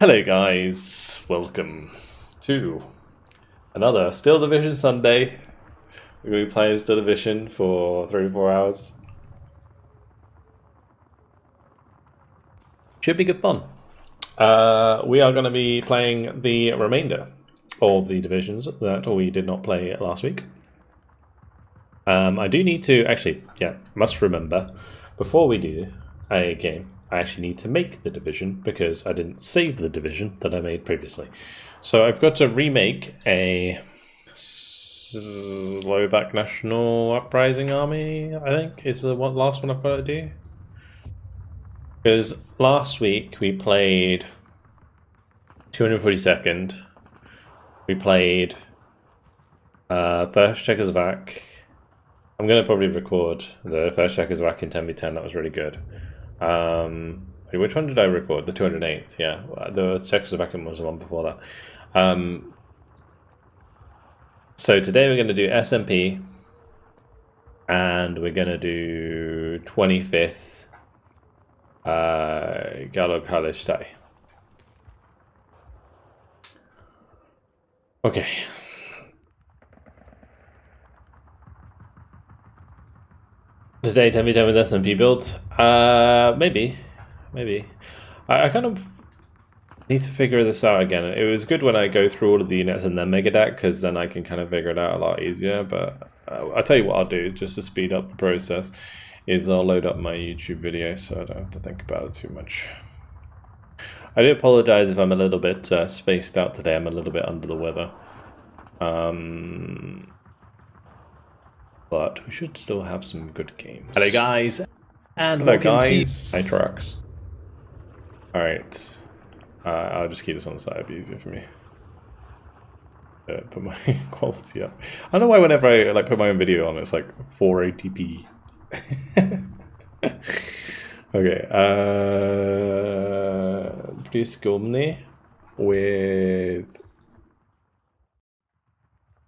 Hello guys, welcome to another Still Division Sunday. We're going to be playing Still Division for 3 or 4 hours. Should be good fun. We are going to be playing the remainder of the divisions that we did not play last week. I do need to, must remember, before we do a game, I actually need to make the division because I didn't save the division that I made previously. So I've got to remake a Slovak National Uprising Army, I think, is the last one I've got to do. Because last week we played 242nd, we played 1st Czechoslovak. I'm going to probably record the 1st Czechoslovak in 10v10, that was really good. Which one did I record? The 208th, yeah. The Czechoslovakian was the one before that. So today we're going to do SMP, and we're going to do 25th Gallo-Palestine. Okay. Today 10v10 with SMP build? Maybe. I kind of need to figure this out again. It was good when I go through all of the units and then Megadeck, because then I can kind of figure it out a lot easier, but I'll tell you what I'll do, just to speed up the process, is I'll load up my YouTube video so I don't have to think about it too much. I do apologize if I'm a little bit spaced out today. I'm a little bit under the weather. But we should still have some good games. Hello guys, and hello welcome guys. to Nitrox. Alright. I'll just keep this on the side, it'll be easier for me. Put my quality up. I don't know why whenever I put my own video on, it's like 480p. Okay, please go me with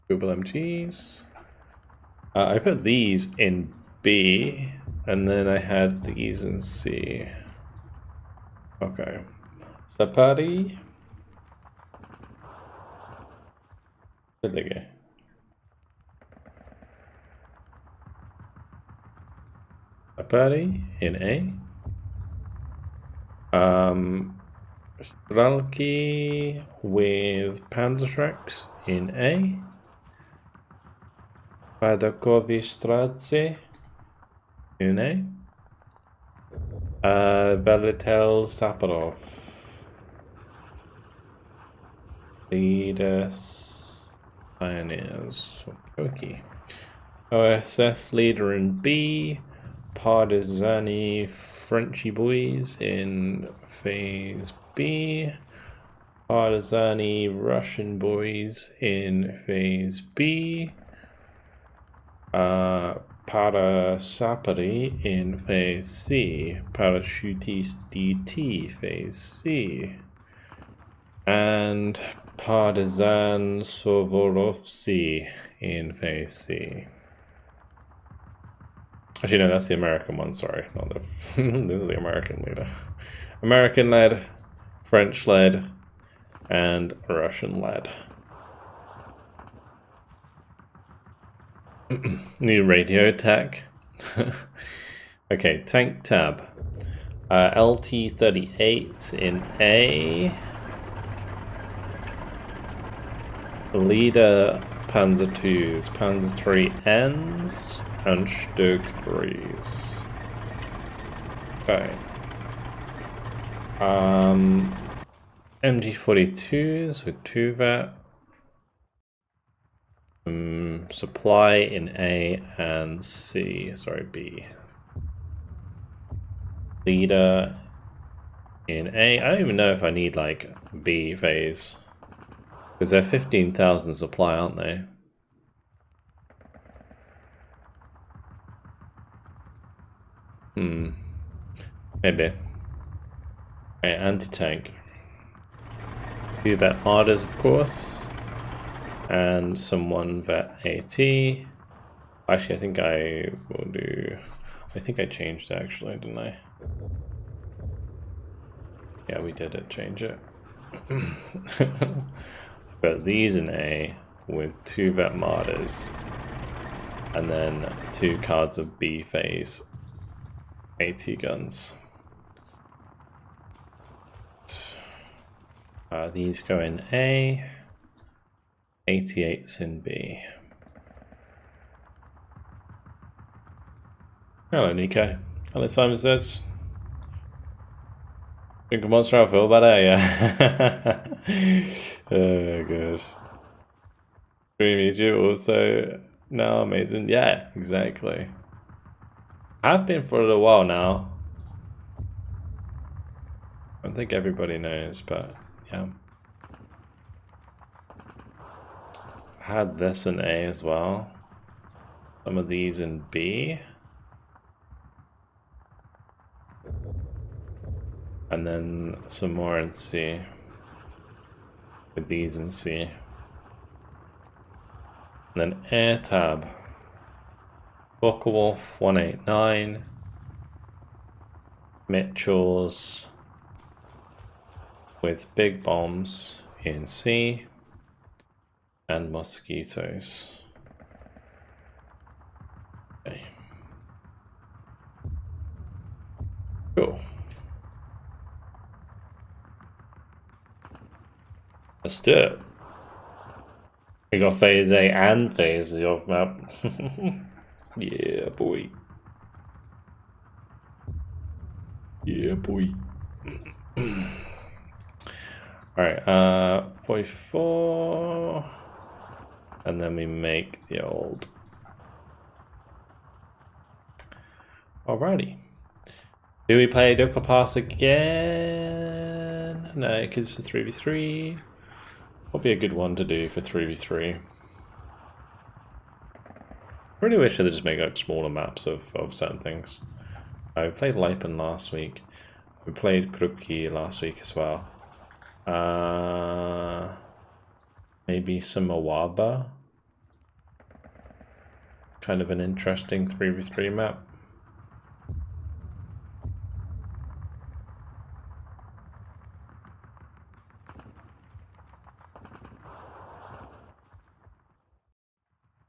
Google MGs. I put these in B, and then I had these in C. Okay. Sapari. Where'd they go? Sapari in A. Stralki with Panzerschrecks in A. Padakovi Stradze in A. Velitel Saparov. Leaders Pioneers. Okay. OSS leader in B. Partisani Frenchy boys in phase B. Partisani Russian boys in phase B. Parasapari in phase C. Parachutist DT phase C. And Partisan Sovorovsi in phase C. Actually, no, that's the American one, sorry. Not the this is the American leader. American led, French led, and Russian led. New radio attack. Okay, tank tab. LT-38 in A. Leader Panzer 2s, Panzer 3Ns, and Stug 3s. Okay. MG42s with 2 VAT. Supply in A and C, sorry, B. Leader in A. I don't even know if I need like B phase. Because they're 15,000 supply, aren't they? Maybe. Okay, anti-tank. 2 vet Arders, of course. And some 1 vet AT. Actually, I think I will do... I think I changed it, actually, didn't I? Yeah, we did change it. Put these in A with 2 vet martyrs, and then 2 cards of B phase AT guns. These go in A, 88s in B. Hello, Nico. Hello, Simon says. Drink a monster, I feel better, yeah. Oh, good. Dreamy you also now amazing. Yeah, exactly. I've been for a little while now. I don't think everybody knows, but yeah. I had this in A as well. Some of these in B. And then some more in C. With these in C. And then Air Tab. Wolf 189. Mitchell's with big bombs in C. And mosquitoes. Okay. Cool. Let's do it. We got phase A and phase Z off map. Yeah, boy. Yeah, boy. Alright, 44. And then we make the old. Alrighty. Do we play Dukla Pass again? No, because it's a 3v3. Will be a good one to do for 3v3. I really wish they'd just make like smaller maps of certain things. We played Leipen last week. We played Krupki last week as well. Maybe some Awaba. Kind of an interesting 3v3 map.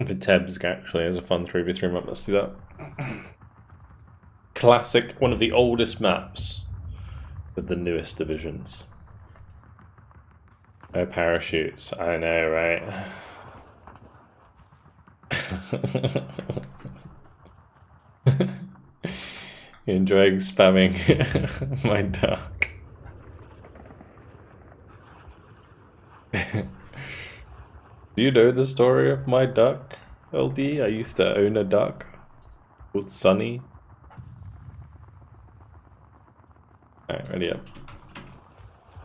Vitebsk actually is a fun 3v3 map. Let's see that. Classic, one of the oldest maps with the newest divisions. No parachutes, I know, right? Enjoying spamming my duck. Do you know the story of my duck, LD? I used to own a duck called Sunny. Alright, ready up.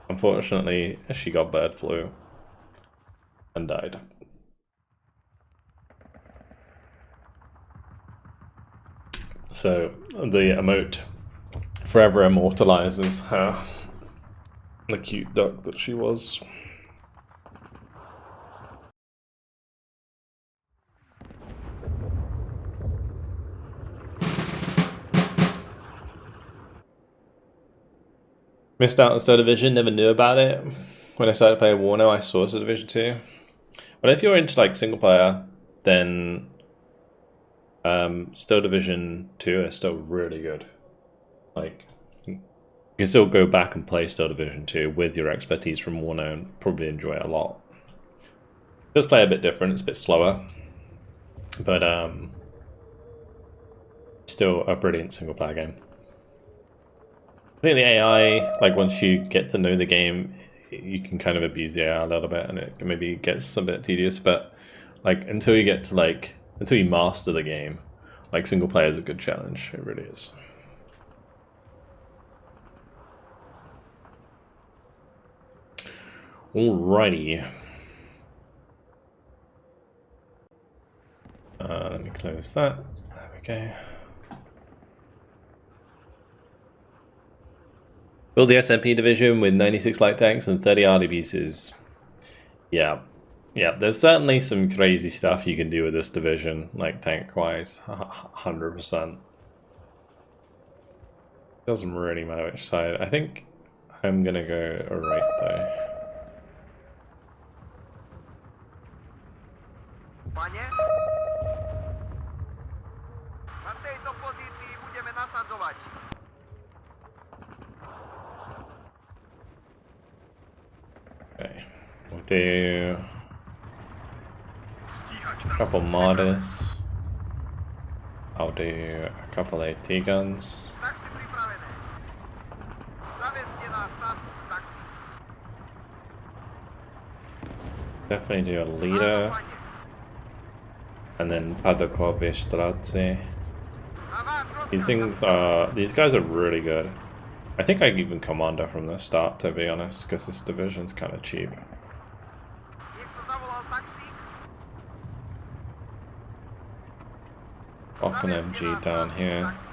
Unfortunately, she got bird flu and died. So the emote forever immortalizes her, the cute duck that she was. Missed out on Star Division, never knew about it. When I started playing Warno, I saw Star Division 2. But if you're into like single player, then Star Division 2 is still really good. Like, you can still go back and play Star Division 2 with your expertise from Warno and probably enjoy it a lot. It does play a bit different, it's a bit slower. But still a brilliant single player game. I think the AI, like once you get to know the game, you can kind of abuse the AI a little bit and it maybe gets a bit tedious, but like until you get to like, until you master the game, like single player is a good challenge, it really is. Alrighty. Let me close that, there we go. Build the SMP division with 96 light tanks and 30 arty pieces. Yeah, there's certainly some crazy stuff you can do with this division, like tank-wise, 100%. Doesn't really matter which side. I think I'm gonna go right though. Panie? Na tejto pozícii budeme nasadzovať. Okay, we'll do a couple mortars. I'll do a couple AT guns. Taxi pripravené. Zavezte nás na taxi. Definitely do a leader. Áno, pane. And then Padokove Strati. Na váš rozkaz, These guys are really good. I think I even commander from the start, to be honest, because this division's kind of cheap. Niekto zavolal taxík? Off an Zavezte MG nás down na here. taxi.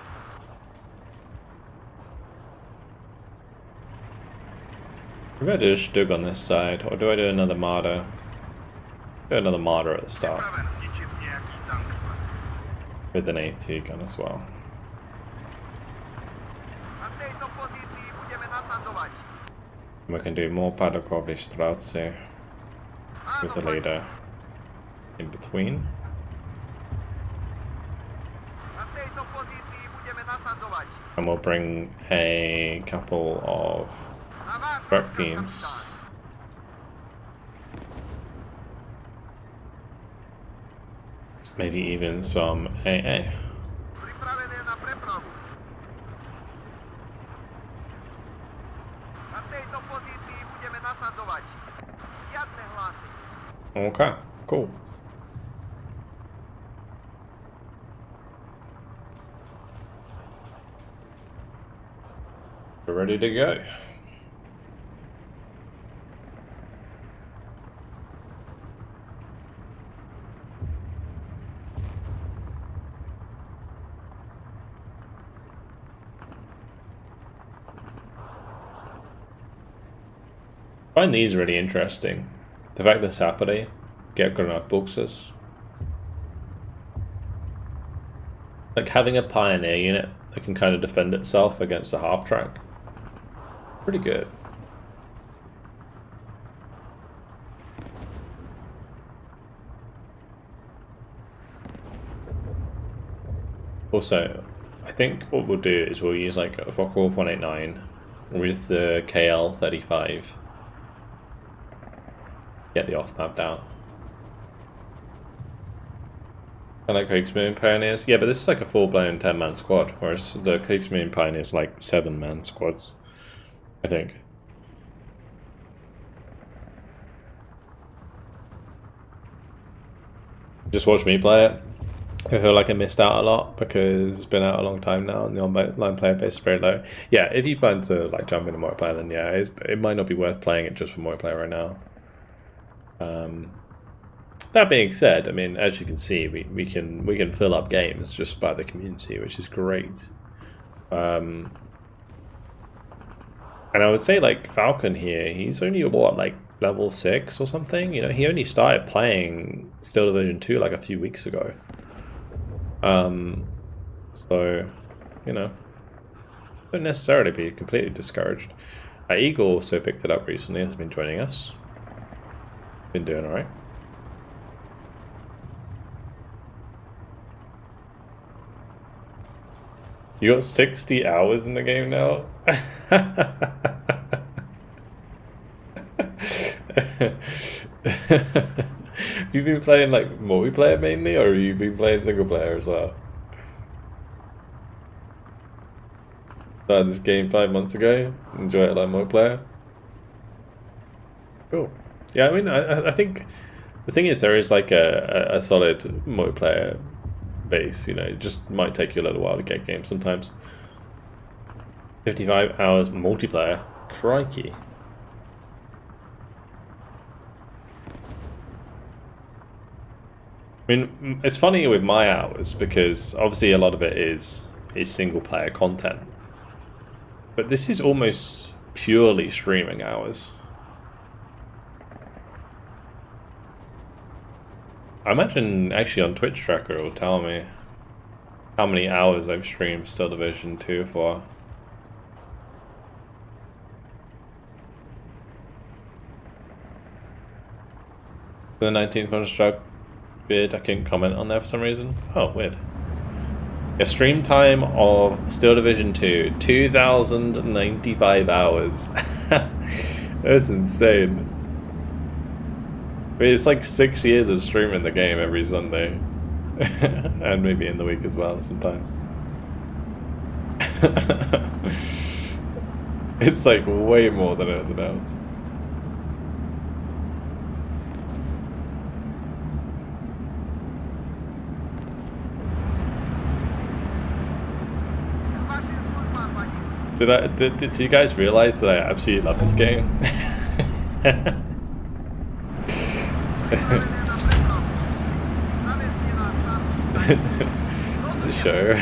Maybe I do a Stug on this side, or do I do another martyr? Do another martyr at the start, Pripraven zničiť nejaký tank. with an AT gun as well. Na tejto pozícii budeme nasadzovať. We can do more Padokove Strati Áno, with the pane. leader in between. Na tejto pozícii budeme nasadzovať. And we'll bring a couple of Na váš truck rozkaz, teams. kapitán. Maybe even some AA. Pripravené na prepravu. Na tejto pozícii budeme nasadzovať. Žiadne hlasy. Okay, cool. We're ready to go. I find these really interesting. The fact that Sapere get granite boxes. Like having a pioneer unit that can kind of defend itself against a half track. Pretty good. Also, I think what we'll do is we'll use like a Focke-Wulf 189 with the KL-35. Get the off-map down. I like Kriegsmarine Pioneers. Yeah, but this is like a full-blown 10-man squad, whereas the Kriegsmarine Pioneers like 7-man squads, I think. Just watch me play it. I feel like I missed out a lot because it's been out a long time now and the online player base is very low. Yeah, if you plan to like jump into multiplayer, then yeah, it might not be worth playing it just for multiplayer right now. That being said, I mean, as you can see, we can fill up games just by the community, which is great. And I would say like Falcon here, he's only what, like level 6 or something. You know, he only started playing Steel Division 2 like a few weeks ago. So you know, don't necessarily be completely discouraged. Eagle also picked it up recently, has been joining us. Been doing alright. You got 60 hours in the game now? Have you been playing like multiplayer mainly, or have you been playing single player as well? Started this game 5 months ago, enjoy it like multiplayer. Cool. Yeah, I mean, I think the thing is there is like a solid multiplayer base, you know, it just might take you a little while to get games sometimes. 55 hours multiplayer, crikey. I mean, it's funny with my hours because obviously a lot of it is single player content, but this is almost purely streaming hours. I imagine actually on Twitch Tracker it will tell me how many hours I've streamed Steel Division 2 for. The 19th construct. Weird, I couldn't comment on there for some reason. Oh, weird. A stream time of Steel Division 2, 2,095 hours. That's insane. I mean, it's like 6 years of streaming the game every Sunday. And maybe in the week as well, sometimes. It's like way more than anything else. Did you guys realize that I absolutely love this game? It's a show.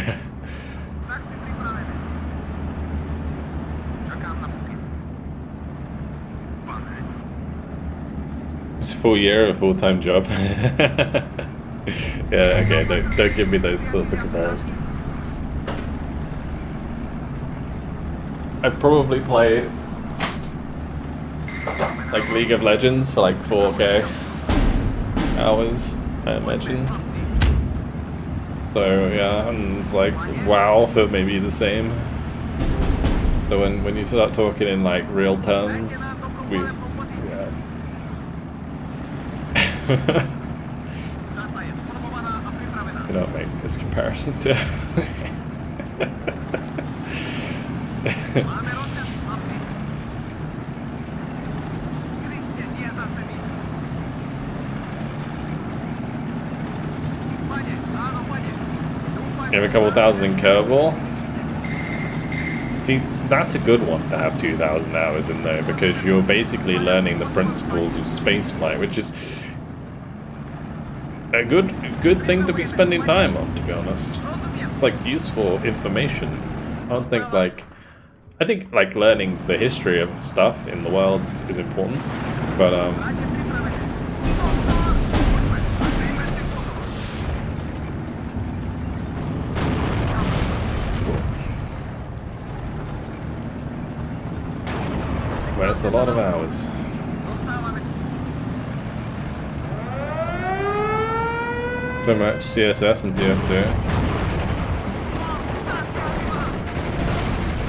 It's a full year of a full-time job. Yeah, okay, don't give me those sorts of comparisons. I probably played like League of Legends for like 4K hours, I imagine. So yeah, and it's like WoW for maybe the same. So when you start talking in like real terms, yeah. You don't make those comparisons, yeah. You have a couple thousand in Kerbal. That's a good one to have 2,000 hours in there, because you're basically learning the principles of spaceflight, which is a good thing to be spending time on, to be honest. It's like useful information. I think like learning the history of stuff in the world is important, but well, it's a lot of hours. So much CSS and TF2.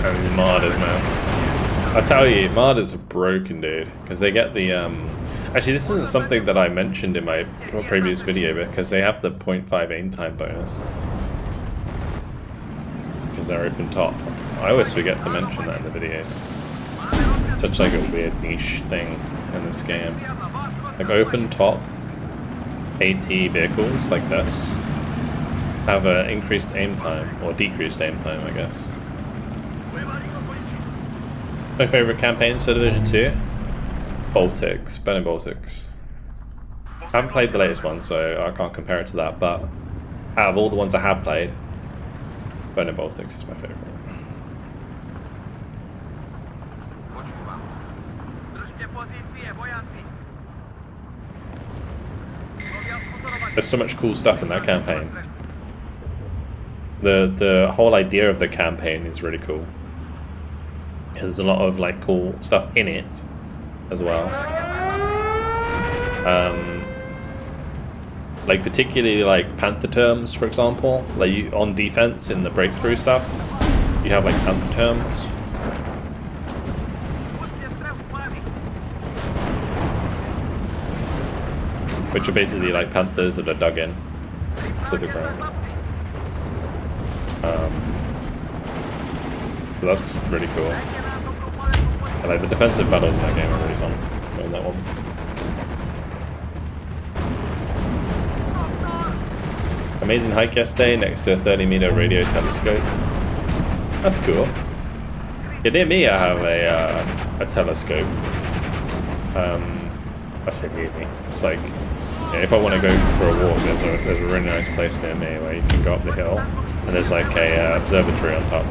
And modders, man. I tell you, modders are broken, dude. Because they get the, Actually, this isn't something that I mentioned in my previous video, because they have the 0.5 aim time bonus. Because they're open top. I always forget to mention that in the videos. It's such like a weird niche thing in this game. Like open top AT vehicles like this have an increased aim time, or decreased aim time, I guess. My favorite campaign, Steel Division 2? Baltics, Burning Baltics. I haven't played the latest one, so I can't compare it to that, but out of all the ones I have played, Burning Baltics is my favorite. There's so much cool stuff in that campaign. The whole idea of the campaign is really cool. There's a lot of like cool stuff in it as well. Like particularly like Panther terms, for example. Like you, on defense in the breakthrough stuff, you have like Panther terms. Which are basically like panthers that are dug in to the ground. So that's really cool. I like the defensive battles in that game are really fun. In that one. Amazing hike yesterday next to a 30-meter radio telescope. That's cool. Yeah, near me I have a telescope. I say near me. It's like, yeah, if I want to go for a walk, there's a really nice place near me where you can go up the hill, and there's like a observatory on top.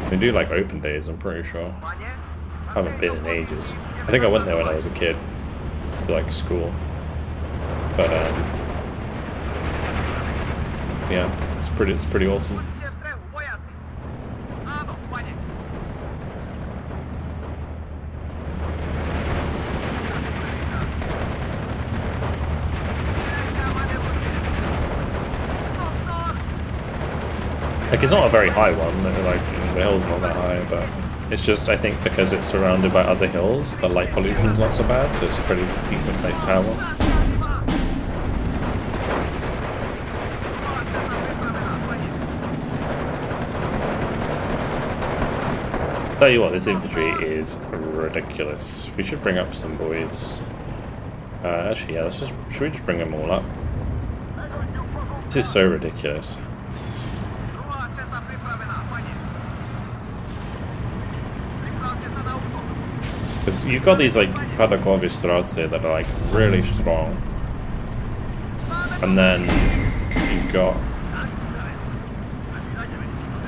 They do like open days, I'm pretty sure. I haven't been in ages. I think I went there when I was a kid, for like school. But yeah, it's pretty awesome. Like, it's not a very high one, like, the hill's not that high, but it's just, I think, because it's surrounded by other hills, the light pollution's not so bad, so it's a pretty decent place to have one. Tell you what, this infantry is ridiculous. We should bring up some boys. Actually, yeah, should we just bring them all up? This is so ridiculous. Because you've got these like Padakovi Straty that are like really strong. And then you've got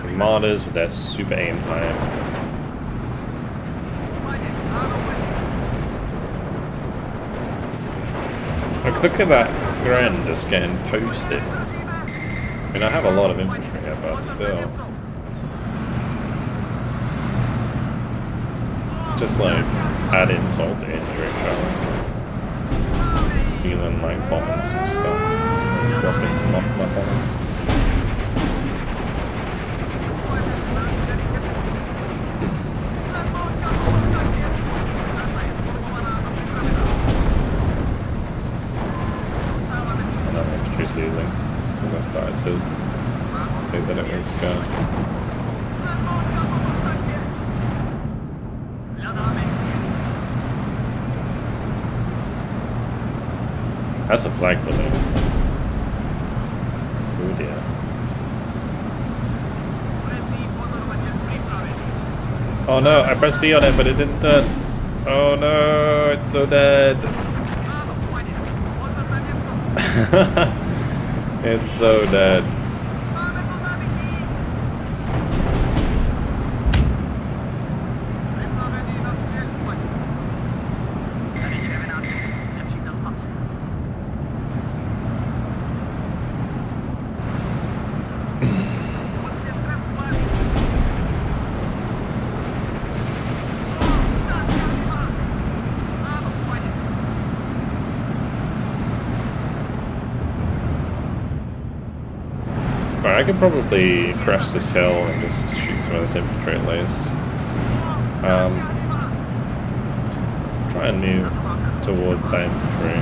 Armadas with their super aim time. Like, look at that Grand just getting toasted. I mean, I have a lot of infantry here, but still. Just like add insult to injury, shall we? Even like bombing some stuff. Dropping some off my bomb. Losing because I started to think that it was going. That's a flag balloon. Oh dear. Oh no, I pressed B on it but it didn't turn. Oh no, it's so dead. It's so dead. I could probably crest this hill and just shoot some of this infantry at least. Try and move towards that infantry.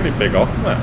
Pretty big off map.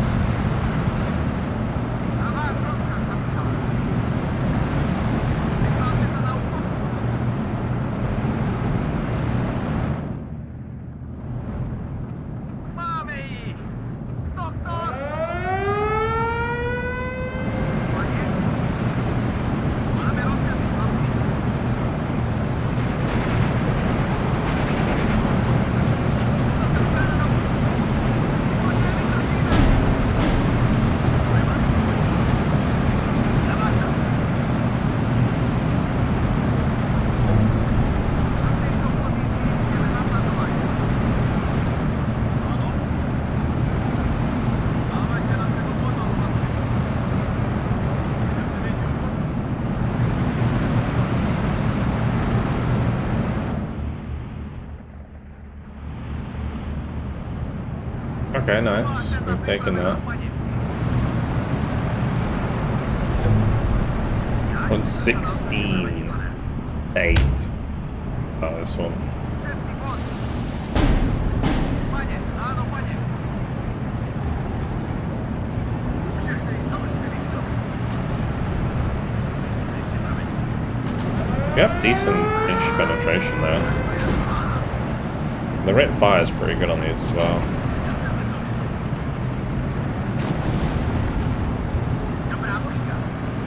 Okay, nice. We've taken that. 116. 8. Oh, this one. We have decent-ish penetration there. The rate of fire is pretty good on these as well.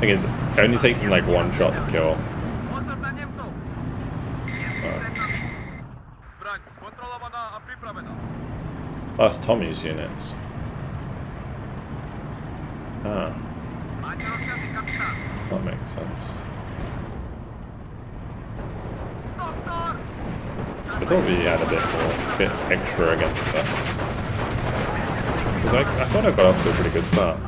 Thing is, it only takes him like one shot to kill. Oh, it's Tommy's units. Ah. That makes sense. I thought we had a bit extra against us. Because I thought I got off to a pretty good start.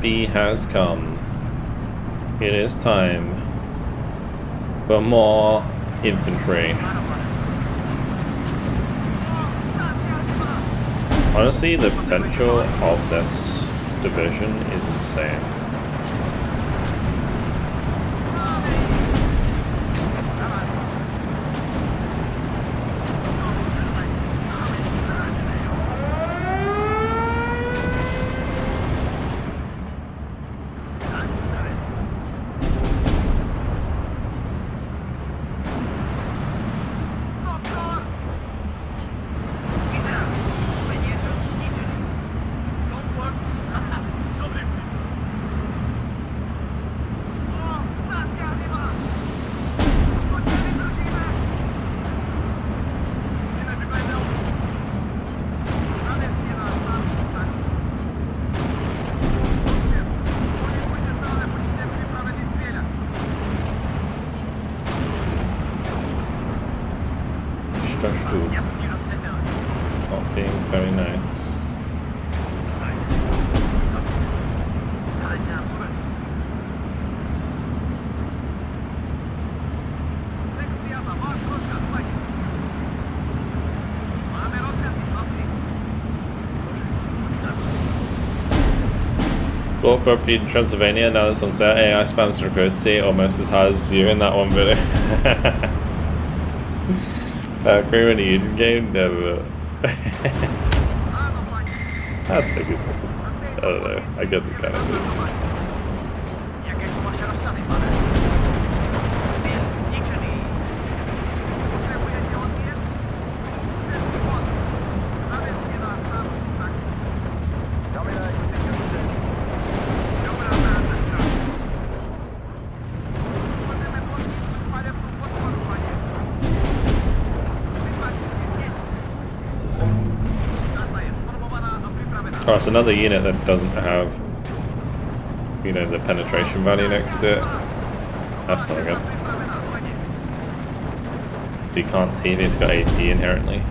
B has come. It is time for more infantry. Honestly, the potential of this division is insane. Not being very nice. Block property in Transylvania, now this one's out. AI spams recruiting almost as hard as you in that one video. Agree when you game, never. I think it's, I don't know, I guess it kind of is. Oh, it's another unit that doesn't have, you know, the penetration value next to it. That's not good. You can't see if it's got AT inherently.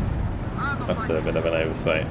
That's a bit of an oversight.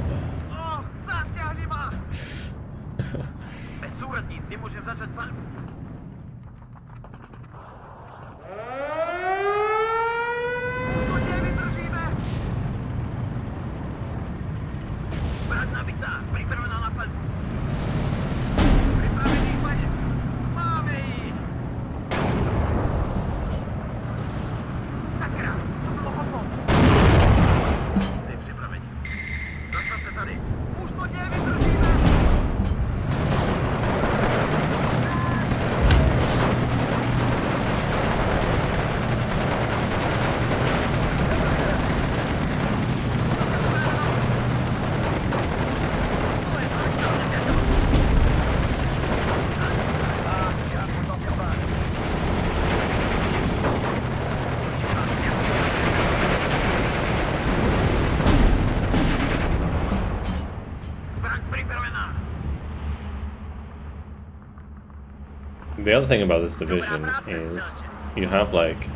The other thing about this division is you have like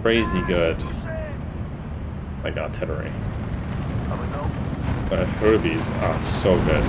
crazy good like artillery. But Herbies are so good.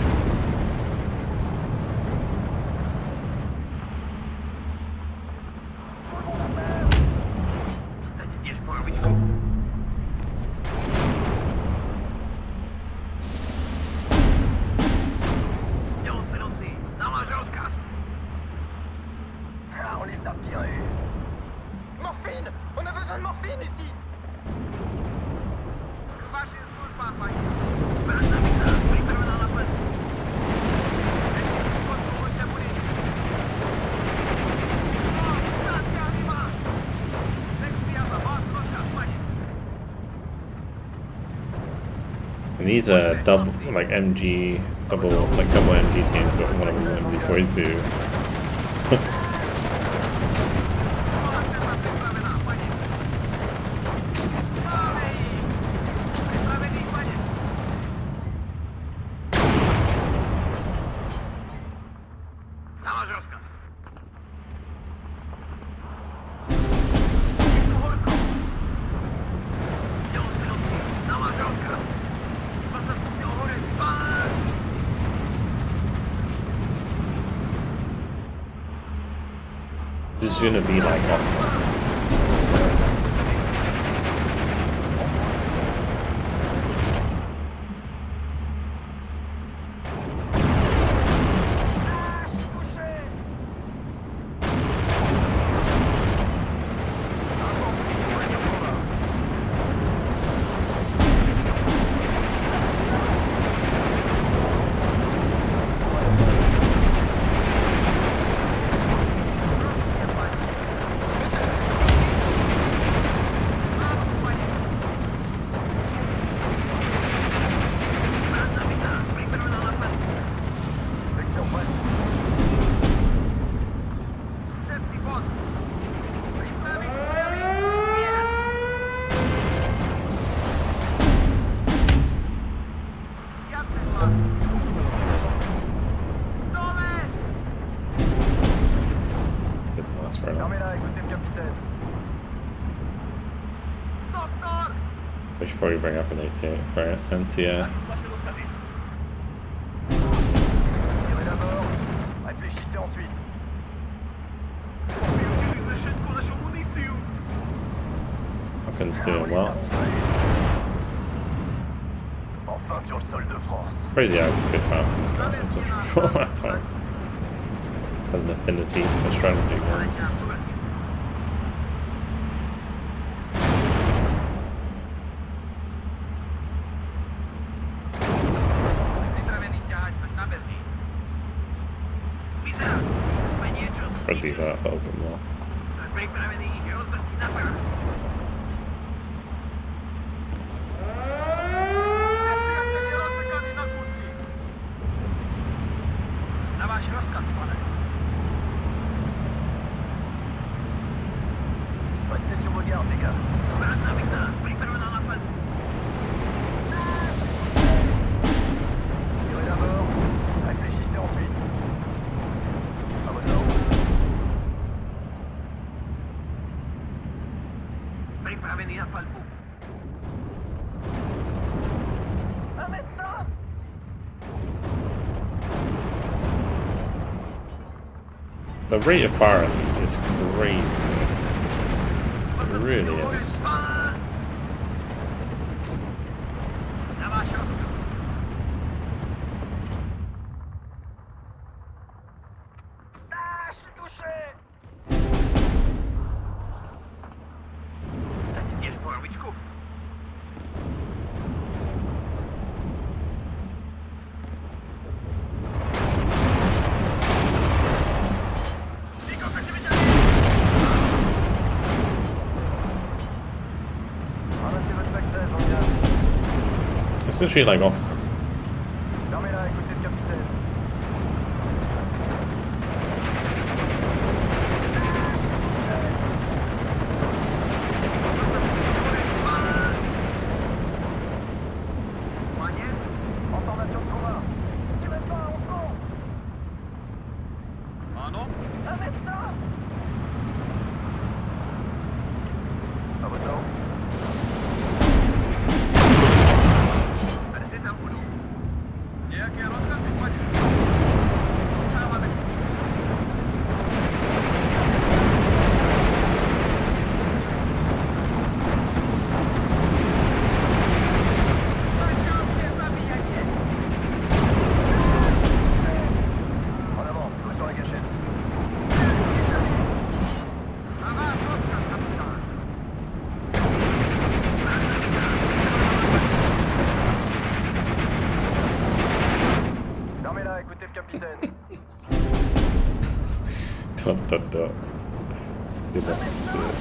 And these are double, like MG, double MG teams, but one of them is MG42. It's gonna be like off slides. We should probably bring up an anti-air. Tirez d'abord, réfléchissez ensuite. Falcon's doing well. Enfin sur le sol de France. Crazy how good Falcon's got in such a short amount of time. Has an affinity for strategy games. Probably that a little bit more. Restez sur vos gardes, les gars. Tirez d'abord, réfléchissez ensuite. À vos ordres. Un médecin! The rate of fire on these is crazy. It really is. Ah, je suis touché! Zaniedziesz po łyczku. Ramassez votre pactage, en gars. It's literally like off. Fermez-la, écoutez le capitaine. En formation de combat. Tirez pas, on se rend. Ah non? Un médecin! À vos ordres. C'est un boulot. Et à quel endroit c'est pas du tout. Ça va avec. En avant, go sur la gâchette. Fermez-la, écoutez le capitaine. Dot dot dot. Good luck to see it.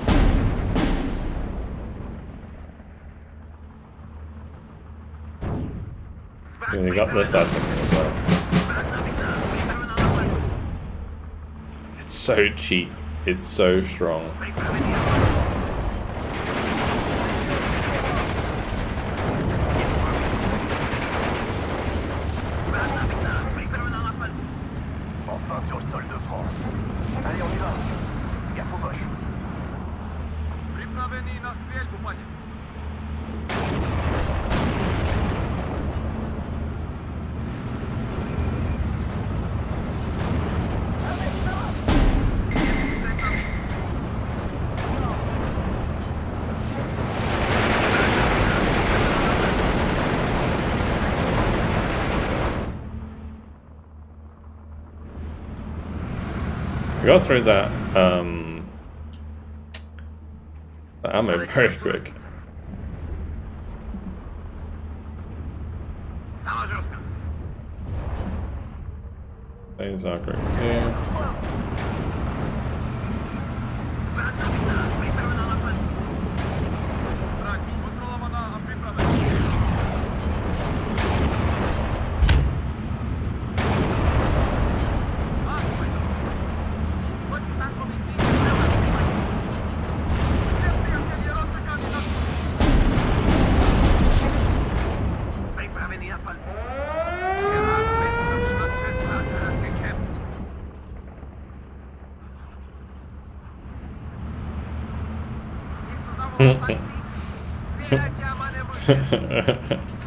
And they got this out as well. It's so cheap. It's so strong. Enfin sur le sol de France. Allez, on y va. Gaffe aux boches. Приправени на стрельбу, парень. We got through that ammo very quick. Things are great too.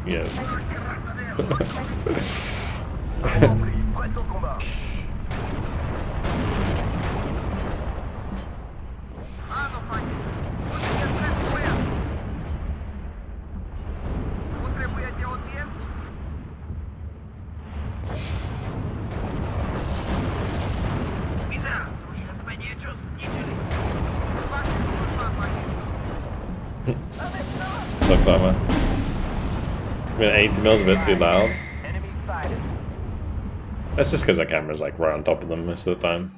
Yes. Prête au combat. Look that one. I mean, 80 mils a bit too loud. Enemy sighted. That's just because the camera's like right on top of them most of the time.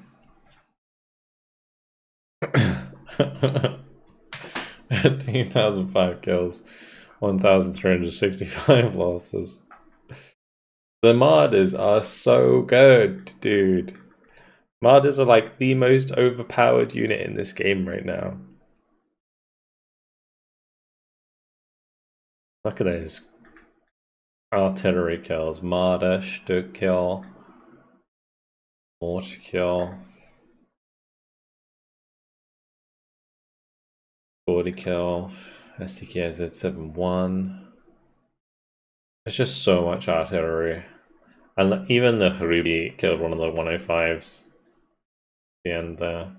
2,005 kills, 1,365 losses. The modders are so good, dude. Modders are like the most overpowered unit in this game right now. Look at those artillery kills. Marder, Stück kill, mortar kill, 40 kill, STK Z71. It's just so much artillery. And even the Harubi killed one of the 105s at the end there.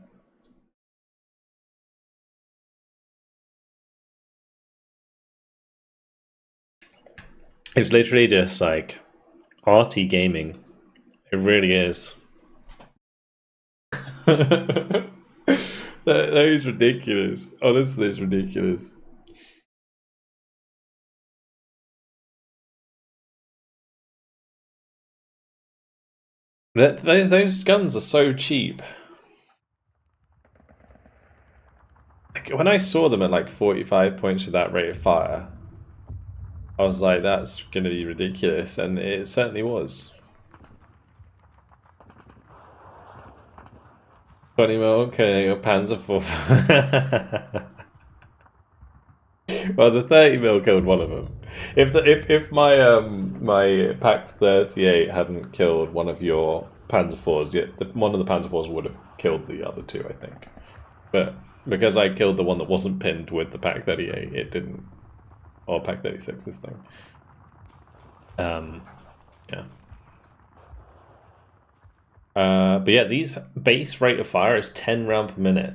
It's literally just like RT gaming. It really is. That is ridiculous. Honestly, it's ridiculous. Those guns are so cheap. Like, when I saw them at like 45 points with that rate of fire, I was like, that's going to be ridiculous, and it certainly was. 20 mil, okay, your Panzer IV. Well, the 30 mil killed one of them. If my my Pack 38 hadn't killed one of your Panzer IVs, yet one of the Panzer IVs would have killed the other two, I think. But because I killed the one that wasn't pinned with the Pack 38, it didn't. Or Pack 36, this thing. Yeah. But yeah, these base rate of fire is 10 rounds per minute.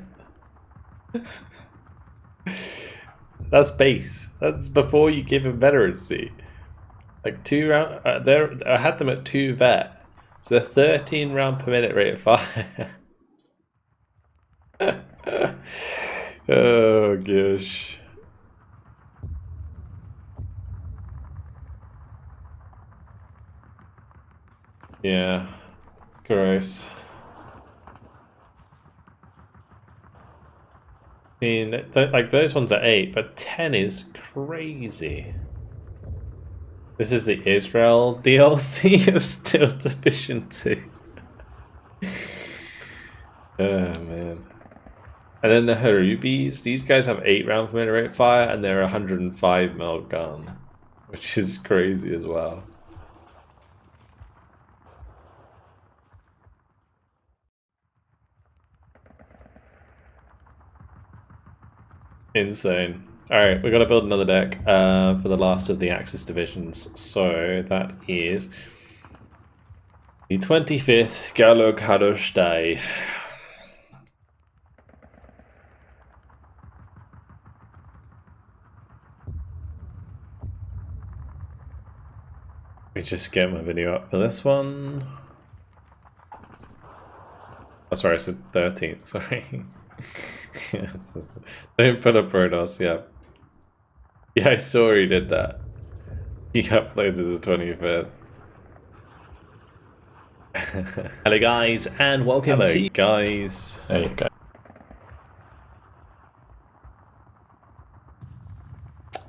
That's base. That's before you give him veterancy. Like 2 round. I had them at 2 vet, so 13 round per minute rate of fire. Oh gosh. Yeah. Gross. I mean, like those ones are 8, but 10 is crazy. This is the Israel DLC of Steel Division 2. Oh man. And then the Harubis, these guys have 8 round per minute rate of fire, and they're 105 mil gun, which is crazy as well. Insane. Alright, we're gonna build another deck for the last of the Axis divisions. So that is the 25th Gallo-Kadosh Day. Let me just get my video up for this one. Oh, sorry, I said 13th. Sorry. Yeah, don't put up Prodos. Yeah. Yeah, I saw he did that. He uploaded the 25th. Hello guys, and welcome Hello, to... guys. There you go.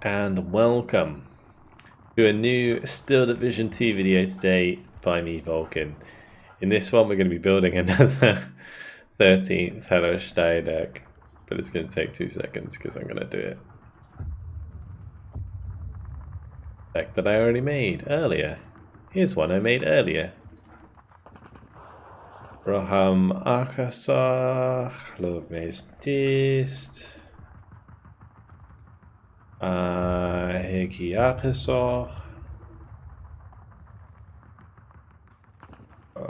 And welcome to a new Still Division 2 video today by me, Vulcan. In this one, we're going to be building another 13th Hellish Die deck, but it's going to take 2 seconds because I'm going to do it. Deck that I already made earlier. Here's one I made earlier. Roham Akasach, Lovnes Tist, Heki Akasach. Where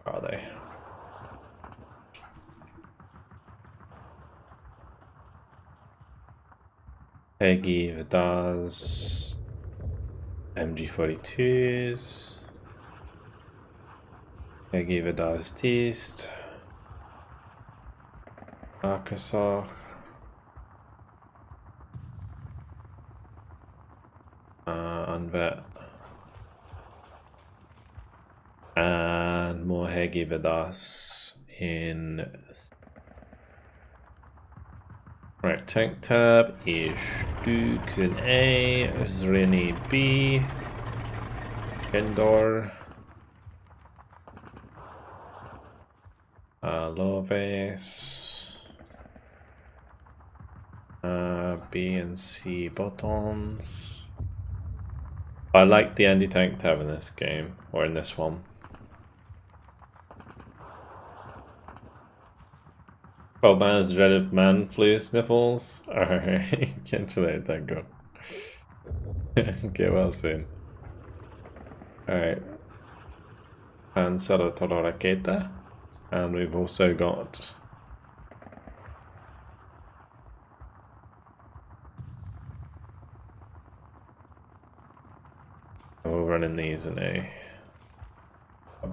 are they? Hegi Vidaz, MG42s. Hegi Vidaz Tist, Akasach. Unvet. And more Hegi Vidas in. Right, tank tab is Dukes in A, Zrini B, Endor, Loves, B and C buttons. I like the anti-tank tab in this game, or in this one. 12 man dread of man flu sniffles. Alright, can't relate that go. Get well soon. Alright. And Saratoro Raketa. And we've also got we're running these in a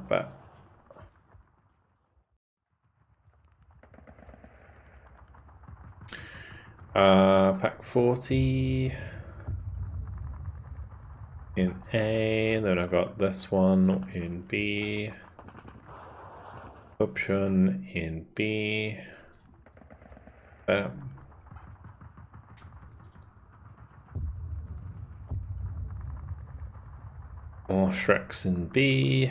bet. Pack 40 in A, then I've got this one in B, option in B, more Shreks in B,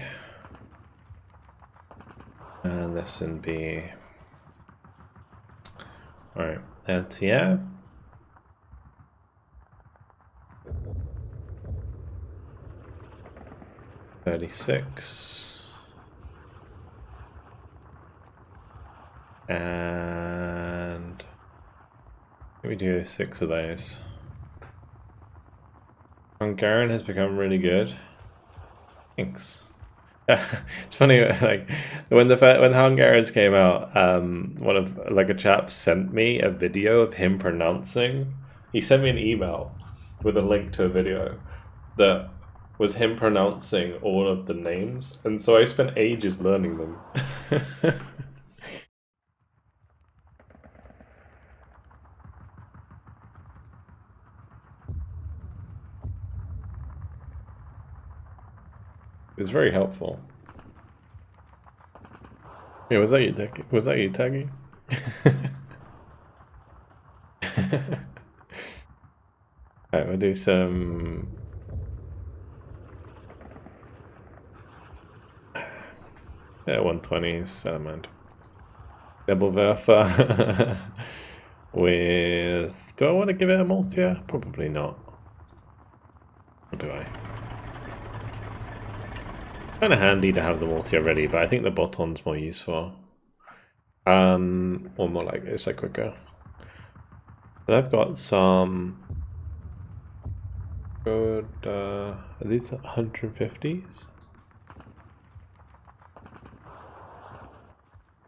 and this in B. Alright, LTR. $36. And we do 6 of those. Hungarian has become really good. Thanks. It's funny, like when Hungarians came out, one of a chap sent me a video of him pronouncing. He sent me an email with a link to a video that was him pronouncing all of the names, and so I spent ages learning them. It was very helpful. Yeah, was that you, Taggy? Was that you, Taggy? Alright, we'll do some... Yeah, 120s, Salamand. Double Verfa with... Do I want to give it a multi? Probably not. Or do I? Kind of handy to have the multi already, but I think the botton's more useful. Or more like it's like quicker. But I've got some good. Are these 150s?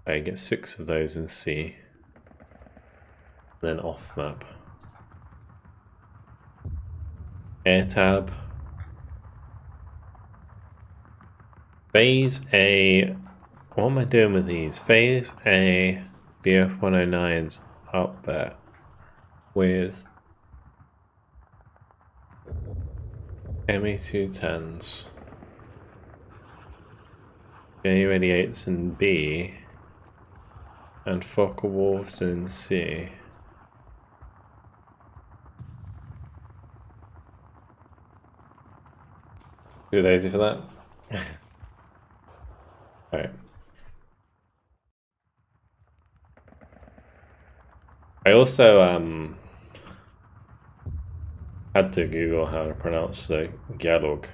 I get 6 of those in C. Then off map. Air tab. Phase A What am I doing with these? Phase A BF 109s up there with ME 210s, J88s in B, and Fokker Wolves in C. Too lazy for that? Alright. I also had to Google how to pronounce the Galog.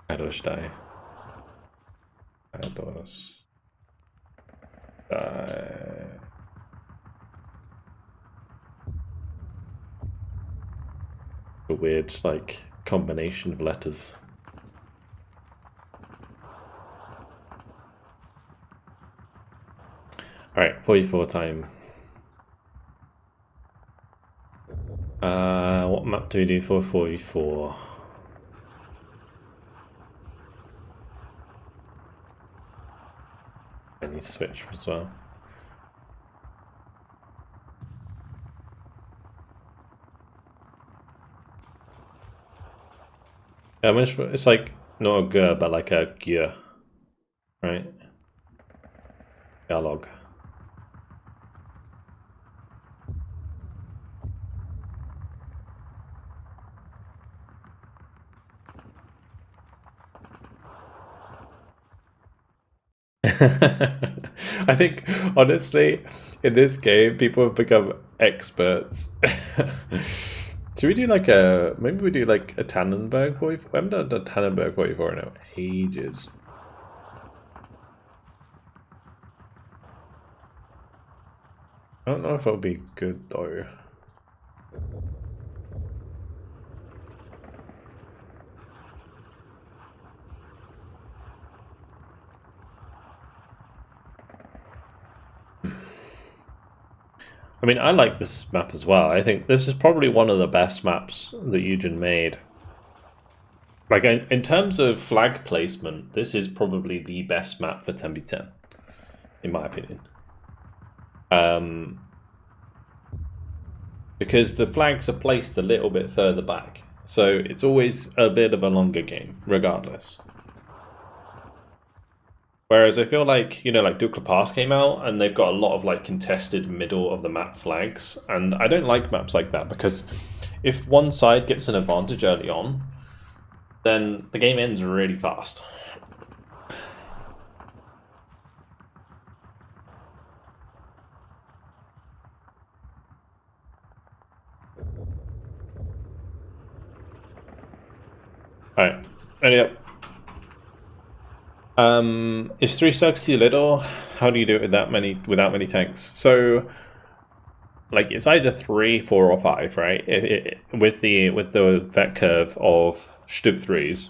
Adostai. A weird, like, combination of letters. Alright, 44 time. What map do we do for 44? I need to switch as well. Yeah, it's like not a G, but like a G, right? Galog. I think, honestly, in this game, people have become experts. Should we do like maybe we do like a Tannenberg 44? I haven't done a Tannenberg 44 in ages. I don't know if it'll be good though. I mean, I like this map as well. I think this is probably one of the best maps that Eugen made. Like, in terms of flag placement, this is probably the best map for 10v10, in my opinion. Because the flags are placed a little bit further back. So it's always a bit of a longer game, regardless. Whereas I feel like, you know, like Dukla Pass came out and they've got a lot of like contested middle of the map flags. And I don't like maps like that because if one side gets an advantage early on, then the game ends really fast. Alright, ready up. If 3 stacks too little, how do you do it without many tanks? So, like, it's either 3, 4, or 5, right? With the vet curve of Stug 3s,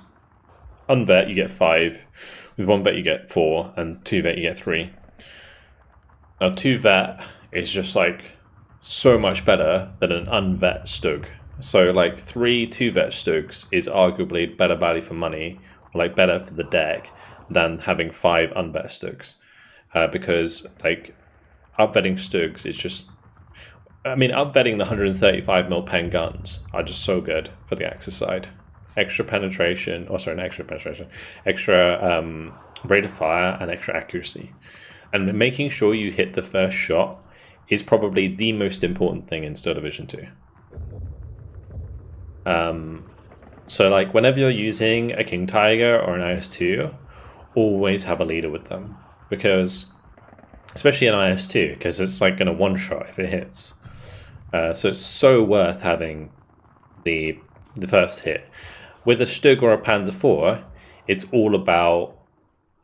unvet you get 5, with 1 vet you get 4, and 2 vet you get 3. Now 2 vet is just like so much better than an unvet Stug. So like 3 2 vet Stugs is arguably better value for money, or like better for the deck, than having 5 unvet Stugs. Because like upvetting Stugs is just, I mean, upvetting the 135mm pen guns are just so good for the Axis side. Extra penetration, extra rate of fire and extra accuracy. And making sure you hit the first shot is probably the most important thing in Steel Division 2. So like whenever you're using a King Tiger or an IS-2, always have a leader with them, because especially an IS-2, because it's like gonna one-shot if it hits. So it's so worth having the first hit. With a Stug or a Panzer IV, it's all about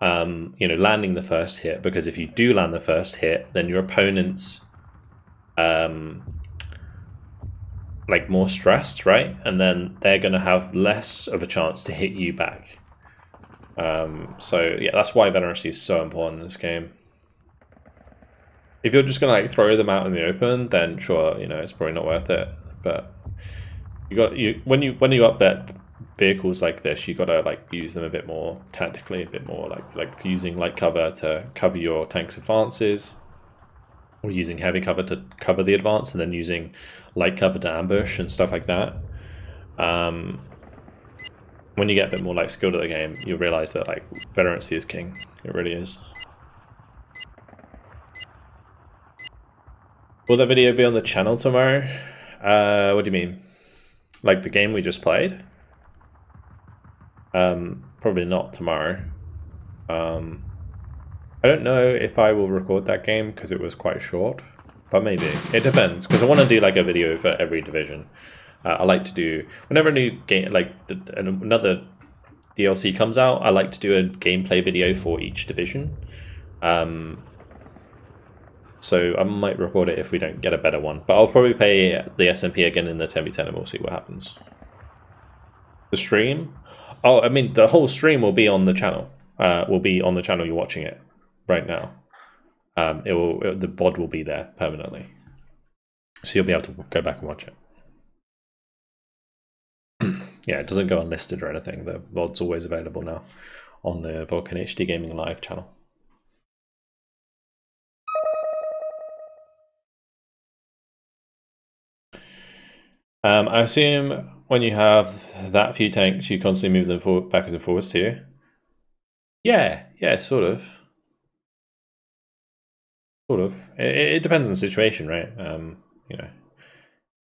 you know, landing the first hit, because if you do land the first hit, then your opponent's like more stressed, right? And then they're going to have less of a chance to hit you back. So yeah, that's why veterancy is so important in this game. If you're just going to like throw them out in the open, then sure, you know, it's probably not worth it. But when you up vet vehicles like this, you gotta like use them a bit more tactically, a bit more like using light cover to cover your tank's advances, or using heavy cover to cover the advance, and then using light cover to ambush and stuff like that. When you get a bit more like skilled at the game, you'll realize that like veterancy is king. It really is. Will that video be on the channel tomorrow? What do you mean? Like the game we just played? Probably not tomorrow. I don't know if I will record that game because it was quite short, but maybe. It depends, because I want to do like a video for every division. I like to do, whenever a new game, like another DLC comes out, I like to do a gameplay video for each division. So I might record it if we don't get a better one, but I'll probably play the SMP again in the 10v10 and we'll see what happens. The stream? Oh, I mean, the whole stream will be on the channel. Will be on the channel you're watching it right now. The VOD will be there permanently, so you'll be able to go back and watch it. Yeah, it doesn't go unlisted or anything. The VOD's always available now on the VulcanHDGaming live channel. I assume when you have that few tanks, you constantly move them backwards and forwards too. Yeah, sort of. Sort of. It depends on the situation, right? You know,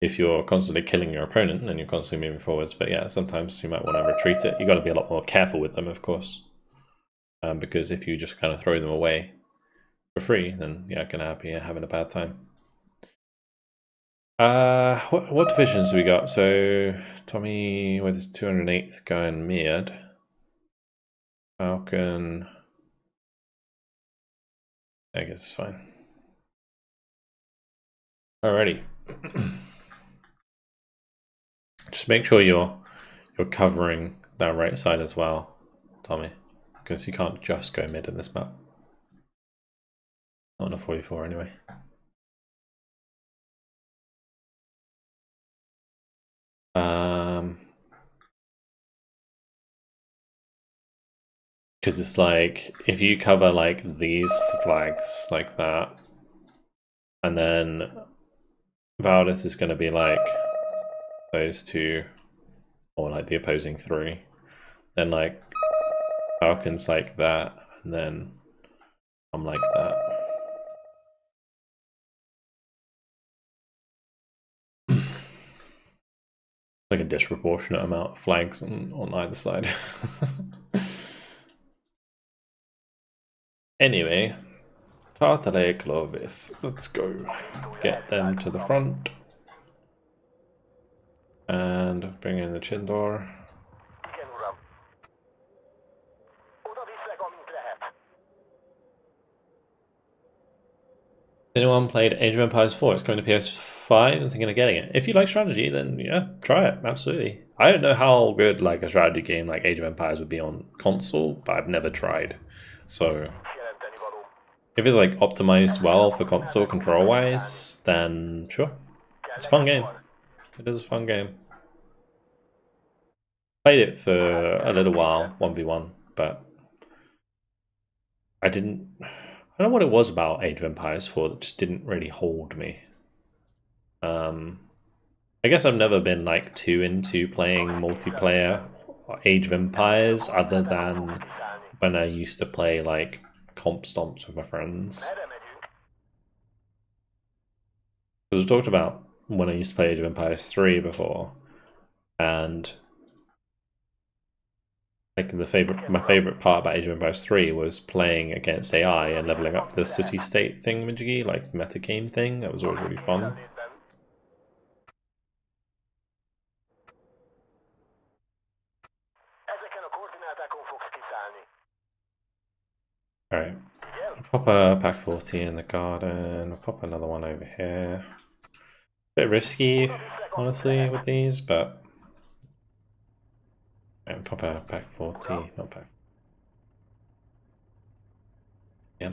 if you're constantly killing your opponent, then you're constantly moving forwards. But yeah, sometimes you might want to retreat it. You got to be a lot more careful with them, of course, because if you just kind of throw them away for free, then yeah, gonna be having a bad time. What divisions do we got? So Tommy with his 208th going mid. Falcon. I guess it's fine. Alrighty. Just make sure you're covering that right side as well, Tommy, because you can't just go mid in this map. Not on a 44 anyway. Because it's like, if you cover like these flags like that, and then Valdis is going to be like those two, or like the opposing three, then like Falcon's like that, and then I'm like that. Like a disproportionate amount of flags on either side. Anyway, Tartale Clovis. Let's go. Get them to the front. And bring in the Chindor. Anyone played Age of Empires 4? It's coming to PS5 and thinking of getting it. If you like strategy, then yeah, try it. Absolutely. I don't know how good like a strategy game like Age of Empires would be on console, but I've never tried. So if it's like optimized well for console control wise, then sure. It's a fun game. It is a fun game. Played it for a little while, 1v1, but I don't know what it was about Age of Empires 4 that just didn't really hold me. I guess I've never been like too into playing multiplayer Age of Empires other than when I used to play like comp stomps with my friends. Because we've talked about when I used to play Age of Empires 3 before, and like my favorite part about Age of Empires 3 was playing against AI and leveling up the city-state thingamajiggy, like metagame thing. That was always really fun. Alright, pop a pack 40 in the garden, pop another one over here. Bit risky, honestly, with these, but and pop a pack 40, not pack. Yeah.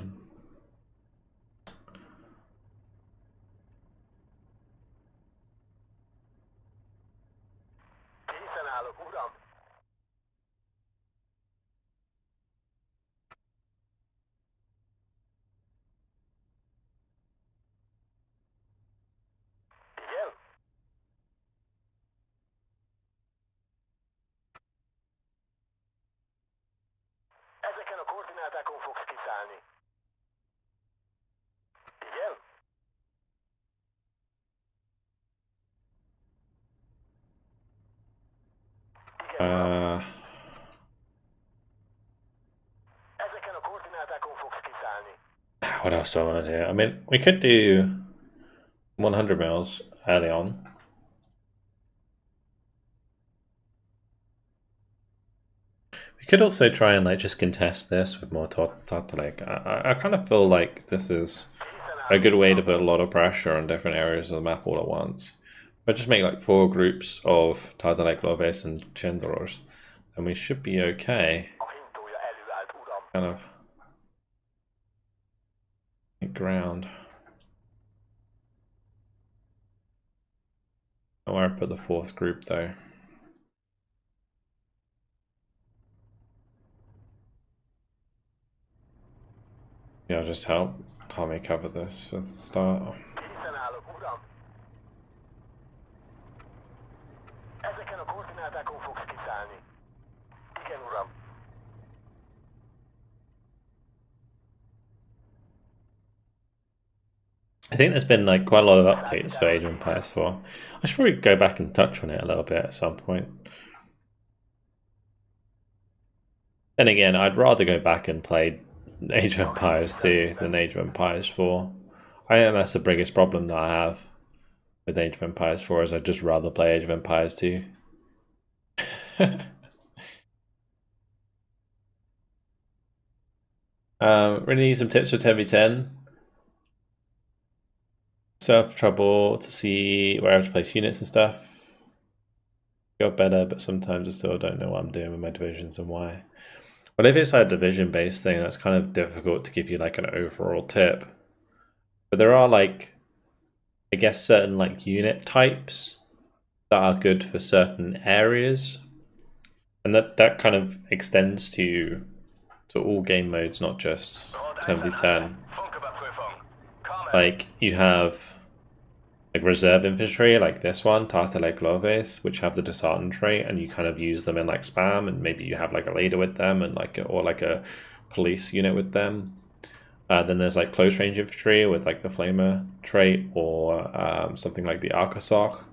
koordinátákon fogsz kiszállni. Igen? Ezeken a koordinátákon fogsz kiszállni. What else do I want to do? I mean, we could do 100 mils early on. We could also try and like just contest this with more Tartalik. I kind of feel like this is a good way to put a lot of pressure on different areas of the map all at once. But just make like 4 groups of Tartalik, Loves, and Chendros, then we should be okay. Kind of ground. Oh, where I put the 4th group though. Yeah, I'll just help Tommy cover this for the start. Ezeken a koordinátákon fogsz kiszállni. Igen, uram. I think there's been like quite a lot of updates for Age of Empires 4. I should probably go back and touch on it a little bit at some point. Then again, I'd rather go back and play Age of Empires 2 than Age of Empires 4. I think that's the biggest problem that I have with Age of Empires 4 is I'd just rather play Age of Empires 2. Really need some tips for 10v10. Still have trouble to see where I have to place units and stuff. Got better, but sometimes I still don't know what I'm doing with my divisions and why. Well, if it's like a division-based thing, that's kind of difficult to give you like an overall tip. But there are like, I guess, certain like unit types that are good for certain areas, and that kind of extends to all game modes, not just 10v10. Like you have like reserve infantry, like this one, Tartalik Loves, which have the dishearten trait, and you kind of use them in like spam, and maybe you have like a leader with them, and like or like a police unit with them. Then there's like close range infantry with like the flamer trait, or something like the Arcosok,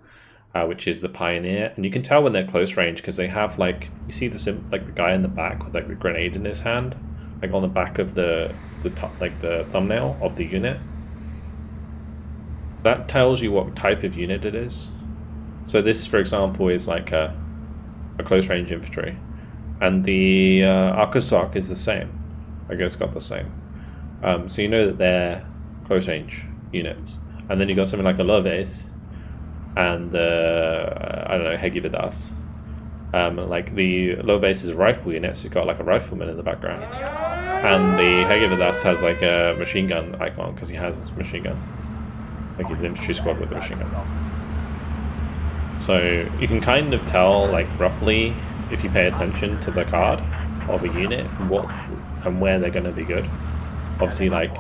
which is the pioneer, and you can tell when they're close range because they have like, you see the like the guy in the back with like the grenade in his hand, like on the back of the thumbnail of the unit. That tells you what type of unit it is. So this, for example, is like a close range infantry, and the Arcosok is the same. I guess got the same. So you know that they're close range units, and then you got something like a Loves, and I don't know, Hegividas. Like the Loves is a rifle unit, so you've got like a rifleman in the background, and the Hegividas has like a machine gun icon because he has machine gun. Like his infantry squad with a machine gun. So you can kind of tell, like roughly, if you pay attention to the card of a unit, what and where they're going to be good. Obviously, like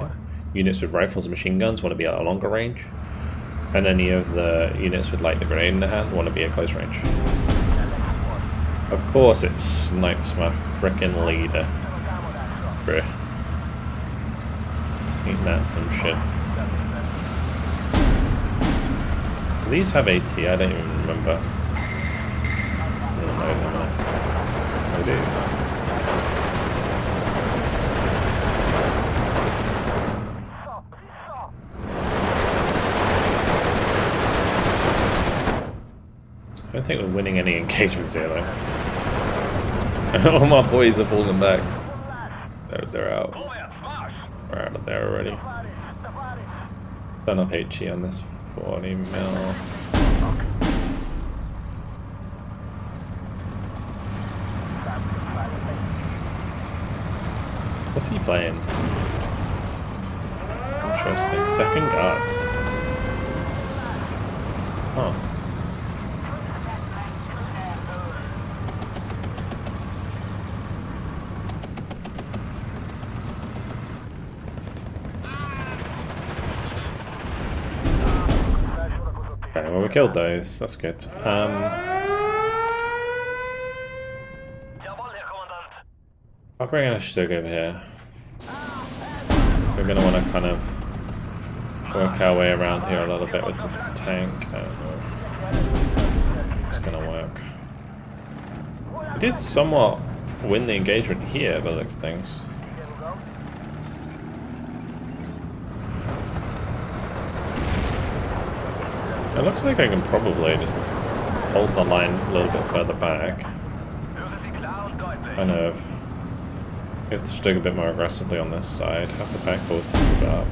units with rifles and machine guns want to be at a longer range, and any of the units with like the grenade in the hand want to be at close range. Of course, it snipes my frickin' leader. Bruh. Ain't that some shit? These have AT, I don't even remember. I don't know them. I do. I don't think we're winning any engagements here though. All my boys are falling back. They're out. We're out of there already. Done up HE on this 40 mil. What's he playing? Interesting. Second guards. Oh. Okay, well we killed those, that's good. I'll bring in a Stug over here. We're going to want to kind of work our way around here a little bit with the tank. I don't know. It's going to work. We did somewhat win the engagement here, by the looks of things. It looks like I can probably just hold the line a little bit further back. Kind of get the Stug a bit more aggressively on this side, have the backboard to move up.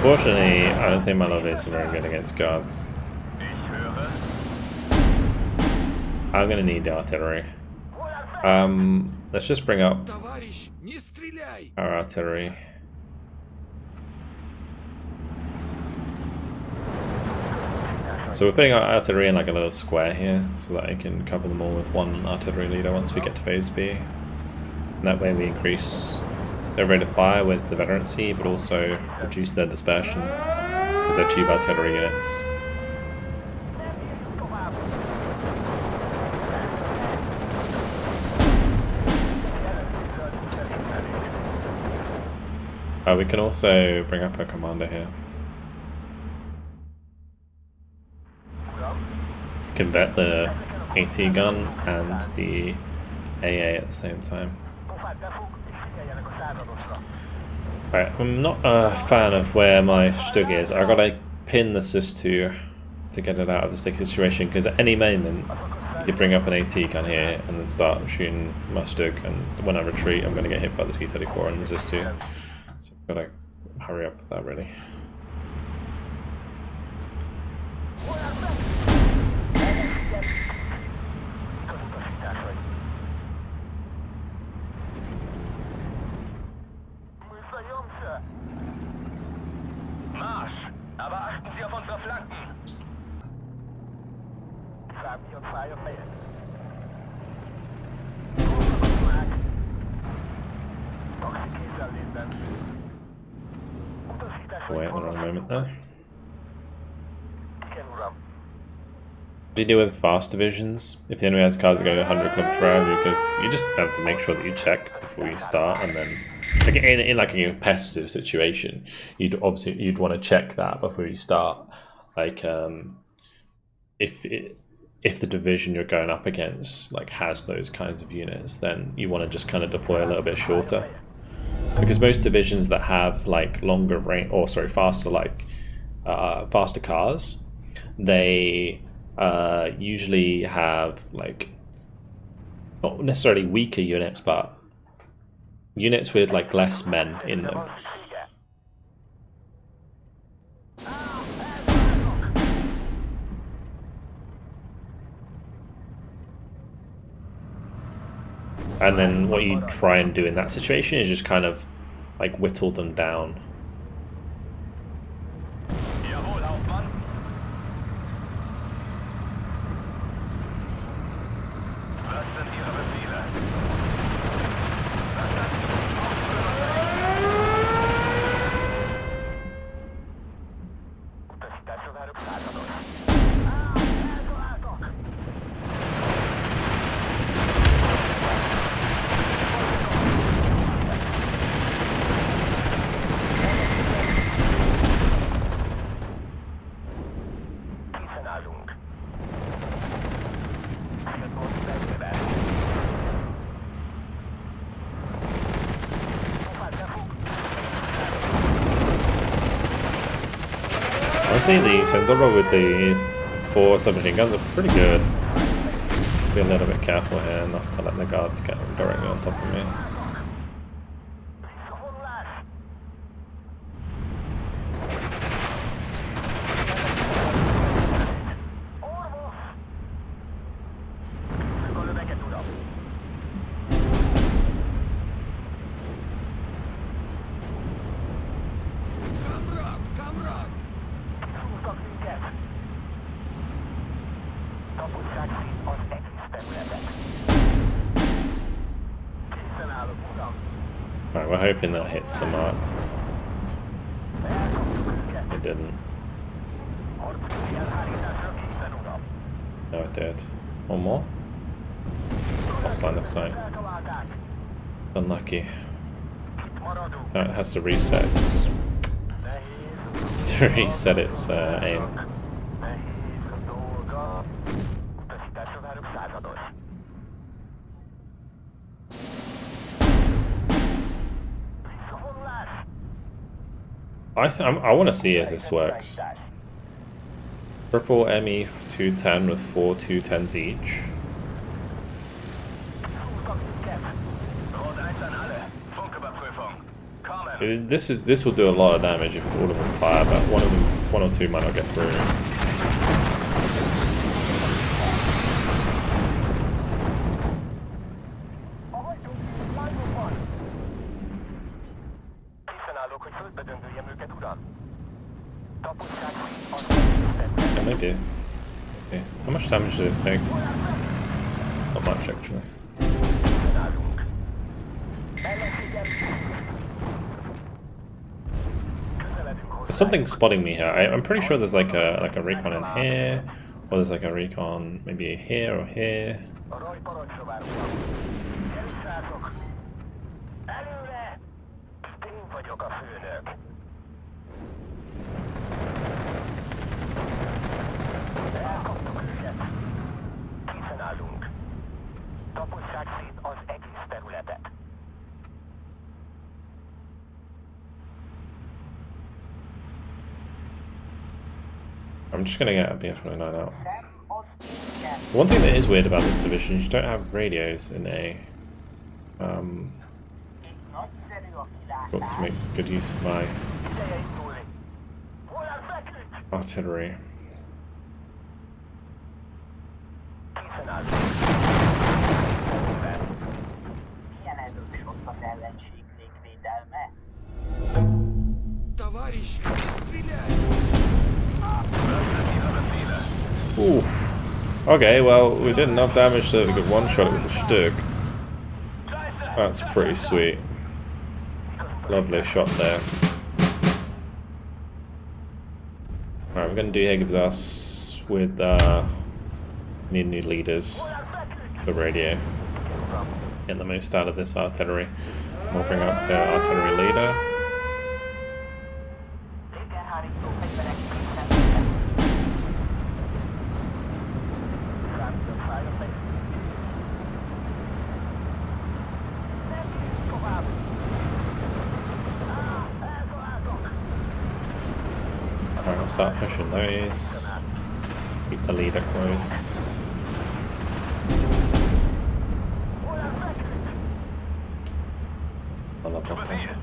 Unfortunately, I don't think my elevators are very good against guards. I'm gonna need the artillery. Let's just bring up our artillery. So we're putting our artillery in like a little square here, so that I can cover them all with one artillery leader once we get to phase B. And that way we increase their rate of fire with the veterancy, but also reduce their dispersion because they're tube artillery units. We can also bring up a commander here. Convert the AT gun and the AA at the same time. Right, I'm not a fan of where my Stug is. I've got to pin the Sus-2 to get it out of the sticky situation, because at any moment you could bring up an AT gun here and then start shooting my Stug, and when I retreat I'm going to get hit by the T-34 and the Sus-2. So I've got to hurry up with that really. Wait at the wrong moment there. What do you do with fast divisions? If the enemy has cars that go 100 km/h, you just have to make sure that you check before you start, and then like in like a competitive situation, you'd want to check that before you start. Like if the division you're going up against like has those kinds of units, then you want to just kind of deploy a little bit shorter. Because most divisions that have like longer range, or sorry, faster cars, they usually have like not necessarily weaker units, but units with like less men in them. And then what you try and do in that situation is just kind of like whittle them down. Honestly, the Sendora with the 4 submachine guns are pretty good. Be a little bit careful here not to let the guards get directly on top of me. Right, we're hoping that hits the mark. It didn't. No, it did. One more. Lost line of sight. Unlucky. No, it has to reset its... reset its aim. I want to see if this works. Triple ME 210 with 4 210s each. This will do a lot of damage if all of them fire, but one or two might not get through. Yeah, maybe. Okay. How much damage did it take? Not much, actually. There's something spotting me here. I'm pretty sure there's like a recon in here, or there's like a recon maybe here or here. I'm just gonna get a BF-29 out. One thing that is weird about this division is you don't have radios in A. Got to make good use of my artillery. Ooh. Okay, well, we did enough damage to get one shot with the Stug. That's pretty sweet. Lovely shot there. Alright, we're going to do Higgs with need new leaders for radio. Get the most out of this artillery. We'll bring up the artillery leader. Alright, I'll start pushing those. Keep the leader close. Another bottom.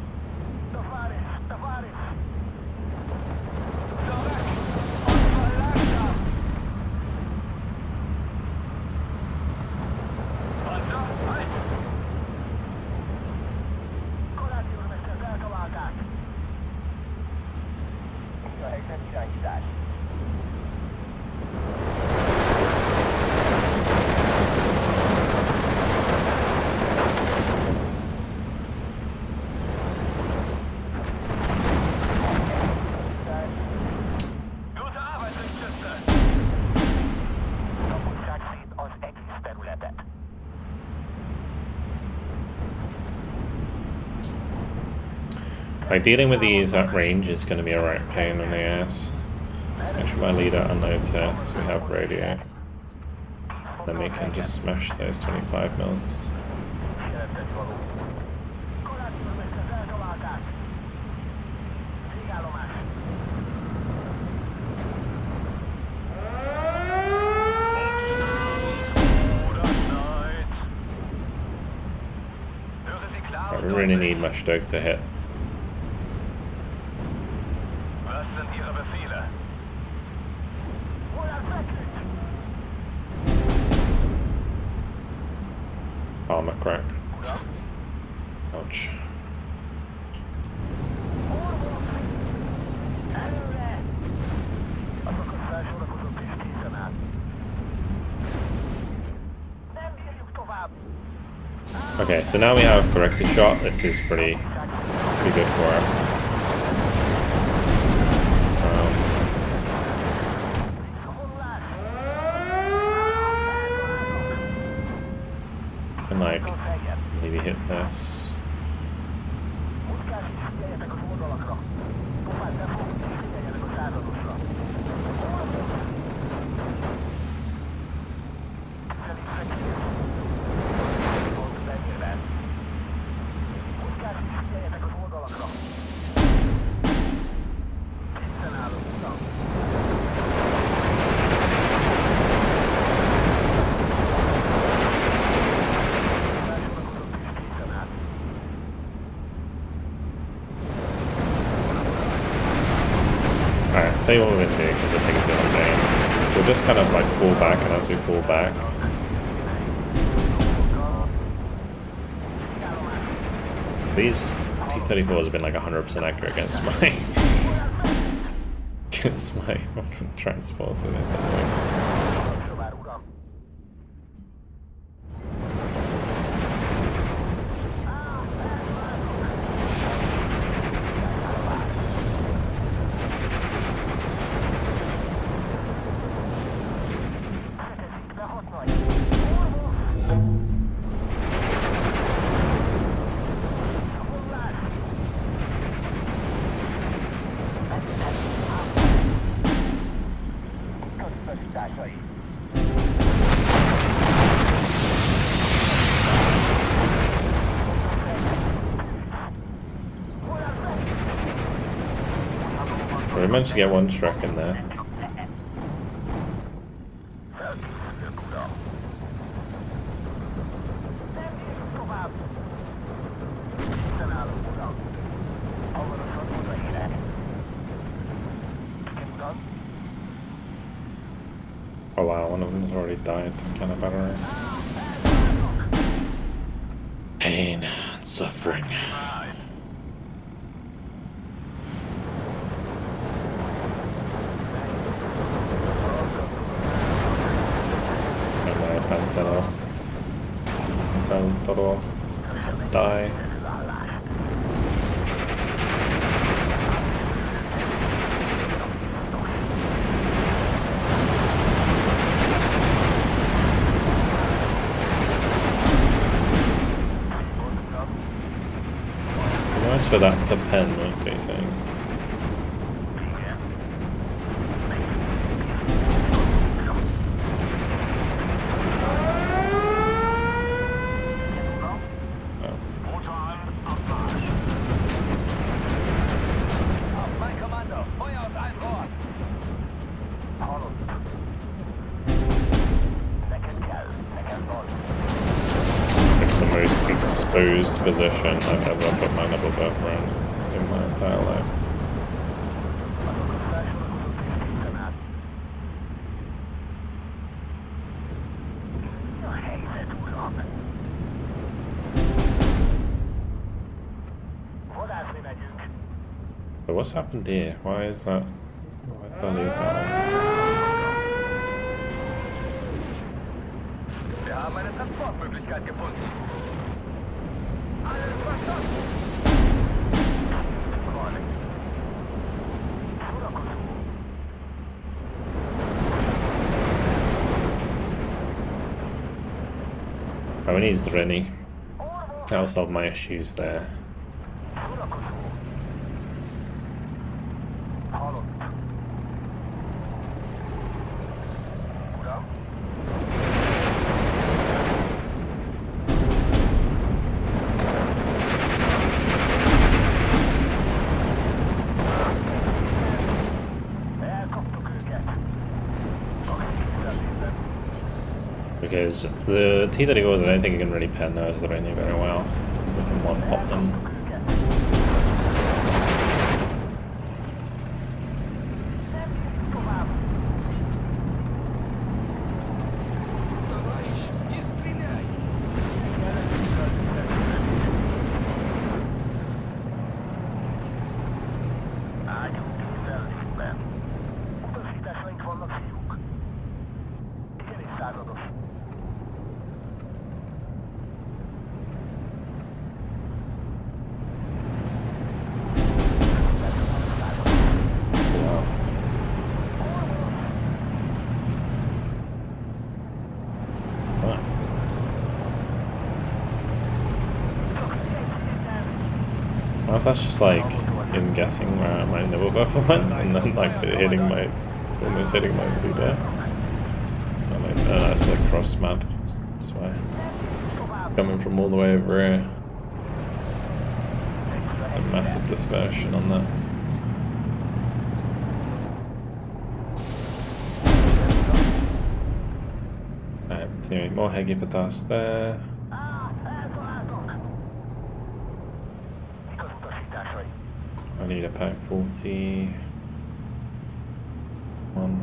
Like, dealing with these at range is going to be a right pain in the ass. Actually, my leader unloads here, so we have radio. Then we can just smash those 25 mils. Right, we really need my Stug to hit. Armor crack. Ouch. Okay, so now we have corrected shot. This is pretty good for us. And like maybe hit this. Tell you what we're going to do, because I take it too long game. We'll just kind of like fall back, and as we fall back, these T-34s have been like 100% accurate against my fucking transports in this anyway. We managed to get one truck in there. Oh wow, one of them has already died. Kind of better. Pain and suffering. Todo die. Nice for that to pen, what do you think? Exposed position I've ever put my double burper in my entire life. So what's happened here? Why is that? Why the hell is that one? Wir haben eine Transportmöglichkeit gefunden. Oh, we need Zreni. That'll solve my issues there. Because the T-34s I don't think you can really pen those Zreni very well. We can one-pop them. if that's just like him guessing where my nibble buffer went and then like almost hitting my leader. Oh no, it's like cross map. That's why. Coming from all the way over here. A massive dispersion on that. Anyway, more HDGaming. I need a pack 40. I'm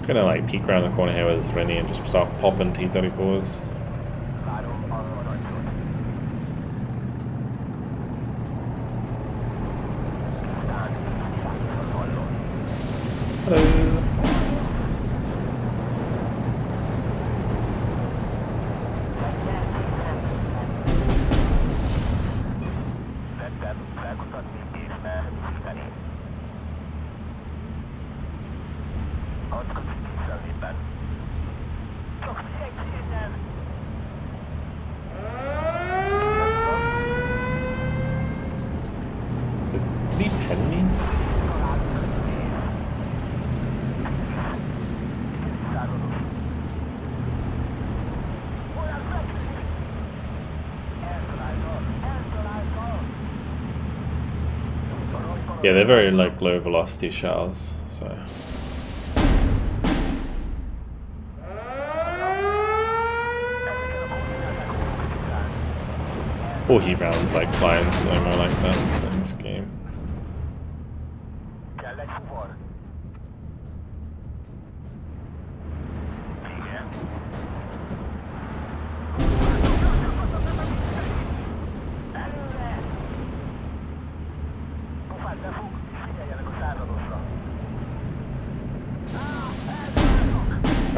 gonna like peek around the corner here with Rennie and just start popping T-34s. Hello. Did he pen me? Yeah, they're very like low velocity shells, so. All heat rounds like flying slow-mo like that in this game.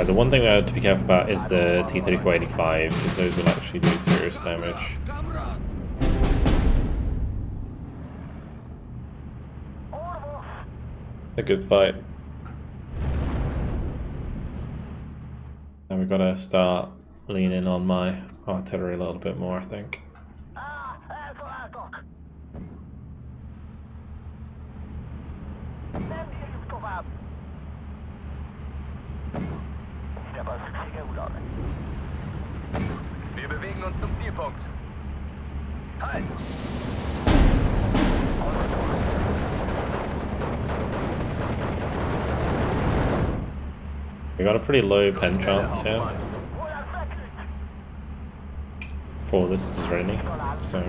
The one thing I have to be careful about is the T-34-85, because those will actually do serious damage. A good fight. And we've got to start leaning on my artillery a little bit more, I think. Wir bewegen uns zum Zielpunkt. Halt! We got a pretty low pen chance here for this is raining, so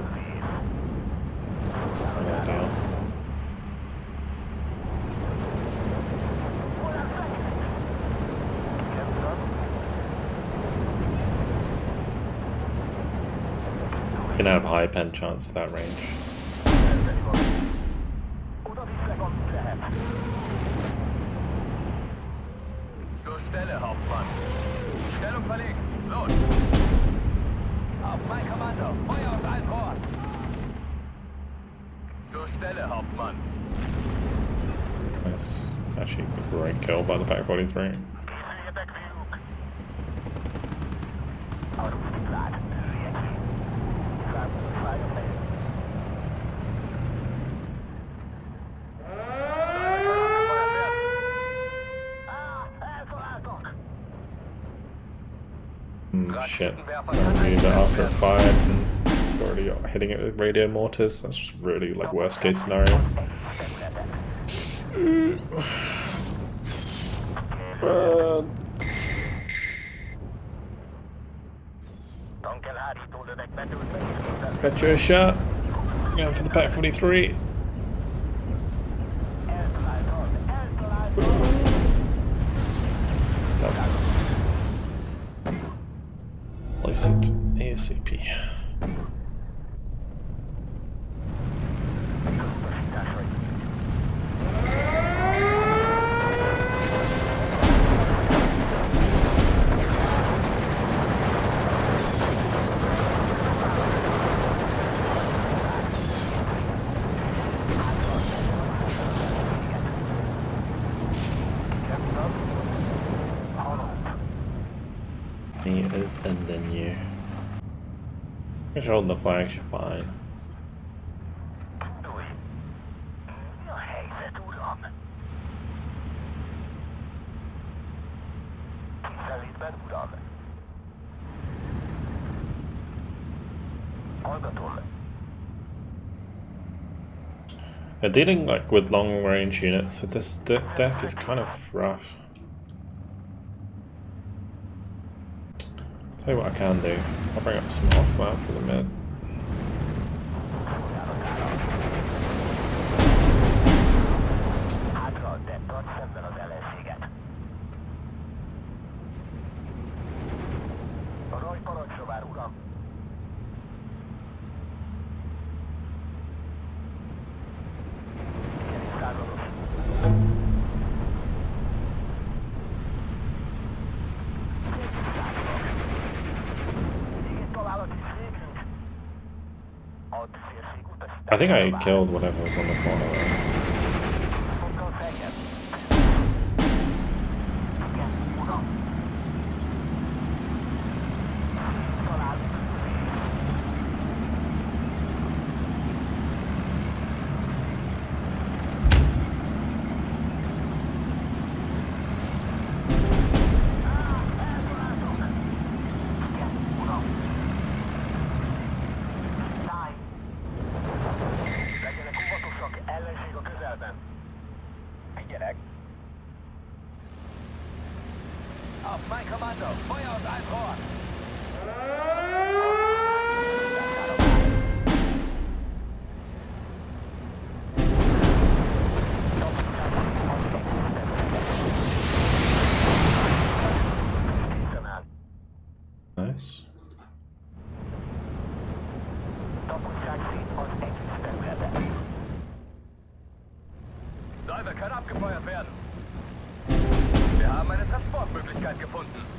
not ideal. Gonna have a high pen chance at that range. Zur Stelle, Hauptmann. Stellung verlegen. Los! Auf mein Kommando. Feuer aus allen Rohren. Zur Stelle, Hauptmann. Nice. Actually, great kill by the Pack 43. Shit. Maybe the after fired and it's already hitting it with radio mortars. That's just really like worst case scenario. Bet you a shot. Going for the Pack 43. Place it ASAP. meters and then you. Just holding the flags, you're fine. Dealing like with long range units with this deck is kind of rough. Tell you what I can do. I'll bring up some off map for the mid. I think I killed whatever was on the corner there. Auf mein Kommando! Feuer aus allen Rohren! Nice. Salve kann abgefeuert werden. Wir haben eine Transportmöglichkeit gefunden.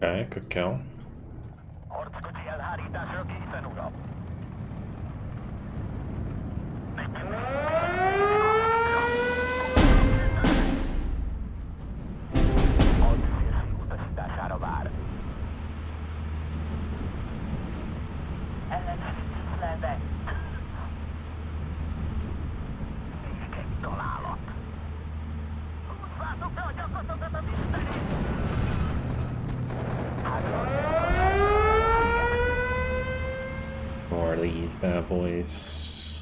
Okay, good kill. More of these bad boys.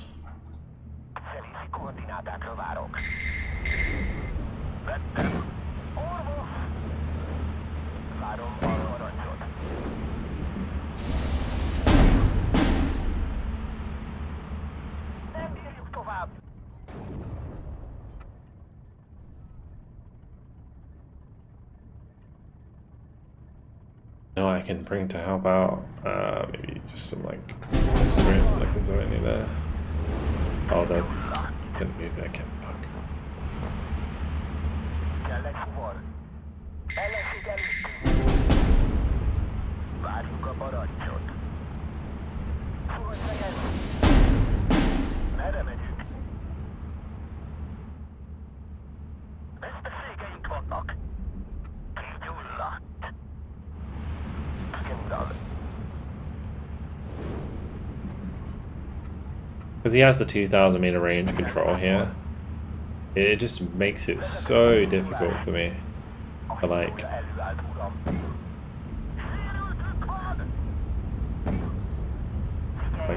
No, I can bring to help out. Maybe just some like is there any there? Oh, that didn't move back in. Fuck. Because he has the 2,000 meter range control here, it just makes it so difficult for me to like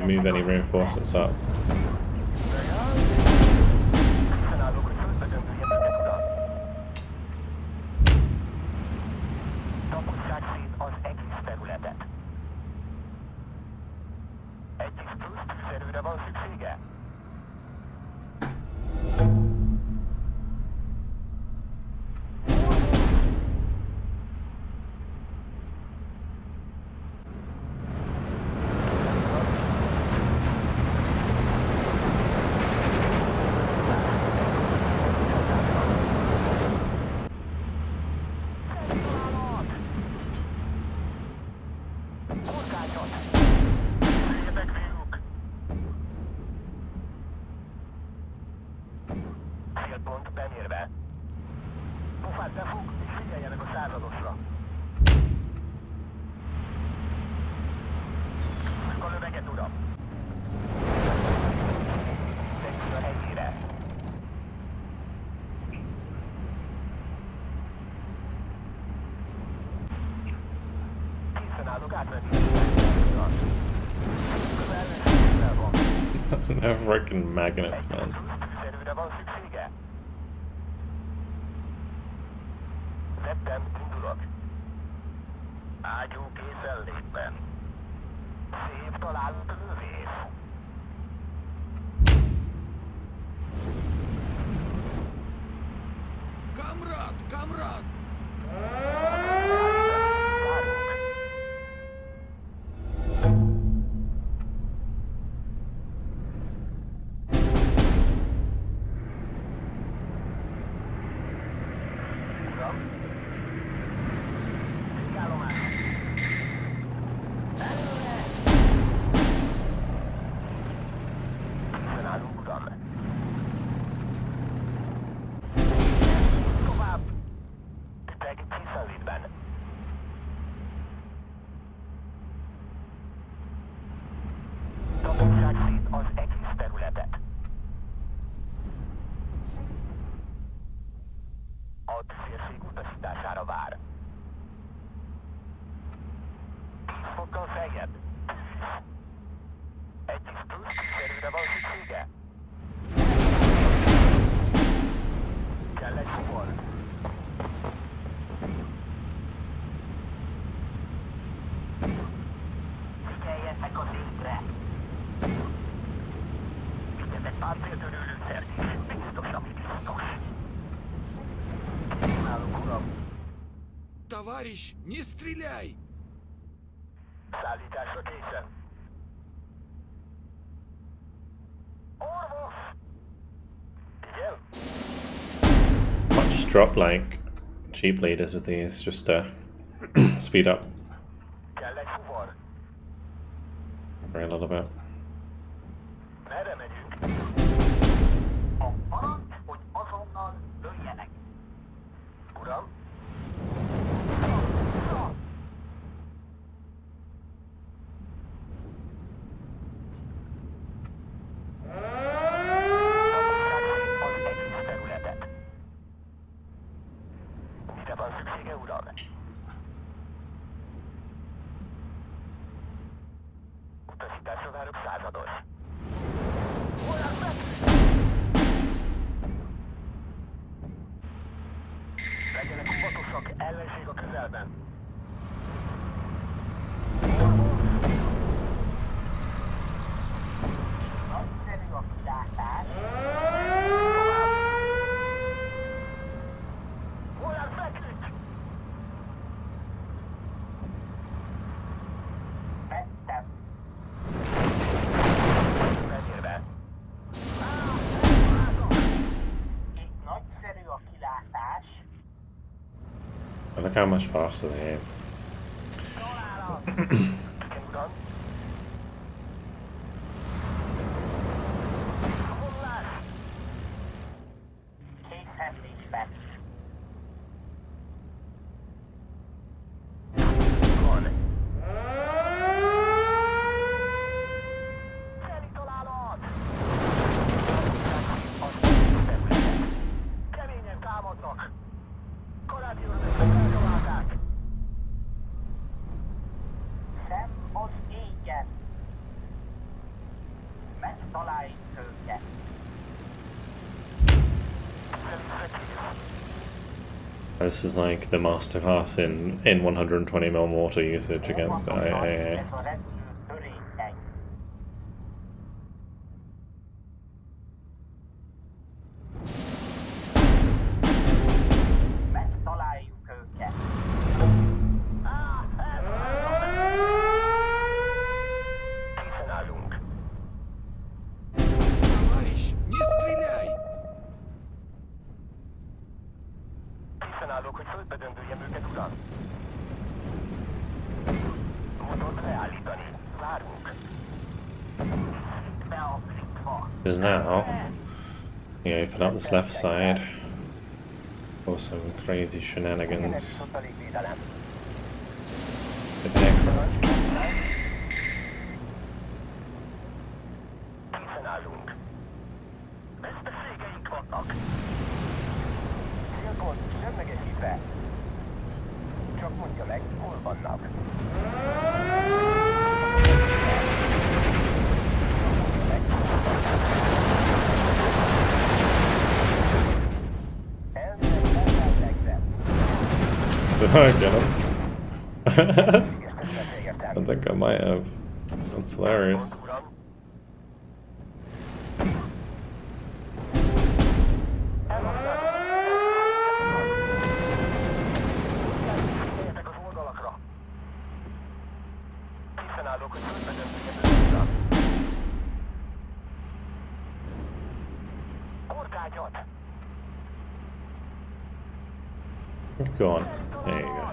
move any reinforcements up. Célpont bemérve. Pofát befog, és figyeljenek a századosra. A löveget, uram. Tegyük a helyére. Készen állok átvenni a századosra. Az ellenség van. They're freaking magnets, man. Tűzerőre van szüksége? Vettem, indulok. Ágyú készenlétben. Szép talált lövész. Камрад, камрад! Uram? Végállomás. Előre! Készen állunk, uram. Tovább! Tüpeg készenlétben. Tapossák szét az egész területet. A tüzérség utasítására vár. 10 fokkal feljebb. Egy kis plusz tűzerőre van szüksége. Kell egy fuvor. Figyeljetek az égre. Vigyezett páncéltörő lőszer is. Biztos, ami biztos. Nálunk, uram. Товарищ, не стреляй! Szállításra készen. Orvos! Igen? Might just drop like cheap leaders with these, just to speed up Kell egy fuvor. very a little bit. Merre megyünk? A parancs, hogy azonnal lőjenek. Uram? Az egész területet. Mire van szüksége, uram? Utasításra várok, százados. Olyan meg! Legyenek óvatosak, ellenség a közelben. Nagyszerű a kilátás. Olyan feküdt! Vettem. Bemérve. Itt nagyszerű a kilátás. And look how much faster they aim. Igen, uram. Hollás! Készhetlésben. Van. Celi találat! Az területet. Keményen támadnak. Korábbi őröket elnyomálták. Szem az égen. Megtaláljuk őket. This is like the masterclass in 120mm mortar usage against IA. Ez a repülő törékeny. Megtaláljuk őket. Készen állunk. Товарищ, не стреляй! Készen állok, hogy földbe döndöljem őket, uram. Motort leállítani. Várunk. Beaprítva. Because now Yeah, put out this left side. For some crazy shenanigans. With aircraft. Készen állunk. Veszteségeink vannak. Célpont semlegesítve. Csak mondja meg, hol vannak. Did I get him? I think I might have. That's hilarious. Go on. There you go.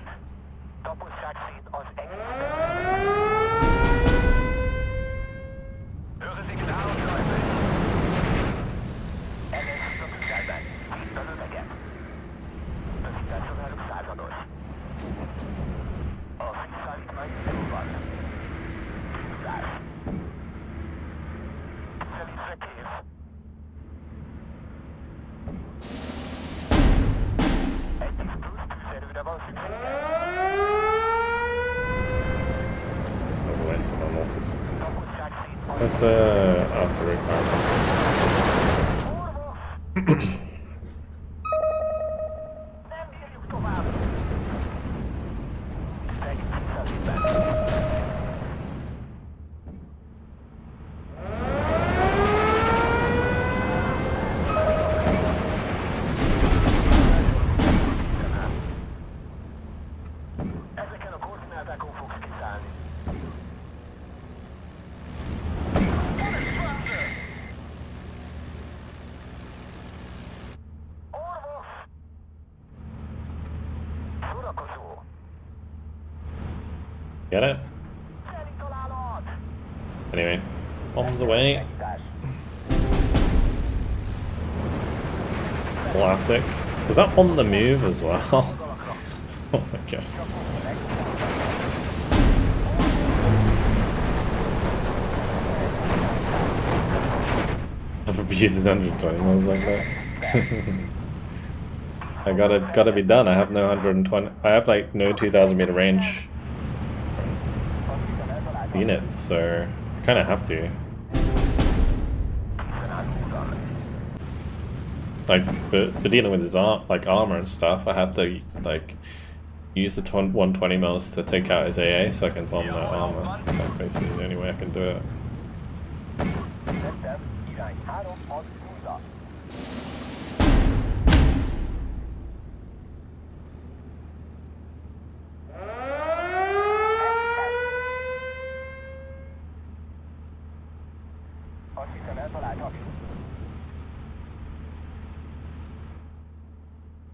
Where's the artillery power? Get it? Anyway, on the way. Classic. Was that on the move as well? Oh my god. I've abused 120 miles like that. I gotta be done. I have no 120. I have like no 2,000 meter range units, so I kind of have to. Like for dealing with his armor and stuff, I have to like use the 120 mils to take out his AA so I can bomb the armor. It's like basically the only way I can do it.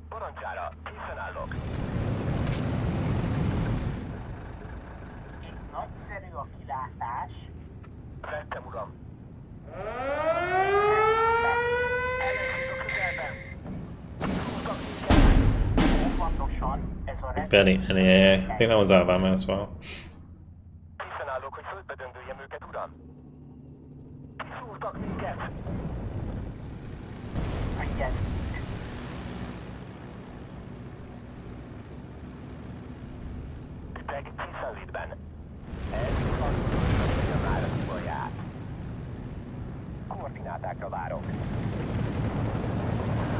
Parancsára, készen állok. Nagyszerű a kilátás. Vettem, uram. Ellenség a közelben. Húztak minket. Óvatosan, ez a repülő. Barely any AA. I think that was out of ammo as well. Készen állok, hogy földbe döndöljem őket, uram. Kiszúrtak minket. Igen. Készenlétben. Ez van, már a szibaját. Koordinátákra várok.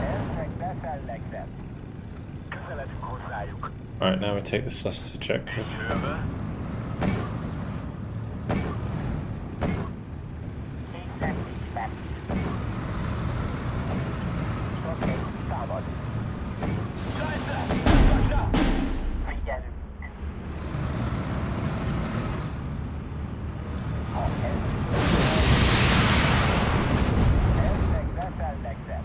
Ez meg befellegzett. Közeledünk hozzájuk. Alright, now we take this last objective. Támad. Figyelünk. Ez meg befellegzett.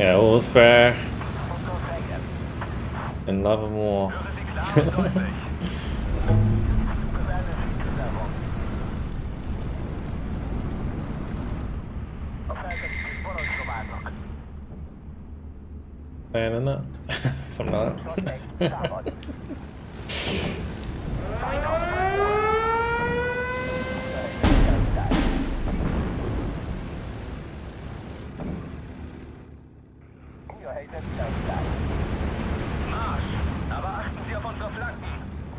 Yeah, all's fair in love and war. Saying in that? Something like that. Marsch! Aber achten Sie auf unsere Flanken!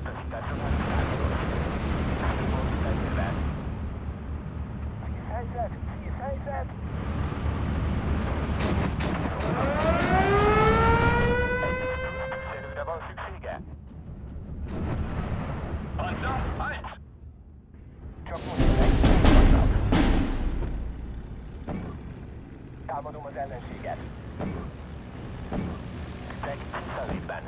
Das sieht ganz so aus. Panzer, halt! Támadom az ellenséget. Visszalépben.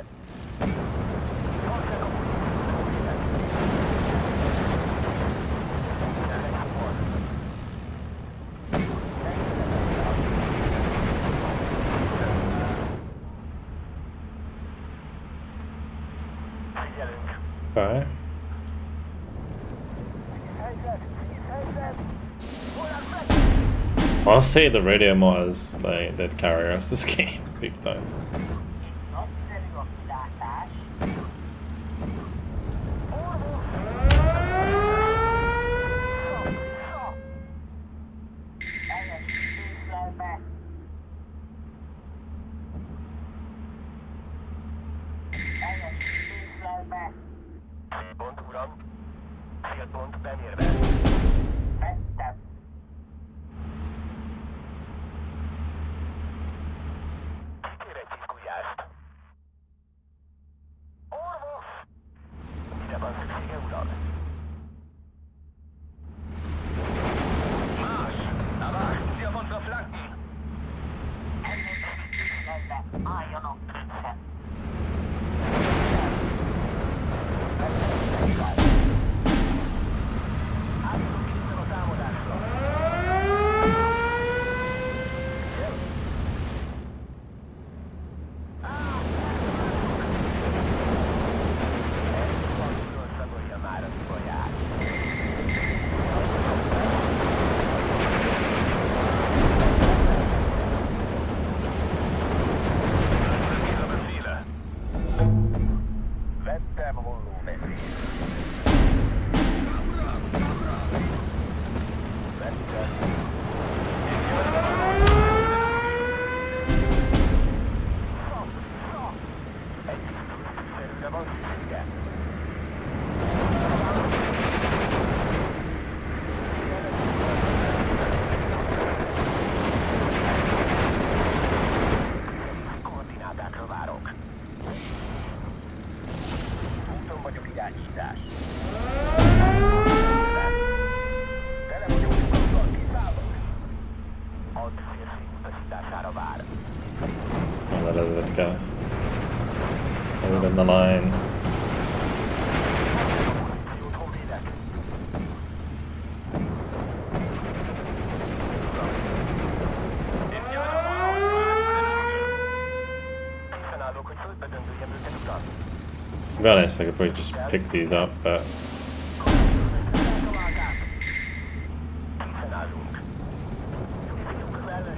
Okay. I'll say the radio mods like that carry us this game big time. Pont uram. Célpont bemérve. Vettem. Kikér egy ciszkulyást. Orvos! Mire van szüksége, uram? Marsch! Aber achten Sie auf unsere Flanken! Álljanak vissza! Oh, that is a bit to go. Hold in the line. To be honest, I could probably just pick these up, but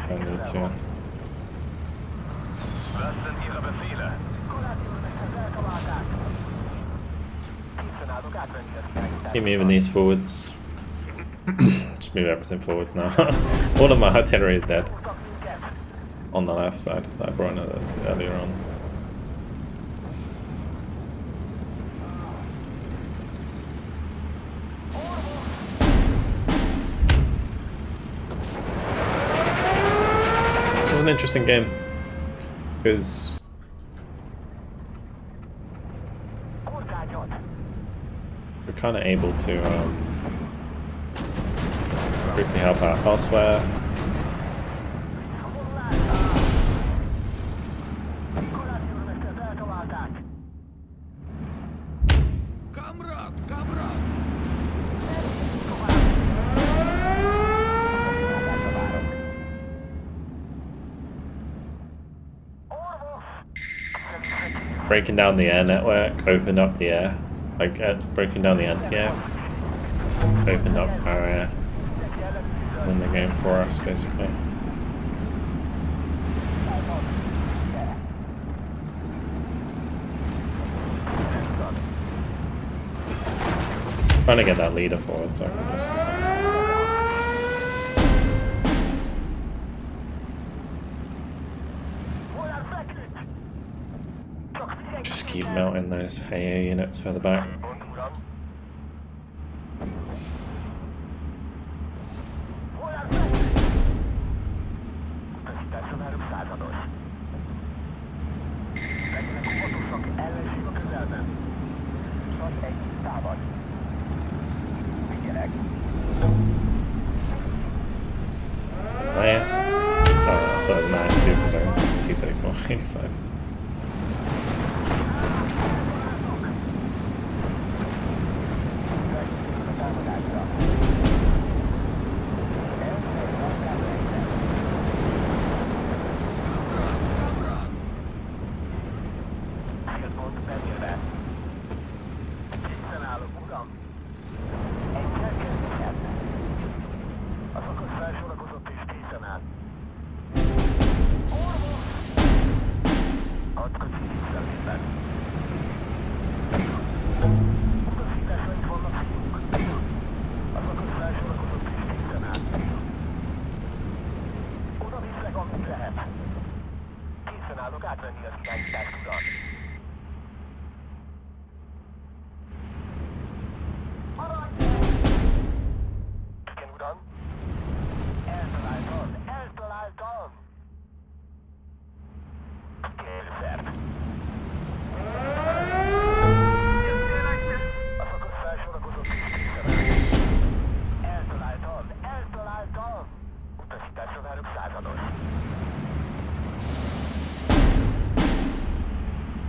I need to. Keep moving these forwards. Just move everything forwards now. All of my artillery is dead. On the left side that I brought in earlier on. This was an interesting game because we're kind of able to quickly help out elsewhere. breaking down the air network opened up the air, like breaking down the anti-air opened up our air in the game for us, basically. Trying to get that leader forward so I can just keep melting those AA units further back. IS. Oh, I thought it was an IS2 for a second. 234, 85.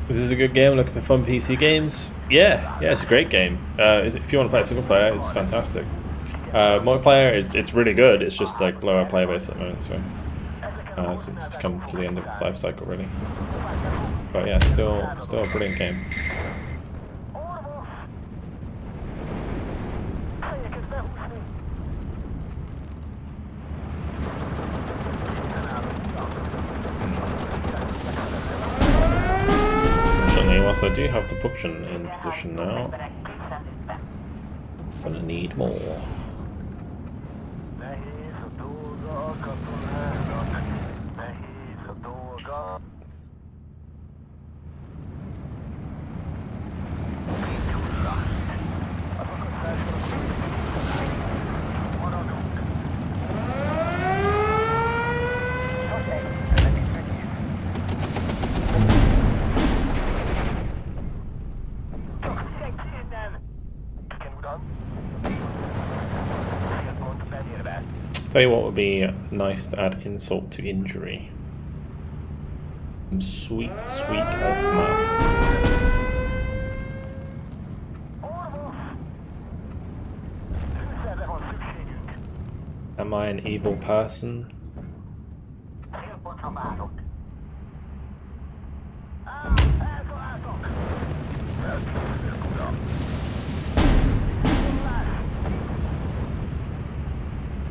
This is a good game. Looking for fun PC games? Yeah, it's a great game. If you want to play single player, it's fantastic. Multiplayer, it's really good. It's just like lower player base at the moment, so since it's come to the end of its life cycle, really. But yeah, still a brilliant game. Whilst I do have the option in position now, I'm gonna need more. Tell you what would be nice to add insult to injury. Some sweet off map. Am I an evil person?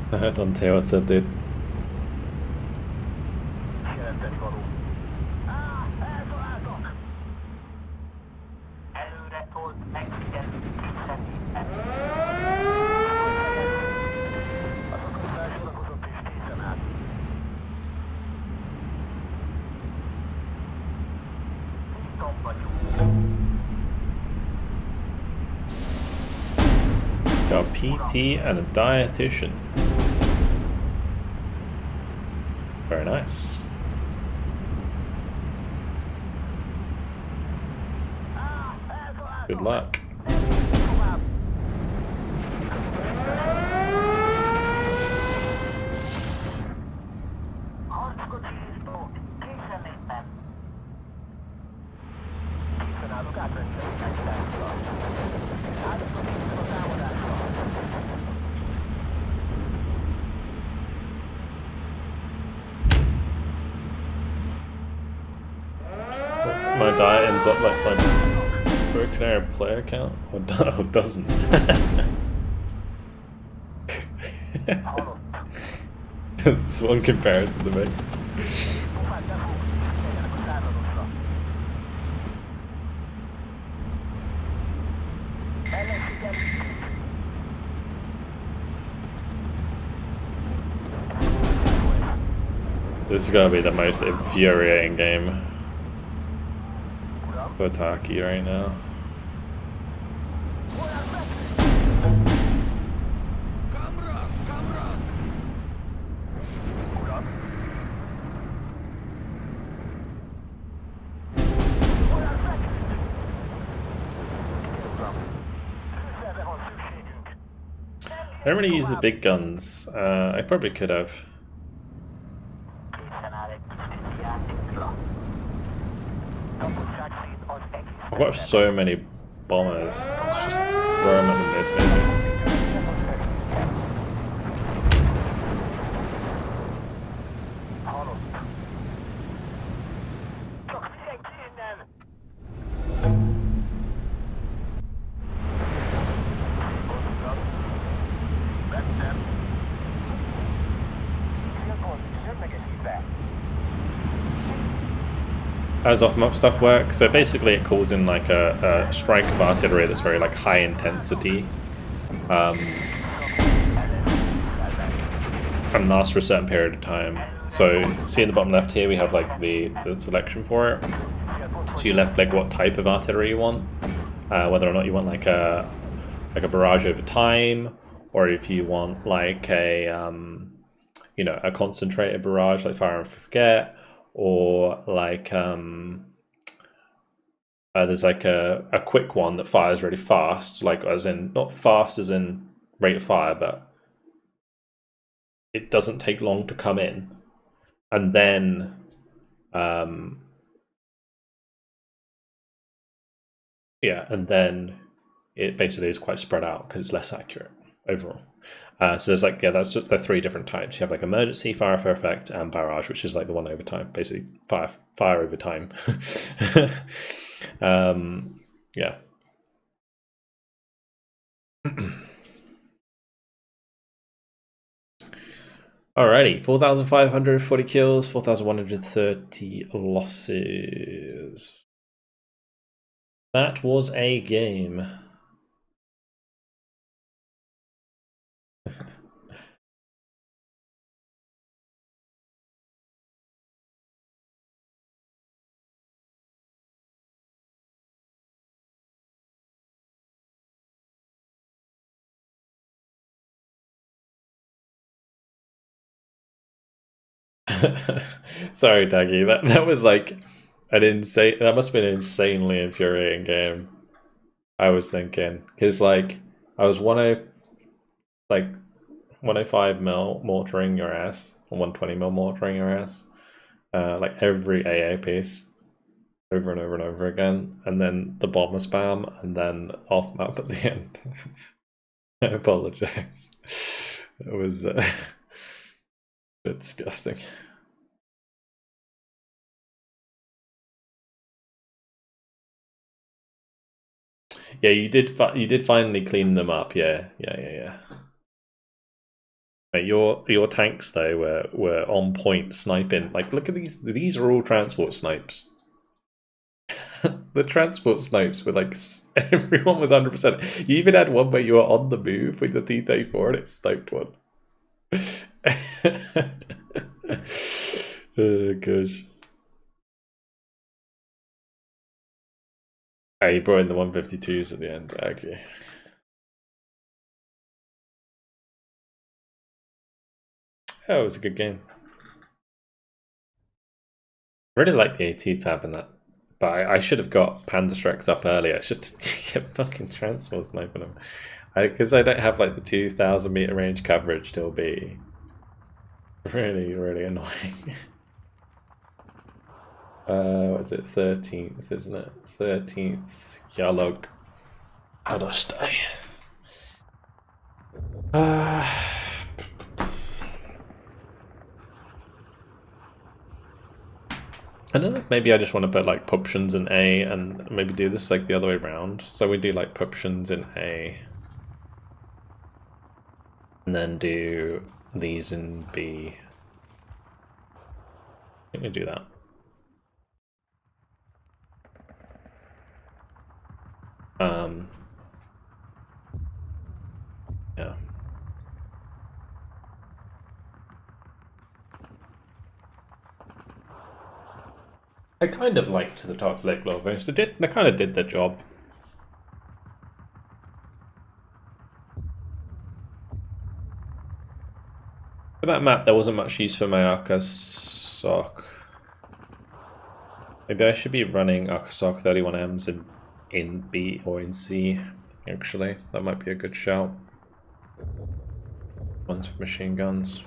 I don't tell what's up, dude. Got a PT and a dietitian. Very nice. Good luck. my die ends up like my broken arrow player count? Or doesn't? That's one comparison to make. This is gonna be the most infuriating game for Taki right now. Камрад, камрад! I don't really use the big guns. I probably could have. I've got so many bombers. Let's just throw them at the mid, maybe. As off-map stuff works, so basically it calls in like a strike of artillery that's very like high intensity, and lasts for a certain period of time. So see in the bottom left here we have like the selection for it. So you left like what type of artillery you want, whether or not you want like a barrage over time, or if you want like a you know, a concentrated barrage like fire and forget. Or like there's like a quick one that fires really fast, like as in not fast as in rate of fire, but it doesn't take long to come in, and then yeah, and then it basically is quite spread out because it's less accurate overall. So there's like, yeah, that's the three different types. You have like emergency, fire for effect, and barrage, which is like the one over time, basically fire over time. Yeah. Alrighty, 4,540 kills, 4,130 losses. That was a game. Sorry, Daggy. That was like an insane. That must have been an insanely infuriating game. I was thinking because like I was 105 mil mortaring your ass, or 120 mil mortaring your ass, like every AA piece, over and over and over again, and then the bomber spam, and then off map at the end. I apologize. It was a bit disgusting. Yeah, you did finally clean them up. Yeah. Mate, your tanks though were on point sniping. Like, look at these. These are all transport snipes. The transport snipes were like, everyone was 100%. You even had one where you were on the move with the T-34 and it sniped one. Oh gosh. Oh, you brought in the 152s at the end. Okay. Oh, it was a good game. I really like the AT tab in that. But I should have got Panzerstreaks up earlier. It's just to get fucking transport sniping them. Because I don't have like the 2,000 meter range coverage, it'll be really, really annoying. What's it? 13th, isn't it? 13th. Yalog. How do I stay? I don't know if maybe I just want to put like options in A and maybe do this like the other way around. So we do like options in A and then do these in B. I think we do that. Yeah. I kind of liked the Dark Lake logos. They kind of did their job. For that map, there wasn't much use for my Arcasoc. Maybe I should be running Arcasoc 31Ms in B or in C, actually. That might be a good shout. Ones with machine guns.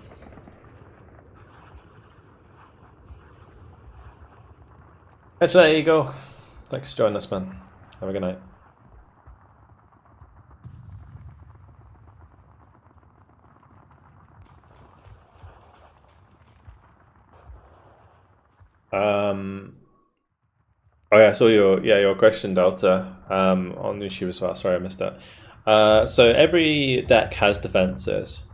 Actually, there you go. Thanks for joining us, man. Have a good night. Oh yeah, I saw your question, Delta, on YouTube as well. Sorry, I missed that. So every deck has defenses.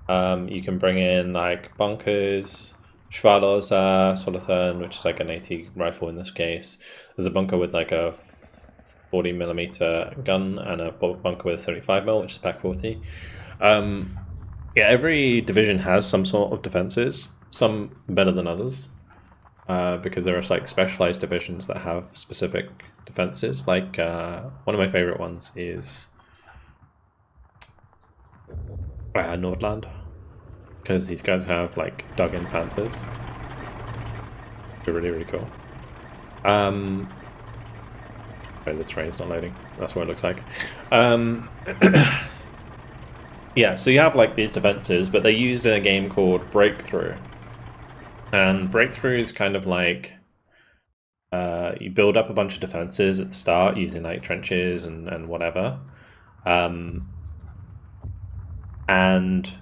You can bring in like bunkers, Schwadoza, Solothurn, which is like an AT rifle in this case. There's a bunker with like a 40mm gun and a bunker with 75mm, which is pack 40. Yeah, every division has some sort of defenses. Some better than others. Because there are like specialized divisions that have specific defenses. Like one of my favorite ones is Nordland, because these guys have like dug-in panthers. They're really cool. Oh, the train's not loading. That's what it looks like. Yeah, so you have like these defenses, but they're used in a game called Breakthrough. And Breakthrough is kind of like you build up a bunch of defenses at the start using like trenches and whatever. And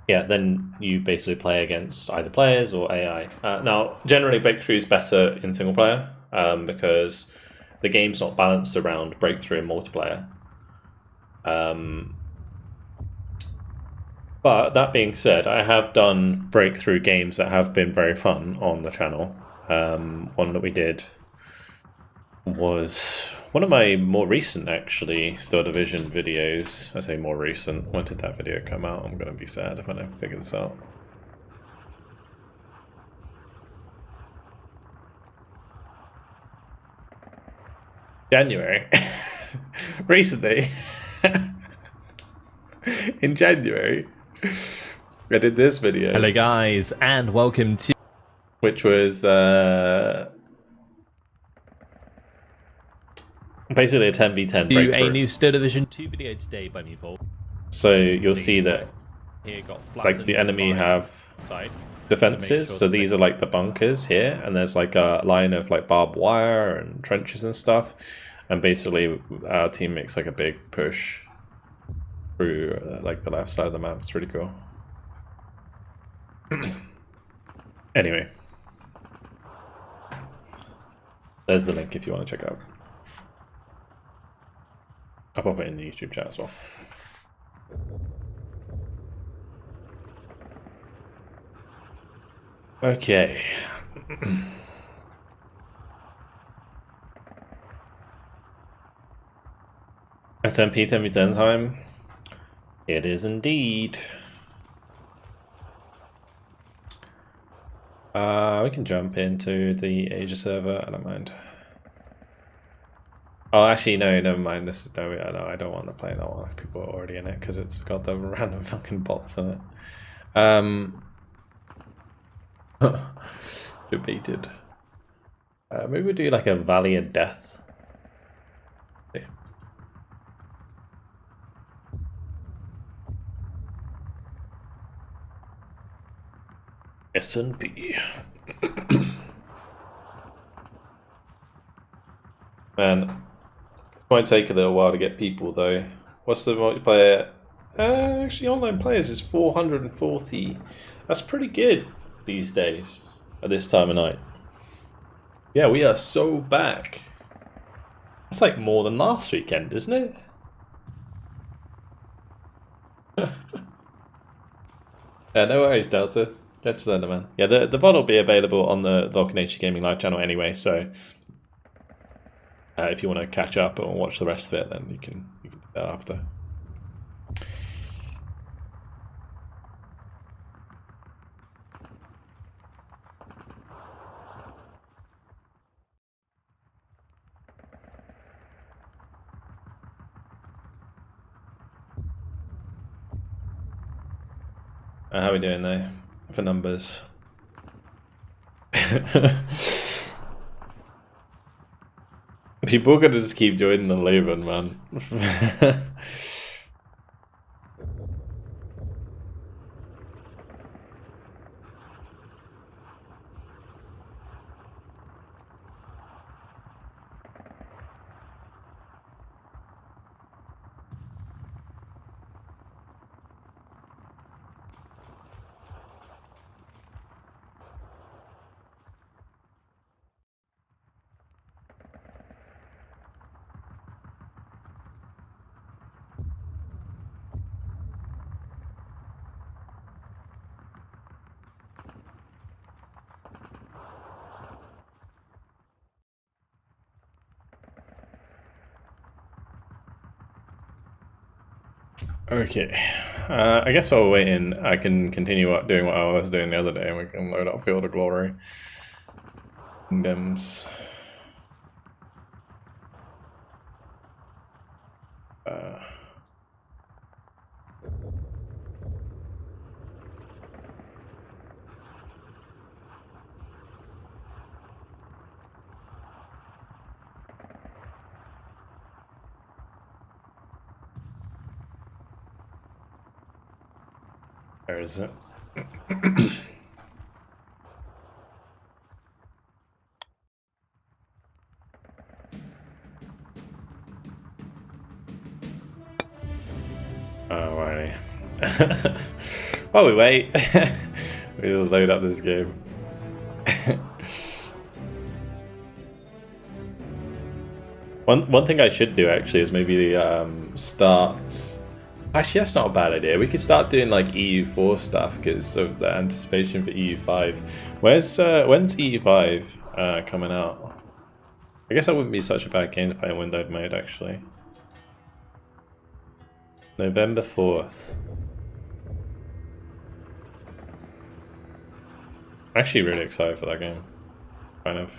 yeah, then you basically play against either players or AI. Now, generally Breakthrough is better in single player because the game's not balanced around Breakthrough and multiplayer. But that being said, I have done Breakthrough games that have been very fun on the channel. One that we did was one of my more recent, actually, Still Division videos. I say more recent. When did that video come out? I'm going to be sad if I don't figure this out. January. Recently. In January. I did this video. Hello guys, and welcome to... Which was basically a 10v10 breakthrough. A new Still Division 2 video today by me, Vol. So you'll see that Here got like the enemy have defenses, so these are like the bunkers here, and there's like a line of like barbed wire and trenches and stuff, and basically our team makes like a big push through like the left side of the map. It's really cool. Anyway, there's the link if you want to check it out. I'll pop it in the YouTube chat as well. Okay. SMP 10v10 time. It is indeed. We can jump into the Asia server. I don't mind. Oh, actually, no, never mind. This is no, I don't want to play that one. People are already in it because it's got the random fucking bots in it. Debated. Maybe we do like a Valley of Death. Yeah. S&P. Man, it might take a little while to get people though. What's the multiplayer? Actually, online players is 440. That's pretty good these days at this time of night. Yeah, we are so back. It's like more than last weekend, isn't it? No worries, Delta. Catch you later, man. Yeah, the VOD will be available on the VulcanHDGaming live channel anyway, so if you want to catch up or watch the rest of it, then you can do that after. How are we doing though for numbers? People are gonna just keep joining and leaving, man. Okay, I guess while we're waiting, I can continue doing what I was doing the other day, and we can load up Field of Glory. Kingdoms. Where is it? Alrighty. While we wait, we just load up this game. One thing I should do actually is maybe start. Actually, that's not a bad idea. We could start doing like EU4 stuff because of the anticipation for EU5. When's EU5 coming out? I guess that wouldn't be such a bad game to play in windowed mode actually. November 4th. I'm actually really excited for that game. Kind of.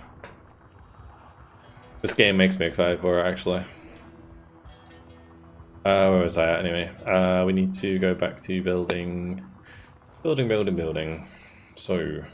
This game makes me excited for it actually. Where was I at anyway? We need to go back to building. So.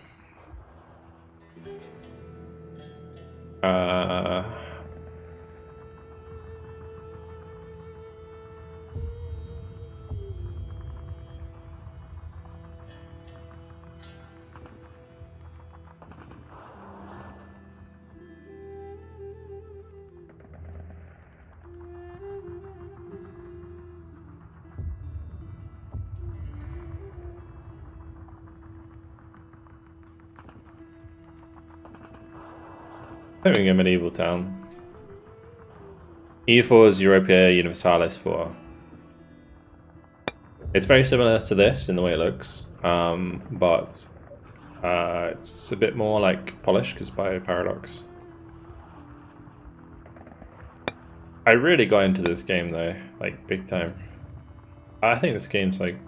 Having a medieval town. EU4 is Europea Universalis 4. It's very similar to this in the way it looks, but it's a bit more like polished because by Paradox. I really got into this game though, like big time. I think this game's like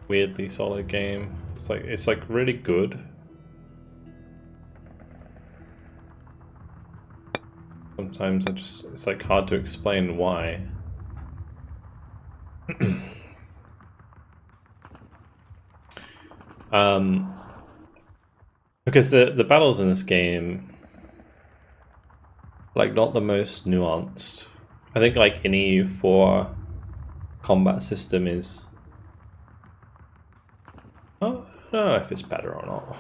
weirdly solid game. It's like really good. Sometimes it's like hard to explain why. Because the battles in this game, like, not the most nuanced. I think like in EU4, combat system is. I don't know if it's better or not.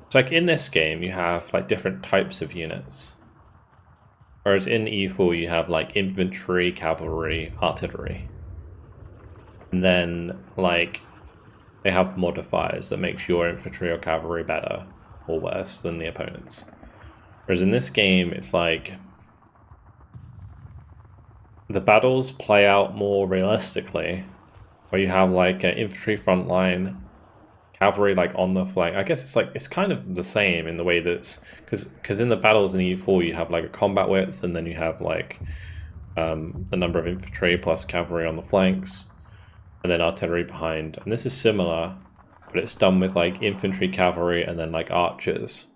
It's like in this game you have like different types of units. Whereas in E4 you have like infantry, cavalry, artillery. And then like they have modifiers that makes your infantry or cavalry better or worse than the opponent's. Whereas in this game, it's like the battles play out more realistically, where you have like an infantry front line, cavalry like on the flank. I guess it's kind of the same in the way that's because in the battles in EU4 you have like a combat width, and then you have like the number of infantry plus cavalry on the flanks, and then artillery behind. And this is similar, but it's done with like infantry, cavalry, and then like archers.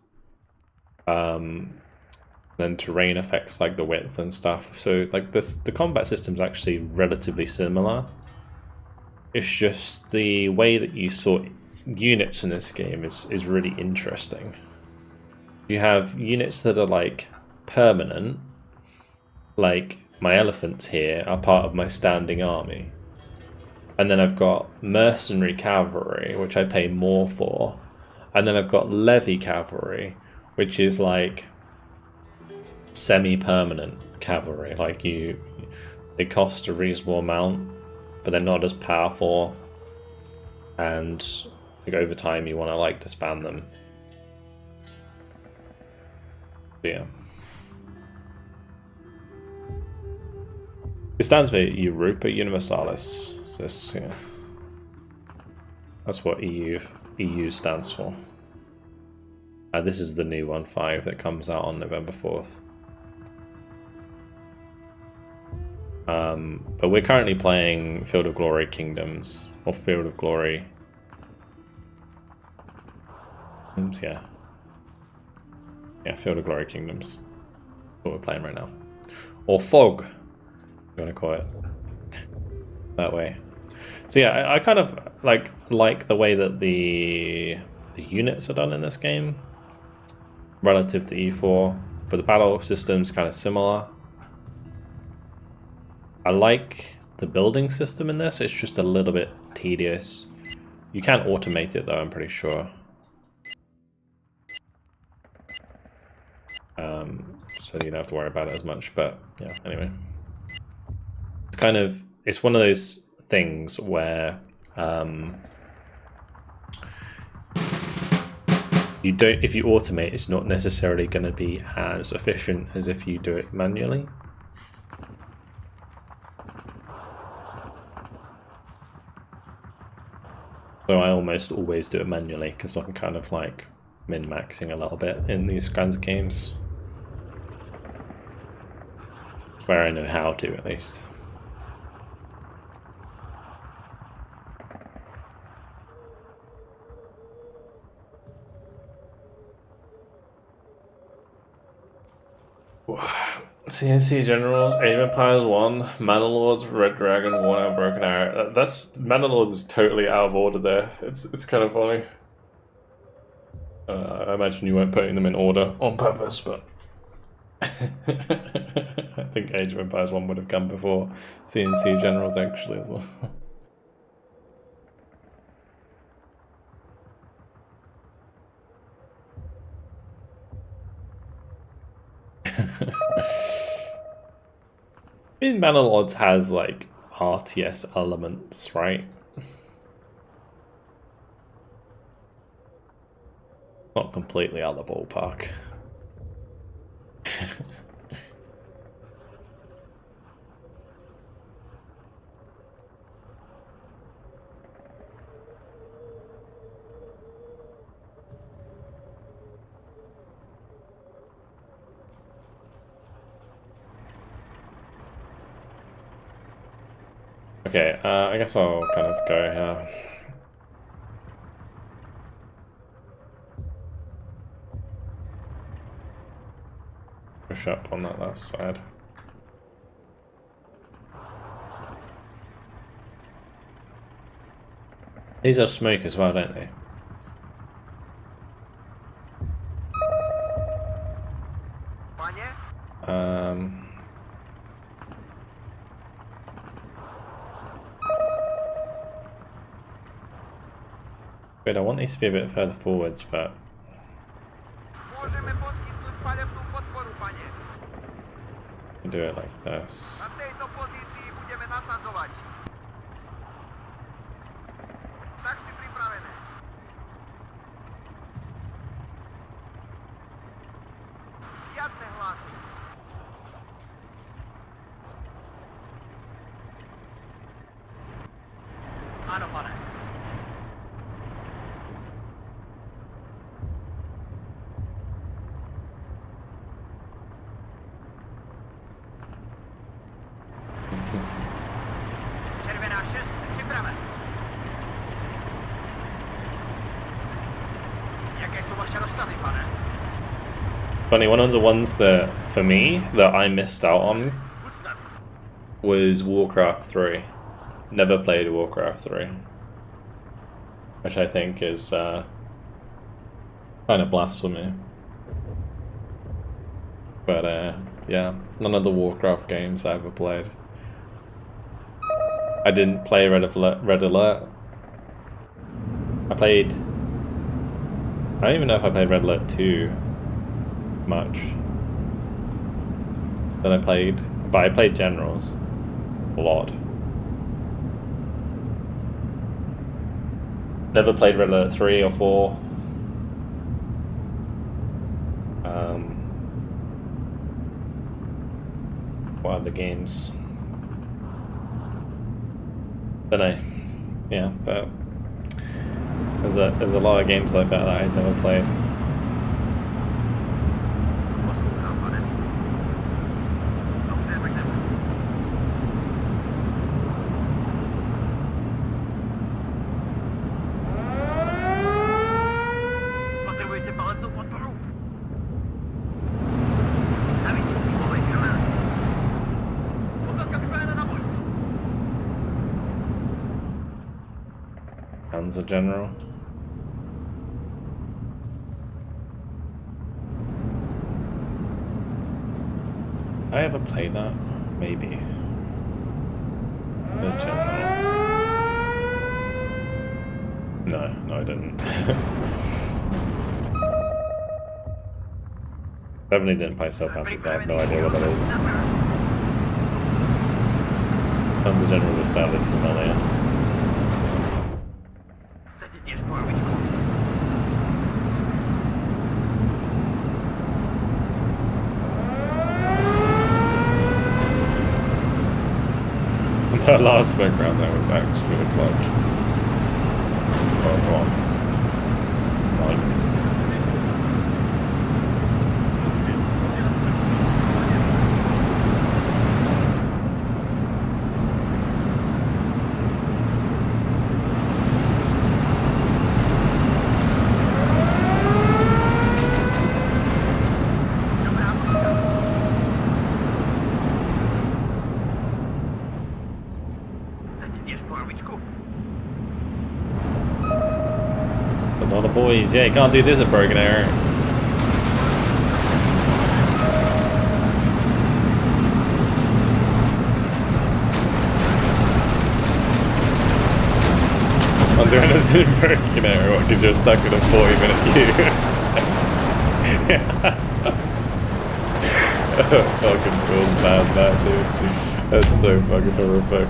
Then terrain affects like the width and stuff. So like the combat system's actually relatively similar. It's just the way that you sort units in this game is really interesting. You have units that are like permanent, like my elephants here are part of my standing army. And then I've got mercenary cavalry, which I pay more for. And then I've got levy cavalry, which is like semi-permanent cavalry. Like they cost a reasonable amount, but they're not as powerful. And like over time you want to like disband them. But yeah. It stands for Europa Universalis. So this, yeah. That's what EU stands for. This is the new 1.5 that comes out on November 4th. But we're currently playing Field of Glory Kingdoms, or Field of Glory. Yeah. Yeah, Field of Glory Kingdoms. What we're playing right now. Or Fog, if you want to call it that way. So yeah, I kind of like the way that the units are done in this game relative to E4, but the battle system's kind of similar. I like the building system in this. It's just a little bit tedious. You can automate it though, I'm pretty sure. So you don't have to worry about it as much, but yeah, anyway. It's one of those things where if you automate, it's not necessarily going to be as efficient as if you do it manually. So I almost always do it manually because I'm kind of like min-maxing a little bit in these kinds of games. Where I know how to, at least. CNC Generals, Age of Empires 1, Mana Lords, Red Dragon, Worn Out, Broken Arrow. That's Mana Lords is totally out of order there. It's kind of funny. I imagine you weren't putting them in order on purpose, but I think Age of Empires 1 would have come before CNC Generals actually as well. I mean, Mana Lords has like RTS elements, right? Not completely out of the ballpark. Okay, I guess I'll kind of go here. Push up on that left side. These have smoke as well, don't they? Wait, I want these to be a bit further forwards, but do it like this. Ano pane? Červená 6, připraven. Jaké jsou vaše rozkazy, pane? Funny, one of the ones that, for me, that I missed out on Úcta. was Warcraft 3. Never played Warcraft 3. Which I think is kind of blasphemy. But yeah, none of the Warcraft games I ever played. I didn't play Red Alert. I don't even know if I played Red Alert 2 much. Then I played Generals a lot. Never played Red Alert 3 or 4. What other games? Don't know. Yeah, but there's a lot of games like that I'd never played. Poslouchám, pane. Dobře, pojďme. Potřebujete paletnou podporu? Navíc týmové granáty. Poslat kapitána na boj. Panzer General. I ever played that? Maybe. The General. No, I didn't. Definitely didn't play Southampton, so I have no idea what that is. Panzer General just sounded familiar. Chcete tiež polovičku? That last smoke round there was actually a clutch. Oh, come on. Nice. Chcete tiež polovičku? A lot of boys. Yeah, you can't do this at Broken Arrow. I'm doing it in Broken Arrow because you're stuck in a 40-minute queue. Fucking feels bad, that dude. That's so fucking horrific.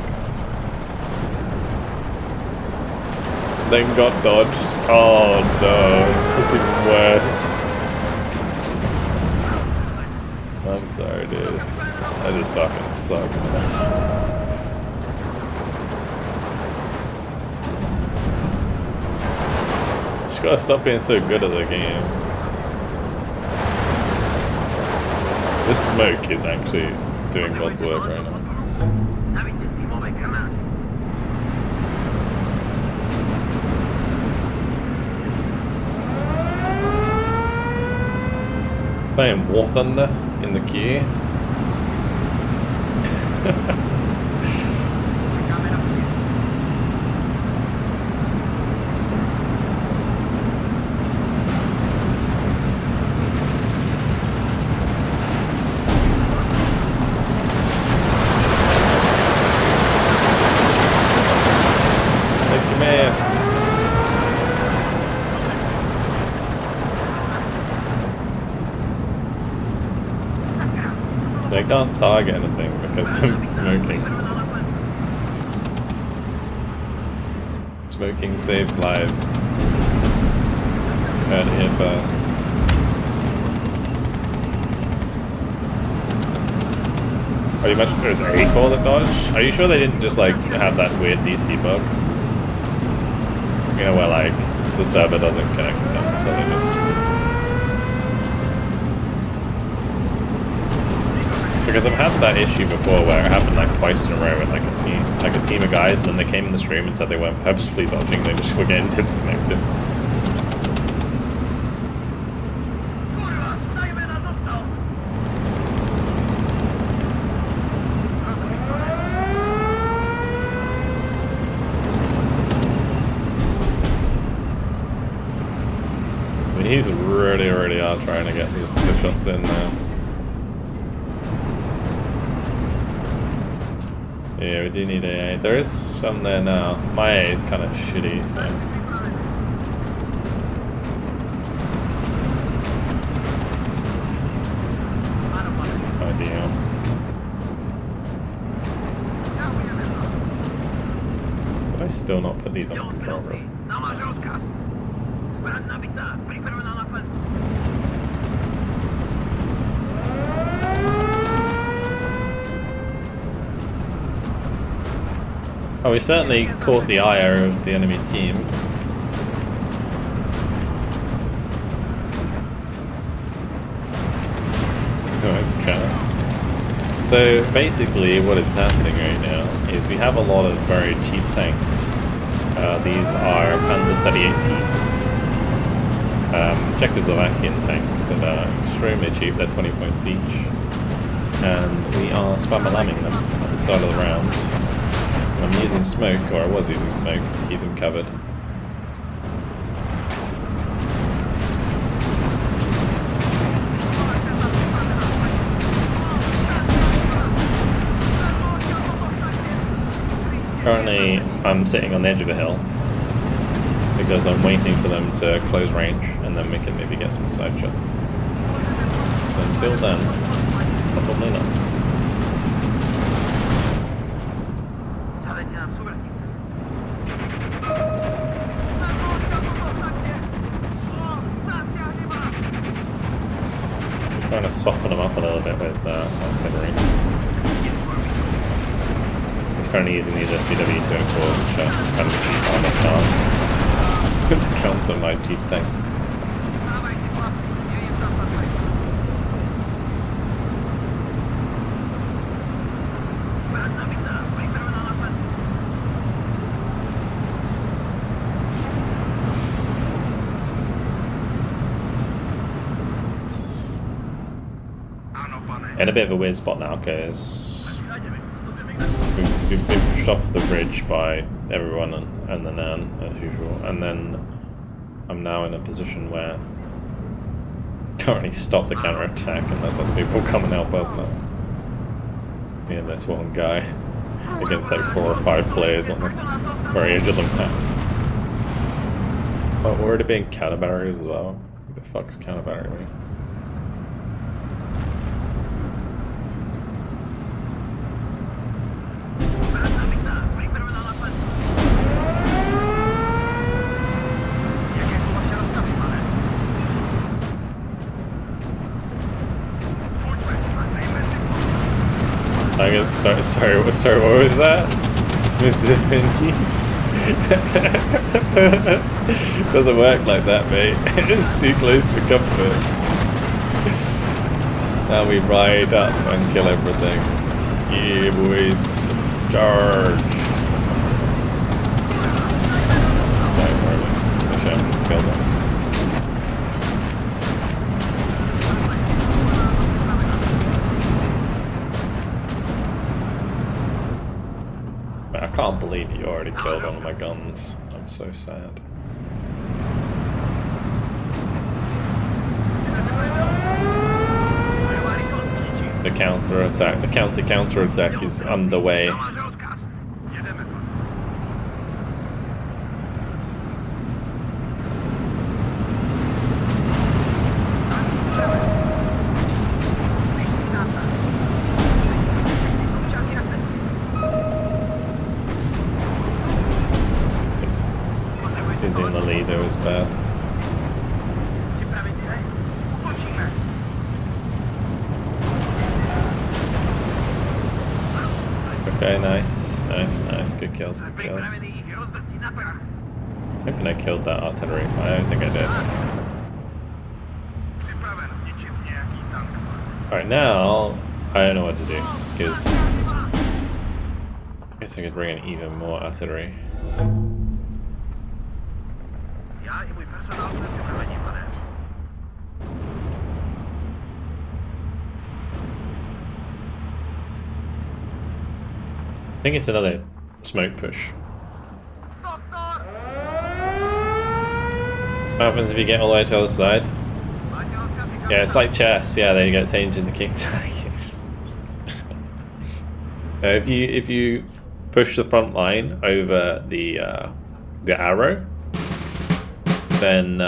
Then got dodged. Oh no, that's even worse. I'm sorry, dude. That just fucking sucks, man. Just gotta stop being so good at the game. This smoke is actually doing God's work right now. Navíc týmové granáty. Playing War Thunder in the queue. Čekáme na půl. Thank you, man. I can't target anything because I'm smoking. Smoking saves lives. Heard it here first. Oh, you mentioned there's a call that dodge? Are you sure they didn't just like have that weird DC bug? You know, where like the server doesn't connect with them, so they just... Because I've had that issue before where it happened like twice in a row with like a team of guys, and then they came in the stream and said they weren't purposefully dodging, they just were getting disconnected. I mean, he's really hard trying to get the shots in now. Yeah, we do need AA. There is some there now. My AA is kind of shitty, so... Ideal. Did I still not put these on the control room? Oh, we certainly caught the ire of the enemy team. Oh, it's cast. So basically what is happening right now is we have a lot of very cheap tanks. These are Panzer 38Ts. Czechoslovakian tanks that are extremely cheap, they're 20 points each. And we are spam-a-lamming them at the start of the round. I'm using smoke, or I was using smoke, to keep him covered. Currently, I'm sitting on the edge of a hill because I'm waiting for them to close range, and then we can maybe get some side shots. Until then, probably not. Trying to soften them up a little bit with artillery. He's currently using these SPW-204, which are kind of cheap armored cars, to counter my cheap tanks. In a bit of a weird spot now because we've been pushed off the bridge by everyone and the Nan as usual, and then I'm now in a position where I can't really stop the counter attack unless other people come and help us now. Me and this one guy against like 4 or 5 players on the very edge of the map. But we're already being counter barriers as well. Who the fuck's counter barrier me? Sorry, what was that? Mr. Vinci? Doesn't work like that, mate. It's too close for comfort. Now we ride up and kill everything. Yeah, boys. Charge! Don't worry. The Sherman's killed them. I can't believe you already killed one of my guns. I'm so sad. The counter-attack, the counter-attack is underway. In the lead, it was bad. Okay, nice. Good kills, good kills. Hoping I killed that artillery, but I don't think I did. Alright, now I don't know what to do, because I guess I could bring in even more artillery. I think it's another smoke push. What happens if you get all the way to the other side? Yeah, it's like chess. Yeah, they get changed into king tactics. If you push the front line over the arrow, then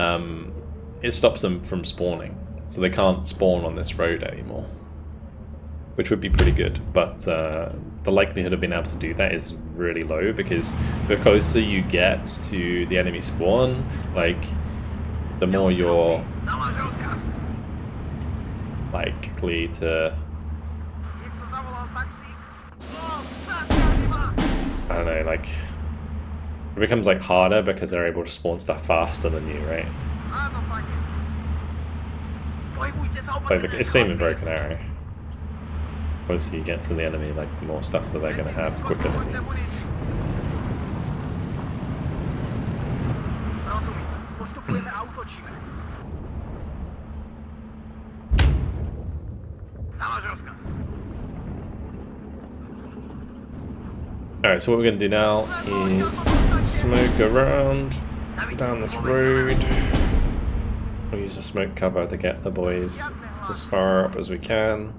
it stops them from spawning, so they can't spawn on this road anymore, which would be pretty good. But the likelihood of being able to do that is really low, because the closer you get to the enemy spawn, like, the more you're likely to, I don't know, like, it becomes like harder because they're able to spawn stuff faster than you, right? Like, it's same in Broken Arrow. The closer you get to the enemy, like, the more stuff that they're going to have quicker than you. Alright, so what we're going to do now is smoke around down this road. We'll use the smoke cover to get the boys as far up as we can.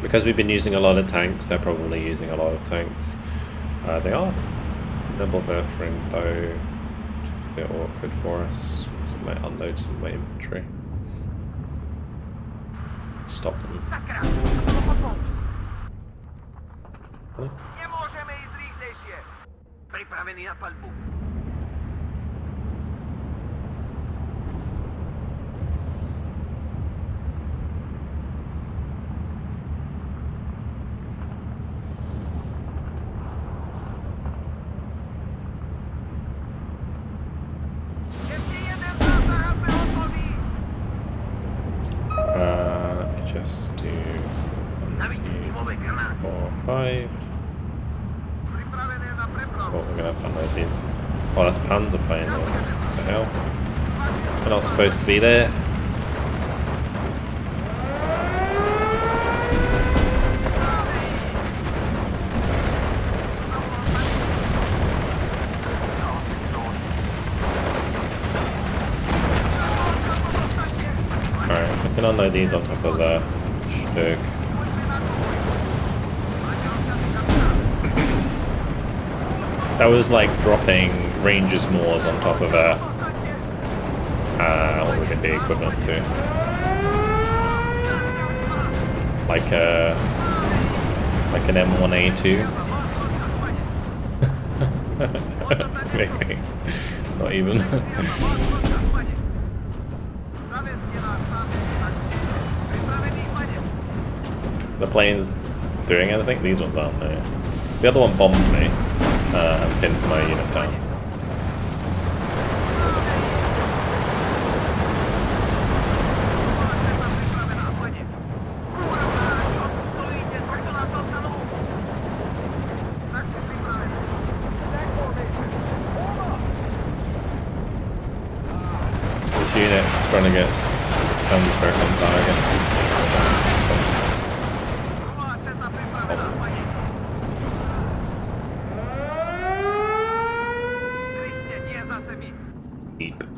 Because we've been using a lot of tanks, they're probably using a lot of tanks. They are double buffering though, which is a bit awkward for us, so I might unload some of my inventory. Stop them. Nie możemy iść zrychlej się. Pripraveni na palbu. Just do 1, 2, 4, 5. Oh, we're gonna have to unload these. Oh, that's Panzer playing this. What the hell? We're not supposed to be there. Alright, we can unload these on top of the Stug. That was like dropping Rangers Moors on top of a what would it be equivalent to? Like an M1A2. Maybe. Not even. The plane's doing anything? These ones aren't, no. The other one bombed me. And pinned my unit down. This unit's trying to get this Panzer back on target.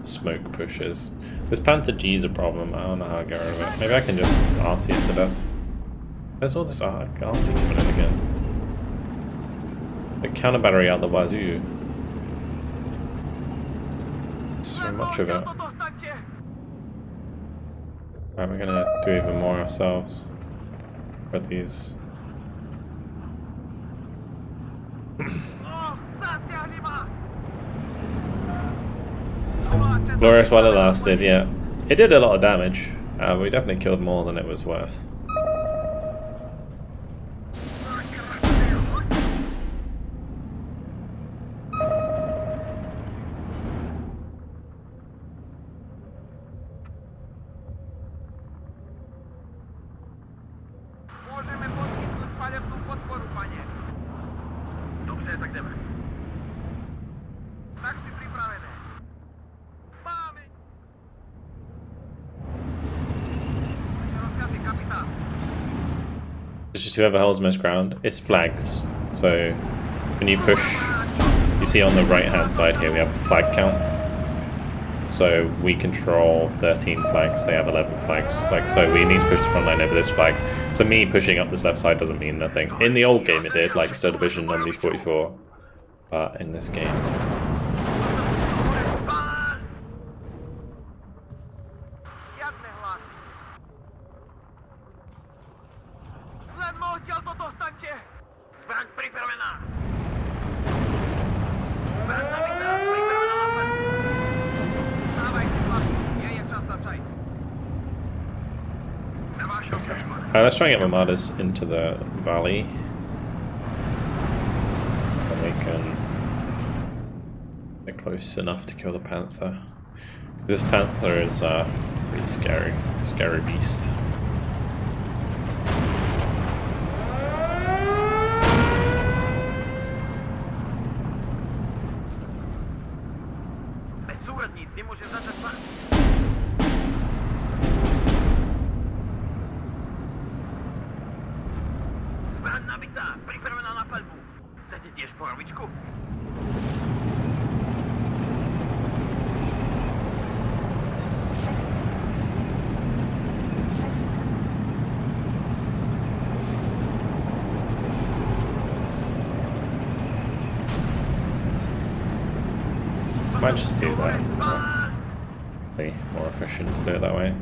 Smoke pushes. This Panther G is a problem. I don't know how to get rid of it. Maybe I can just RT it to death. There's all this RT coming in again. The counter battery out the wazoo. So much of it. Alright, we're gonna do even more ourselves. With these. Glorious while it lasted, yeah. It did a lot of damage. We definitely killed more than it was worth. pushes whoever holds most ground. It's flags. So when you push, you see on the right hand side here we have a flag count. So we control 13 flags, they have 11 flags. Like, so we need to push the front line over this flag. So me pushing up this left side doesn't mean nothing. In the old game it did, like Star Division MD44. But in this game... let's try and get Armadas into the valley. And we can get close enough to kill the Panther. This Panther is pretty scary beast. Might just do that. Be more efficient to do it that way.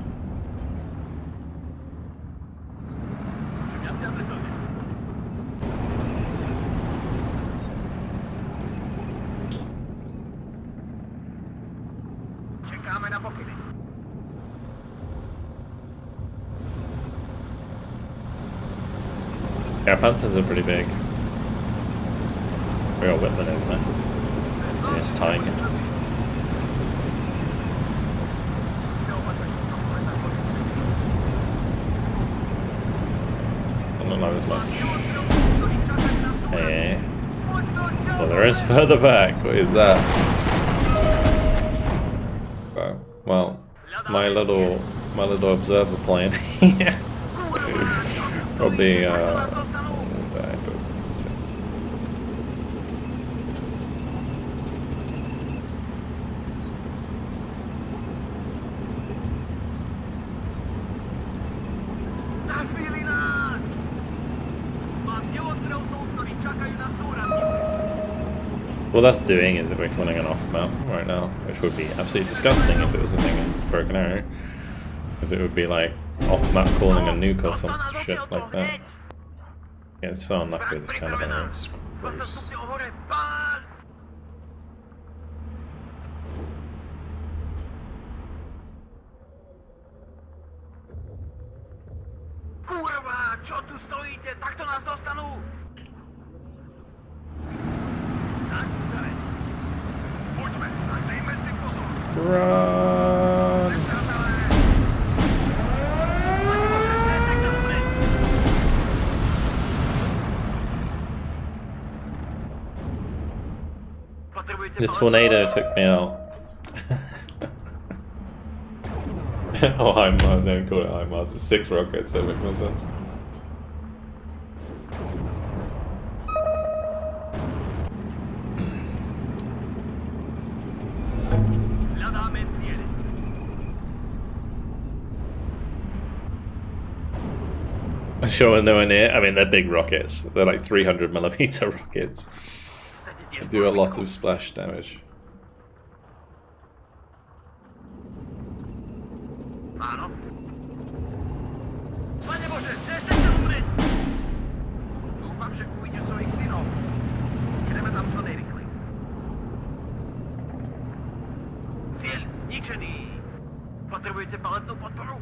Yeah, Panthers are pretty big. We got Whitman over there. And he's tying it. Doesn't look like there's much. Hey. Well, there is further back. What is that? Oh, well, my little observer plane. Probably what that's doing is that we're calling an off map right now, which would be absolutely disgusting if it was a thing in Broken Arrow. Because it would be like off map calling a nuke or some shit like that. Yeah, it's so unlucky with this kind of arrow. It's gross. Kurwa, čo tu stojíte? Takto nás dostanú! Run! The tornado took me out. Oh, HIMARS, I don't call it HIMARS. It's 6 rockets, so it makes more sense. Sure, nowhere near. I mean, they're big rockets. They're like 300mm rockets. They do a lot of splash damage. Cieľ zničený. Potrebujete paletnú podporu?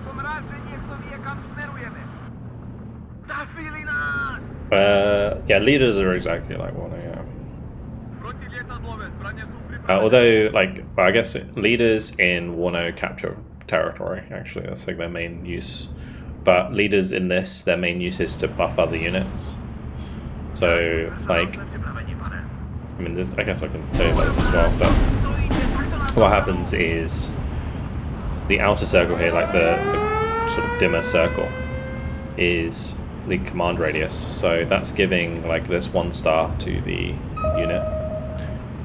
Som rád, že niekto vie, kam smerujeme. Trafili nás! Yeah, leaders are exactly like one, yeah. Although, like, I guess leaders in 1.0 capture territory, actually, that's like their main use. But leaders in this, their main use is to buff other units. So, like, I mean, this, I guess I can tell you about this as well, but what happens is the outer circle here, like the sort of dimmer circle, is the command radius. So that's giving like this 1 star to the unit.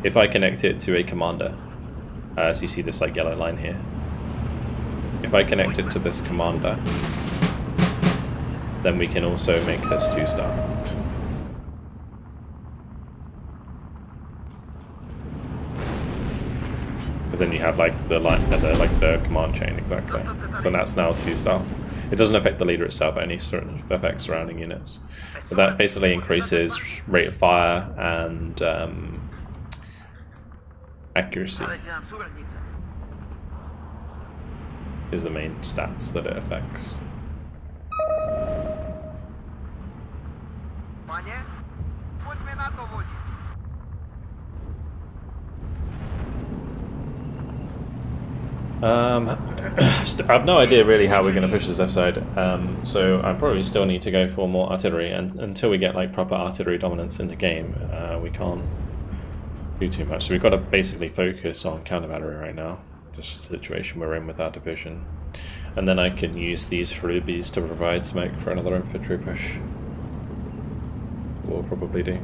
If I connect it to a commander, so you see this like yellow line here. If I connect it to this commander, then we can also make this 2 star. But then you have like the line, the command chain exactly. So that's now 2 star. It doesn't affect the leader itself, it only sort of affects surrounding units. But that basically increases rate of fire and accuracy is the main stats that it affects. I have no idea really how we're going to push this left side, so I probably still need to go for more artillery, and until we get like proper artillery dominance in the game, we can't do too much. So we've got to basically focus on counter battery right now. That's just the situation we're in with our division. And then I can use these rubies to provide smoke for another infantry push. We'll probably do.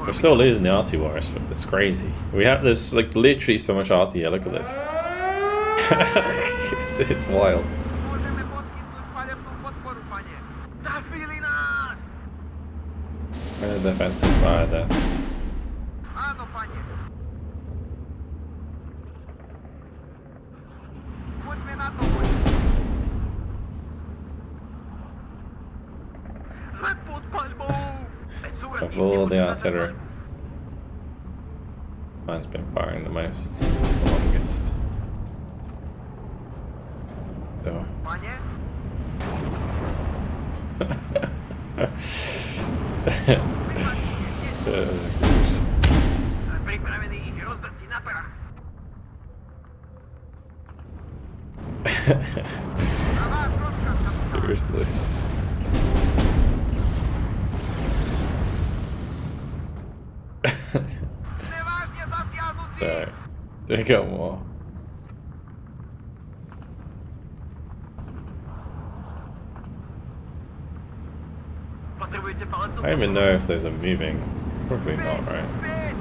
We're still losing the arty war, it's crazy. We have this like literally so much arty here, look at this. it's wild. Where the defensive fire this? Of all the artillery, mine's been firing the most, the longest. So. Seriously. Alright, take out more. I don't even know if there's a moving. Probably not, right?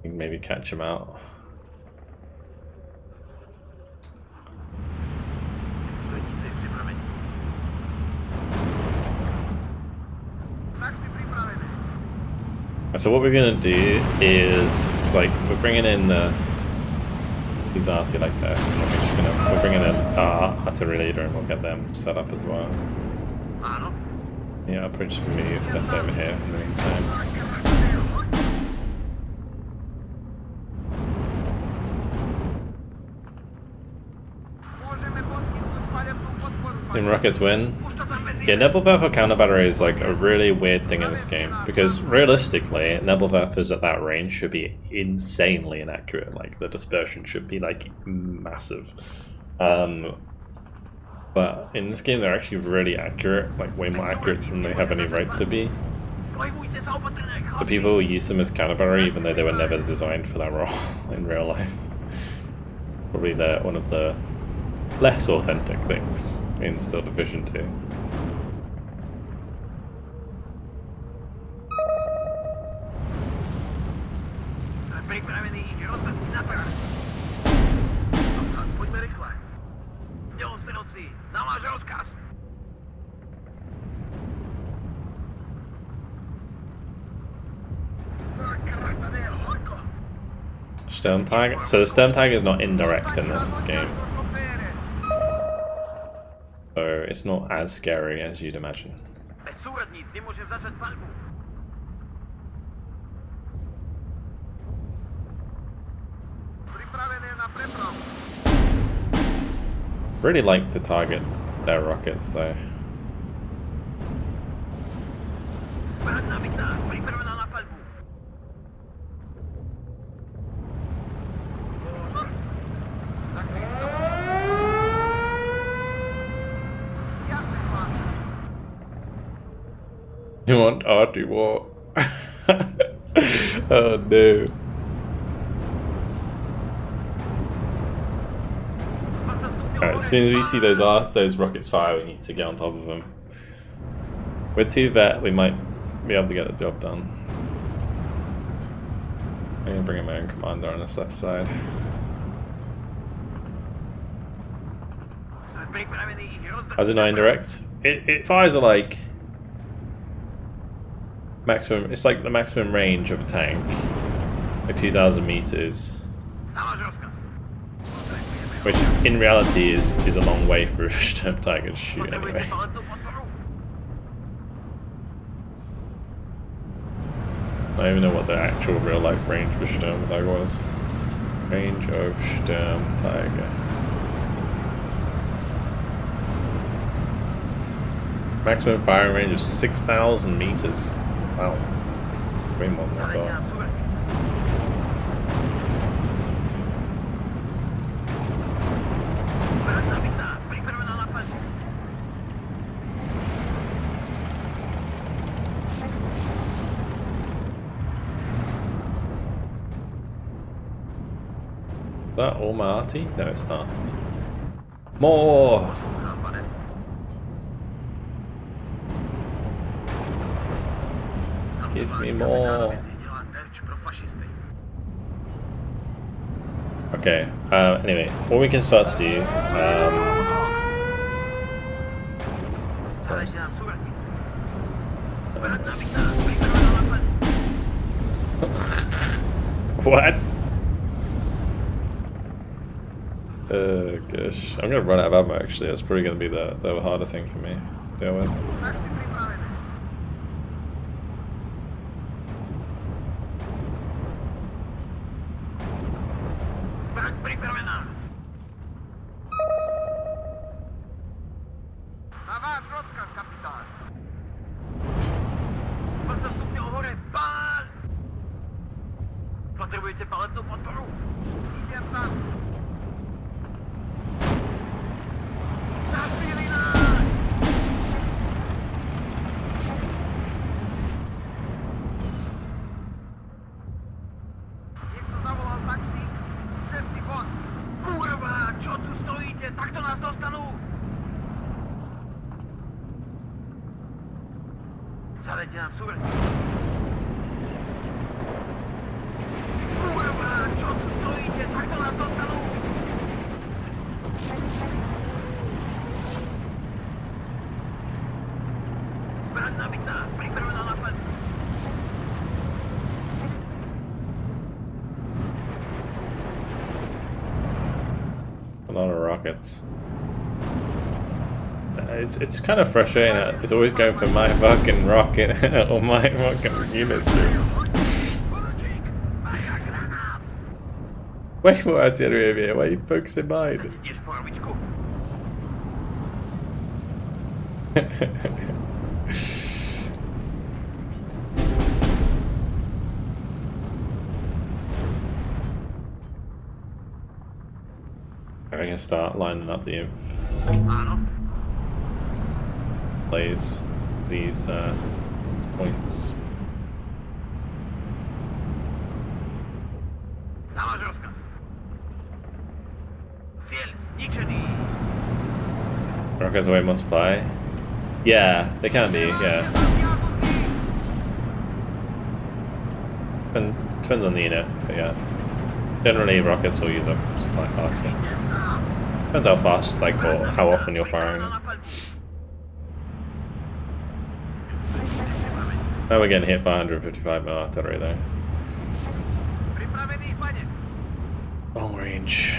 You can maybe catch him out. So what we're gonna do is, like, we're bringing in these arty like this, and we're bringing in our artillery leader, and we'll get them set up as well. Yeah, I'll probably just move this over here in the meantime. Team Rockets win. Yeah, Nebelwerfer for counter battery is like a really weird thing in this game, because realistically, Nebelwerfers at that range should be insanely inaccurate. Like, the dispersion should be like massive. But in this game, they're actually really accurate, like way more accurate than they have any right to be. The people who use them as counter battery, even though they were never designed for that role in real life. Probably one of the less authentic things in Steel Division 2. Sturm Tiger. So the Sturm Tiger is not indirect in this game, so it's not as scary as you'd imagine. Really like to target their rockets though. You want arty war? Oh no. Alright, as soon as we see those rockets fire, we need to get on top of them. With 2 vet, we might be able to get the job done. I'm gonna bring in my own commander on this left side. How's it not indirect? It fires at like maximum. It's like the maximum range of a tank, like 2,000 meters, which in reality is a long way for a Sturm Tiger to shoot anyway. I don't even know what the actual real life range for Sturm Tiger was. Range of Sturm Tiger. Maximum firing range of 6,000 meters. Wow. Way more than I thought. Is that all my arty? No, it's not. More! Give me more. Okay, anyway, what we can start to do, what? Gosh, I'm gonna run out of ammo actually, that's probably gonna be the harder thing for me to deal with. A lot of rockets. It's kind of frustrating that it's always going for my fucking rocket or my fucking unit. Way more artillery over here. Why are you focusing mine? I'm gonna start lining up the plays these points. Rockets away must fly. Yeah, they can be, yeah. Depends on the unit, but yeah. Generally rockets will use up supply faster. Depends how fast, like, or how often you're firing. Now we're getting hit by 155mm artillery though. Long range.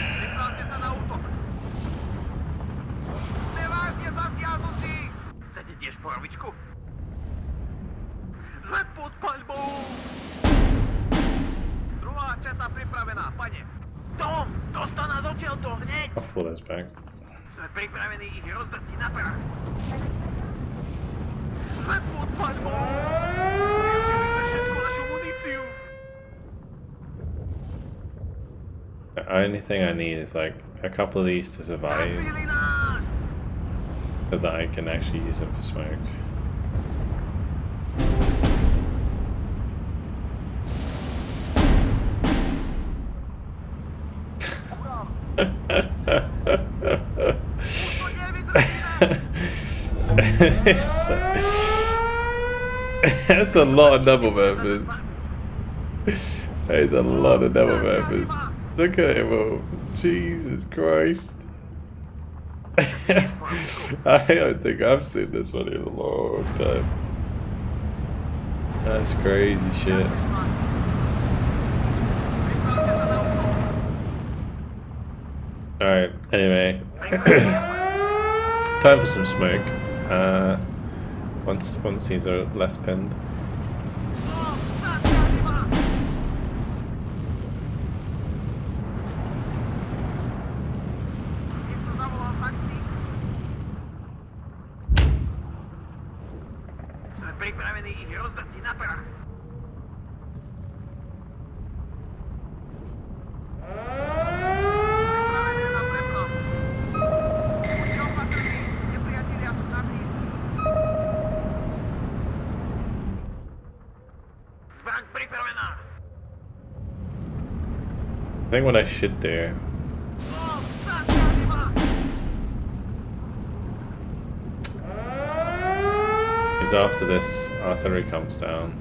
Dotočil to hneď! I'll fall those back. Sme pripravení ich rozdrtiť na prach. Sme pod paľbou! Využili sme všetku našu muníciu! The only thing I need is like a couple of these to survive, Trafili nás! so that I can actually use them for smoke. Už to nevydržíme! That's a lot of double members. That is a lot of double members. Look at him all. Jesus Christ. I don't think I've seen this one in a long time. That's crazy shit. Alright, anyway. Time for some smoke. Once these are less pinned. Sme pripravení ich rozdrtiť na prach. Pripravené na prepad. Buďte opatrní, nepriatelia sú na blízku. Zbraň pripravená. I think what I should do Zasiahli ma! is after this artillery comes down,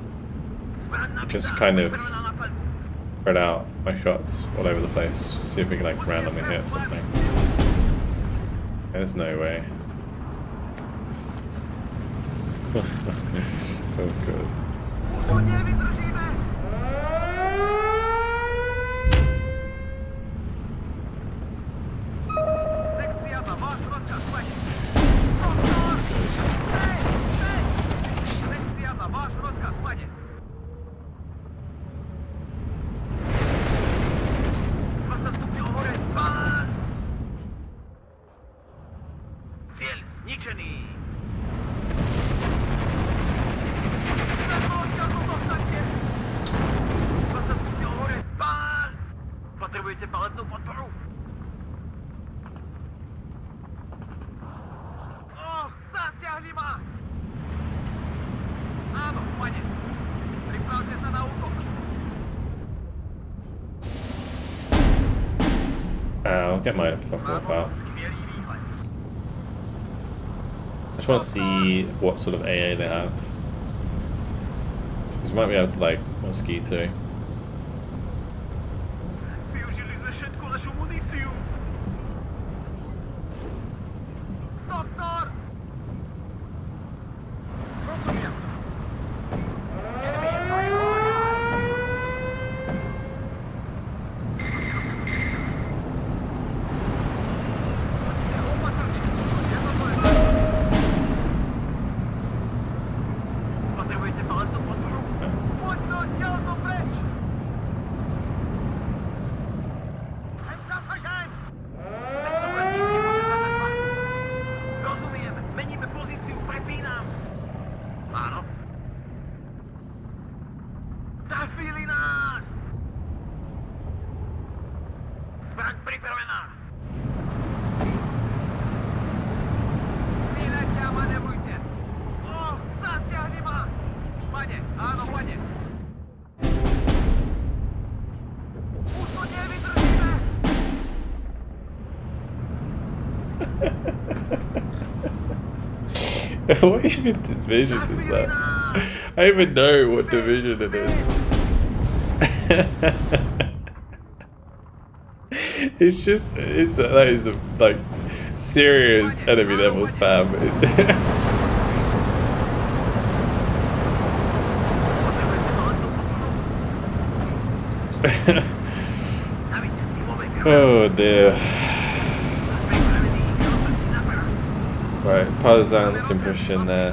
Zbraň nabitá, just kind of pripravená na paľbu. spread out my shots all over the place, see if we can like randomly hit something. There's no way. Of course. Už to nevydržíme! Sekcia na váš rozkaz, pani. Doktor! Hej! Hej! Sekcia na váš rozkaz, pani. 20 stupňov hore, pán! Cieľ zničený! Potrebujete paletnú podporu? Zasiahli ma! Áno, pane. Pripravte sa na útok. I'll get my fucking whip out. Skvělý výhled. I just want to see what sort of AA they have. Because we might be able to like mosquito. Využili sme všetku našu muníciu. Doktor! Rozumiem. Skočil som do cíta. Poďte opatrne. Je to moje. Potrebujete paletnú podporu? Poď do ťaľto preč! Sem zasažem! Ten súletník nemôže začať paľbu. Rozumiem, meníme pozíciu, prepínam. Áno. Trafili nás! Zbraň pripravená. Vyleďte a manevrujte. Zasiahli ma! Pane, áno, pane. Už to nevydržíme! What even division is that? I don't even know what division it is. That is a like serious enemy level spam. Oh dear. Right, partisans can push in there.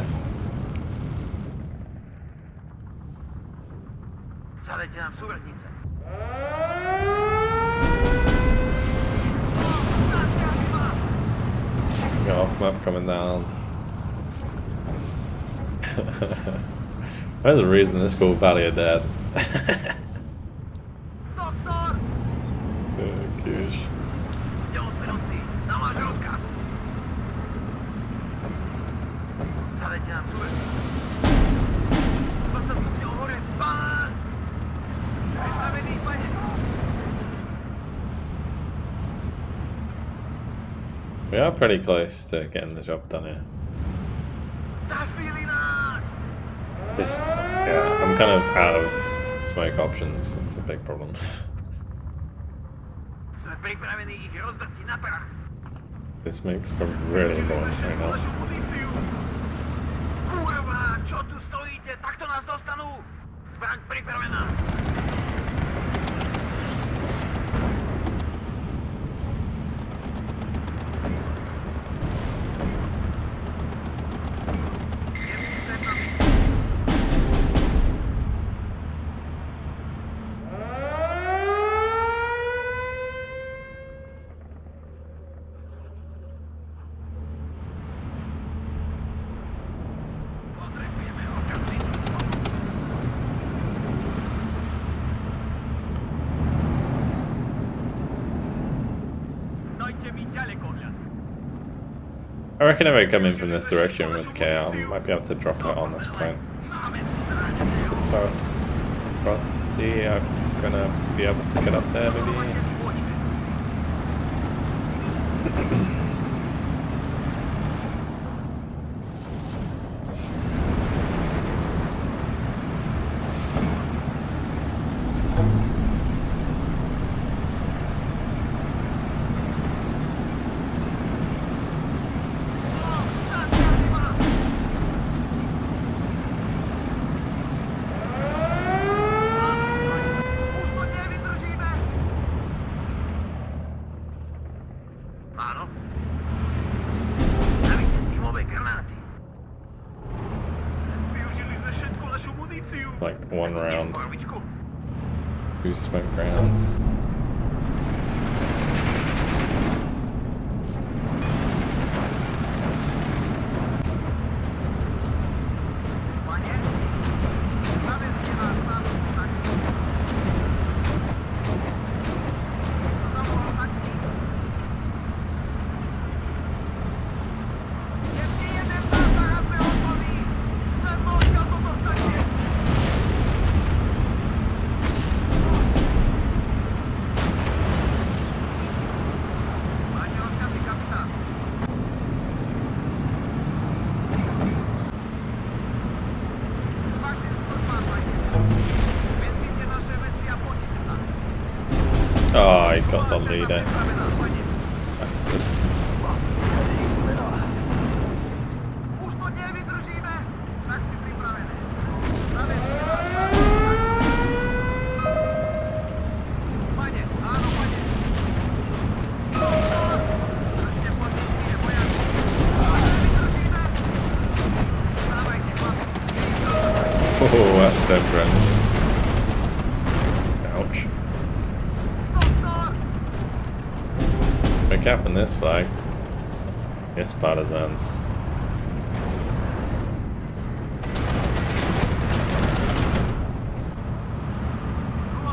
Zadajte nám súvrtnice. Got off map coming down. There's a reason this called Valley of Dead. Doktor! Oh, gosh. Neosledujúci, na váš rozkaz. Zadajte nám suvetu. 20 stupňov hore, pán! Pripravený, pane. We are pretty close to getting the job done here. Trafili nás! Just, yeah, I'm kind of out of smoke options. That's a big problem. Sme pripravení ich rozdrtiť na prach. This smoke's probably really important right now. Našu muníciu. Kurva, čo tu stojíte? Takto nás dostanú. Zbraň pripravená. I reckon if I come in from this direction with the KL, I might be able to drop it on this point. See, I'm gonna be able to get up there maybe. Like 1 round. 2 smoke rounds. Oh, I got the leader. Bastard. Oh, that's dead, friends. Ouch. We're capping this flag. Yes, partisans.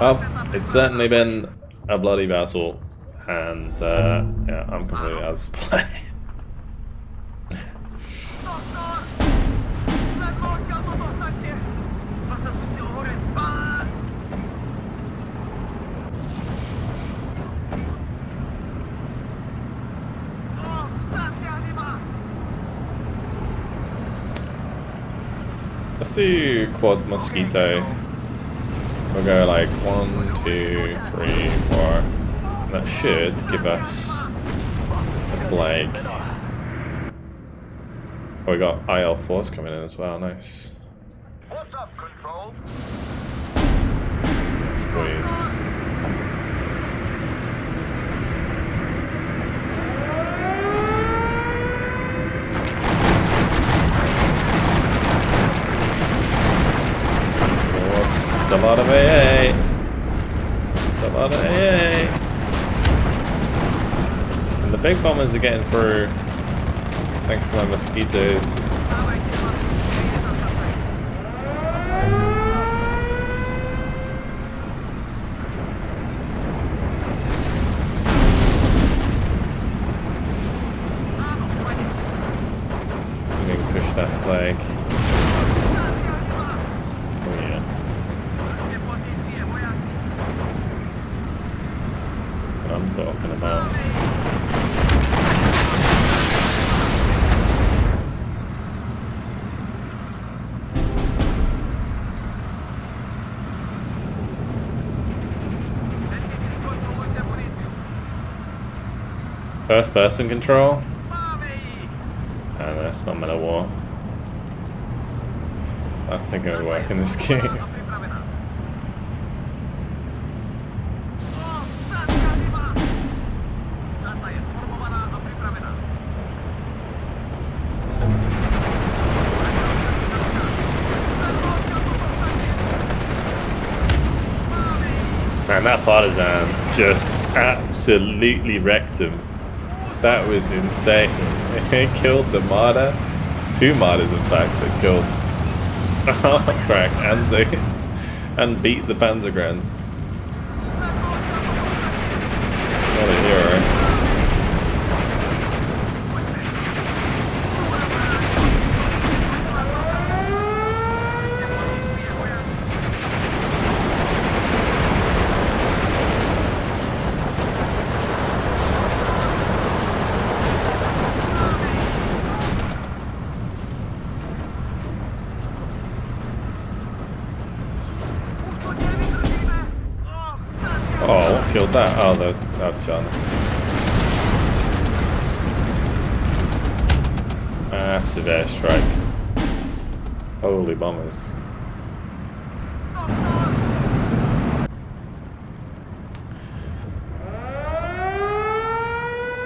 Well, it's certainly been a bloody battle, and yeah, I'm completely out of supply. Let's do quad mosquito. We'll go like 1, 2, 3, 4. That should give us a flag. Oh, we got IL4s coming in as well. Nice. What's up, Control? Squeeze. A lot of AA. A lot of AA. And the big bombers are getting through. Thanks to my mosquitoes. Dawajcie, chłopcy, jedno zapaj. Mamo, panie. I'm gonna push that flag. Oh yeah. Ludzie pozycje, wojacy. What I'm talking about. Będziecie skontrolujcie policję. First person control? Mamy ich. That's not Man of War. I think it would work in this game. Przyprawiona. O, stacja Lima. Stacja jest formowana, a przyprawiona. Man, that partisan just absolutely wrecked him. That was insane. He killed the martyr. 2 martyrs, in fact, that killed Crack and this, and beat the Panzergrens. What a hero. Oh, what killed that? Oh, the Upton. Massive airstrike. Holy bombers.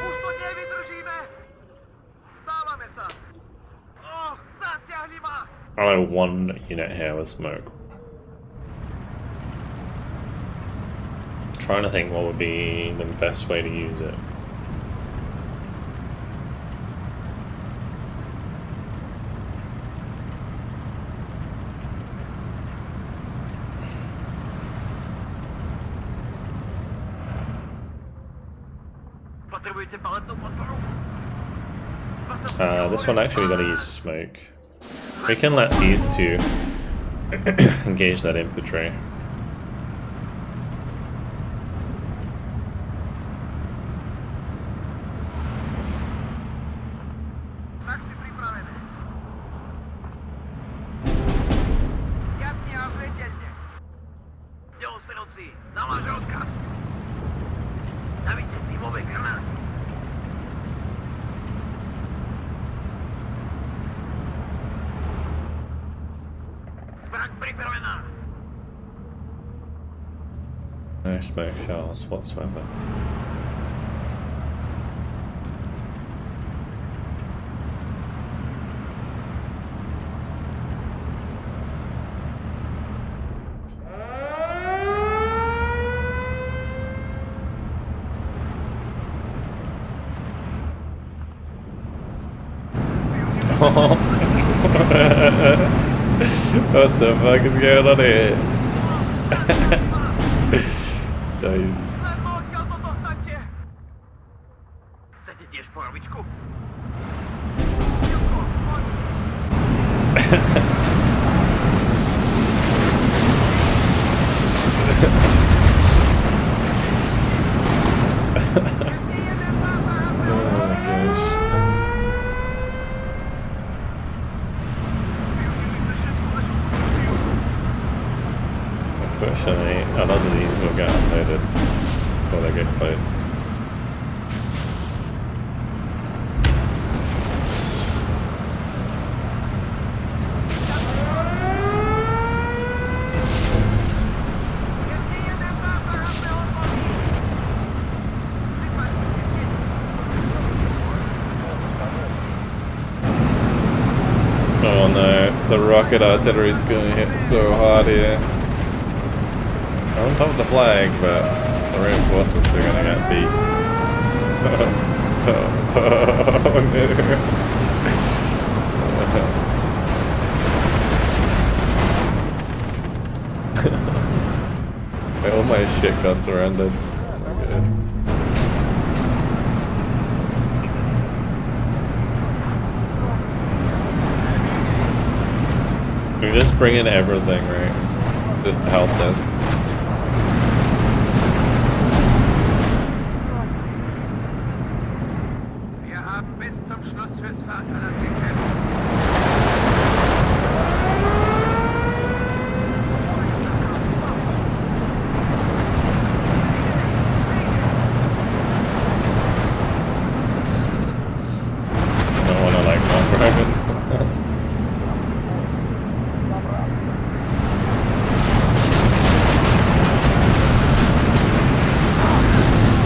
Už to nevydržíme! Vstávame sa! O, zasiahli ma! I like 1 unit here with smoke. Trying to think what would be the best way to use it. Potrebujete paletnú podporu? This one actually got to use the smoke. We can let these 2 engage that infantry. Taxi pripravené. Jasne a zreteľne. Ďalosledovci, na váš rozkaz. Dávite tímové granáty. Zbraň pripravená. No smoke shells whatsoever. What the fuck is going on here? Jesus. Ledvo odtiaľ to dostaňte. Chcete tiež porovičku? Jurko, poď. Ešte jeden zásah. Oh gosh. Využili sme všetku našu muníciu. Unfortunately, a lot of these will get uploaded before they get close. Ešte jeden zásah a sme hotoví. Vypačte, Oh no, the rocket artillery is going to hit so hard here. I'm on top of the flag, but the reinforcements are going to get beat. Oh no. Wait, all my shit got surrendered. Okay. We just bring in everything, right? Just to help this. Wir haben bis zum Schluss fürs Vaterland gekämpft. I don't want to like non-private.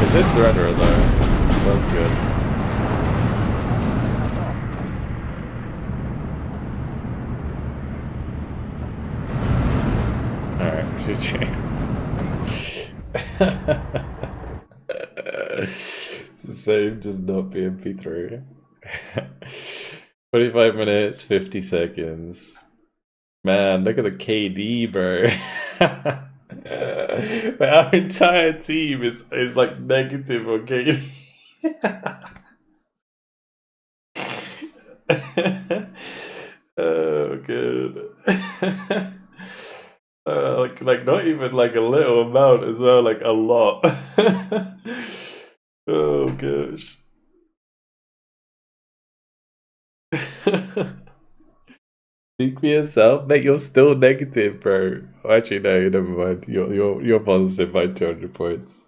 It did surrender though. That's good. Alright, GG. It's the same, just not BMP3. 25 minutes, 50 seconds. Man, look at the KD, bro. But our entire team is like negative on KD. Oh, good. Like not even like a little amount as well, like a lot. Oh gosh. Speak for yourself, mate. You're still negative, bro. Oh, actually, no, never mind. You're positive by 200 points.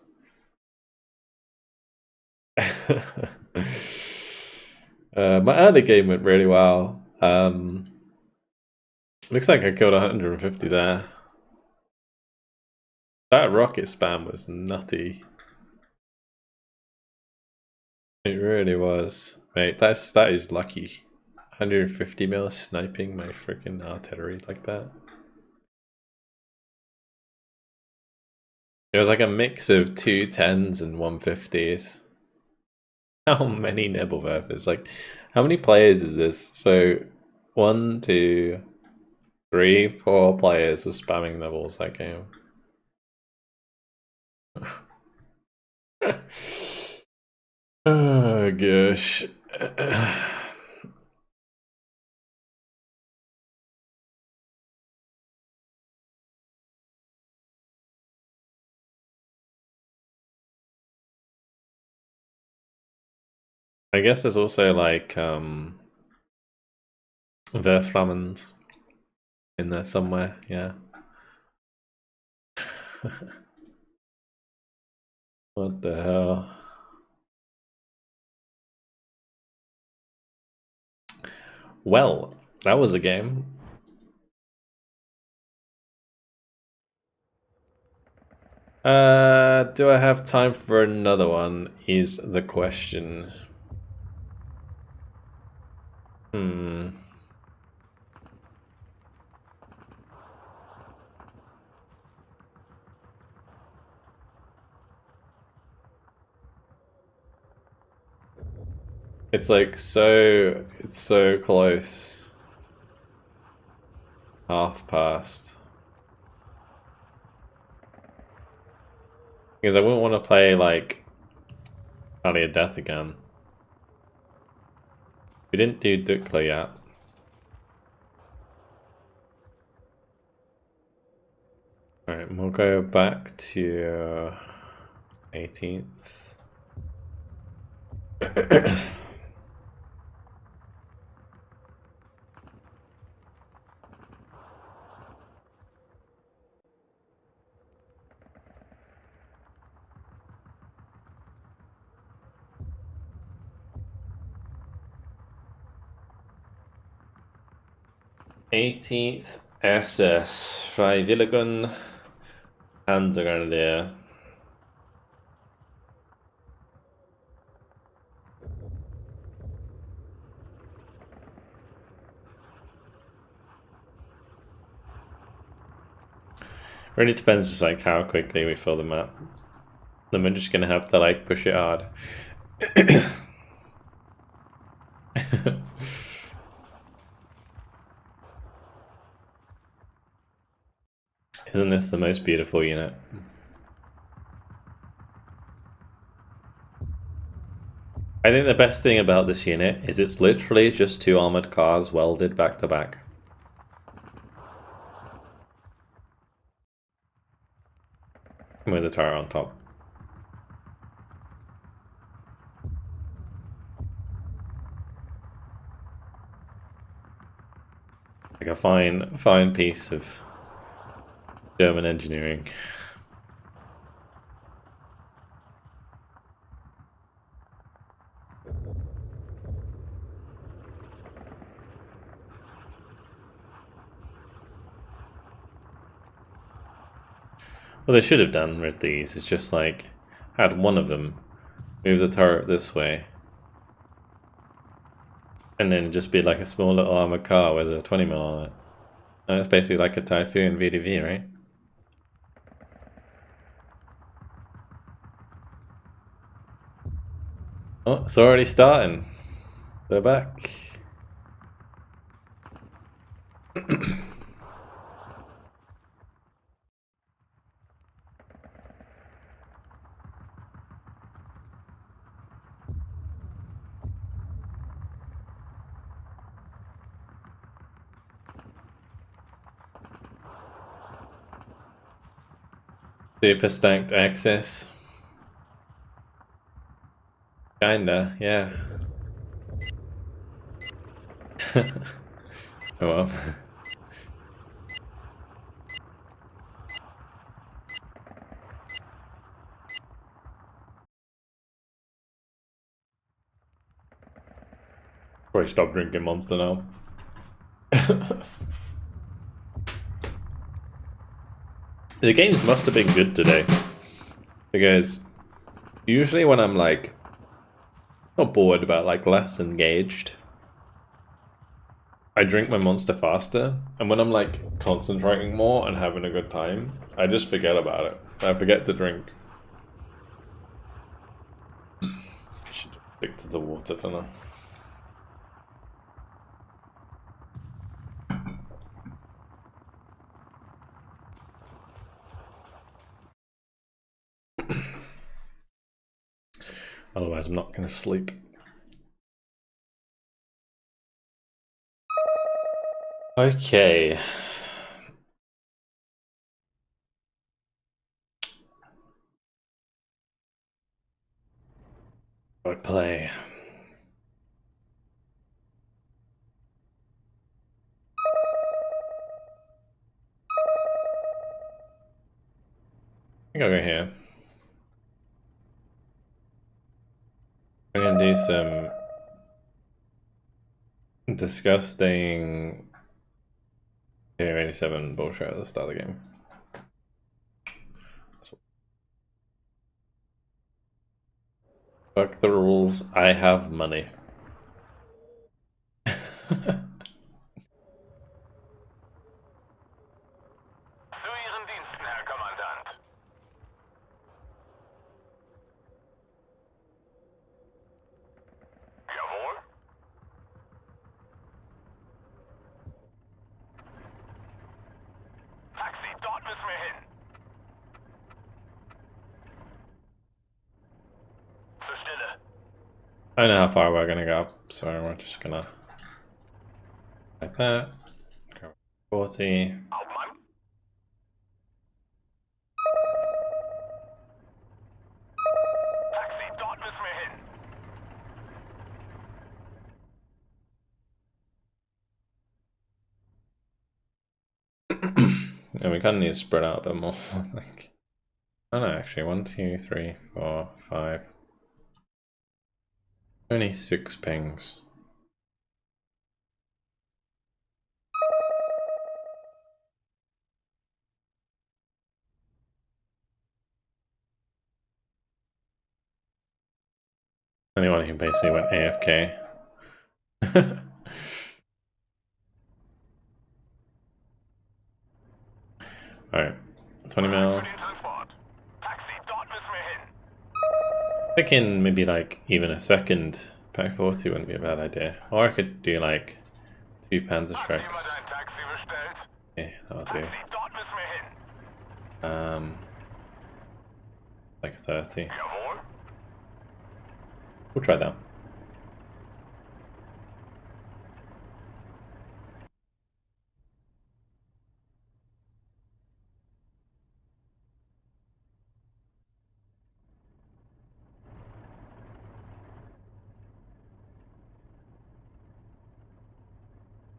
My early game went really well. Looks like I killed 150 there. That rocket spam was nutty. It really was, mate. That is lucky. 150 mil sniping my freaking artillery like that. It was like a mix of 210s and 150s. How many Nebelwerfers? Like, how many players is this? So, 1, 2, 3, 4 players were spamming Nebels that game. Oh gosh. I guess there's also like Verflammens in there somewhere, yeah. What the hell? Well, that was a game. Do I have time for another one is the question. It's like it's so close. Half past. Because I wouldn't want to play like Valley of Death again. We didn't do Dukla yet. Alright, we'll go back to 18th. '18th SS Freiwilligen Panzergrenadier. Really depends just like how quickly we fill the map. Then we're just gonna have to like push it hard. Isn't this the most beautiful unit? I think the best thing about this unit is it's literally just 2 armored cars welded back to back. With the turret on top. Like a fine piece of German engineering. What they should have done with these is just like had one of them move the turret this way, and then just be like a small little armored car with a 20mm on it. And it's basically like a Typhoon VDV, right? Oh, it's already starting. They're back. Super stacked access. Kinda, yeah. Oh well. Probably stop drinking Monster now. The games must have been good today, because usually when I'm like not bored but like less engaged, I drink my Monster faster, and when I'm like concentrating more and having a good time, I just forget about it. I forget to drink. I should stick to the water for now. Otherwise I'm not going to sleep. Okay. I play. I think I'll go here. I'm gonna do some disgusting 87 bullshit at the start of the game. Fuck the rules, I have money. Zu Ihren Diensten, Herr Kommandant. Jawohl. Taxi, dort müssen wir hin. Zur Stelle. I know how far we're gonna go, so we're just gonna like that. Go 40. Hauptmann. Taxi, dort müssen wir hin. And we kind of need to spread out a bit more. Like, oh no, actually, 1, 2, 3, 4, 5. Only 6 pings. Anyone who basically went AFK. Alright, 20 mil. Für den Transport. Taxi, dort müssen wir hin. Thinking maybe like even a second pack 40 wouldn't be a bad idea. Or I could do like 2 Panzer Hast du Shreks. jemand ein Taxi bestellt? Yeah, that'll do. Taxi, dort müssen wir hin. like 30. Jawohl. We'll try that.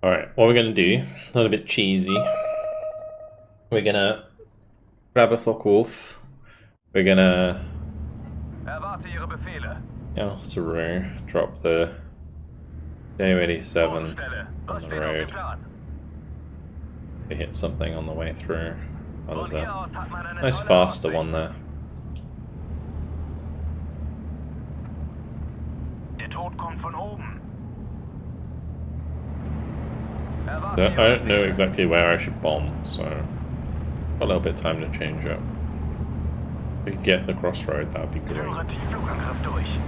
Alright, what we're gonna do, a little bit cheesy. We're gonna grab a Focke-Wulf. We're gonna Erwarte Ihre Befehle. through, drop the J87 Stelle. on Was the steht auf dem road. Plan? We hit something on the way through. Oh, there's Von hier a aus hat man eine nice tolle faster Aussicht. one there. Der Tod kommt von oben. Erwarte I Ihre don't know Befehle. exactly where I should bomb, so got a little bit of time to change up. If we could get the crossroad, that would be Führe great. die Flugangriff durch.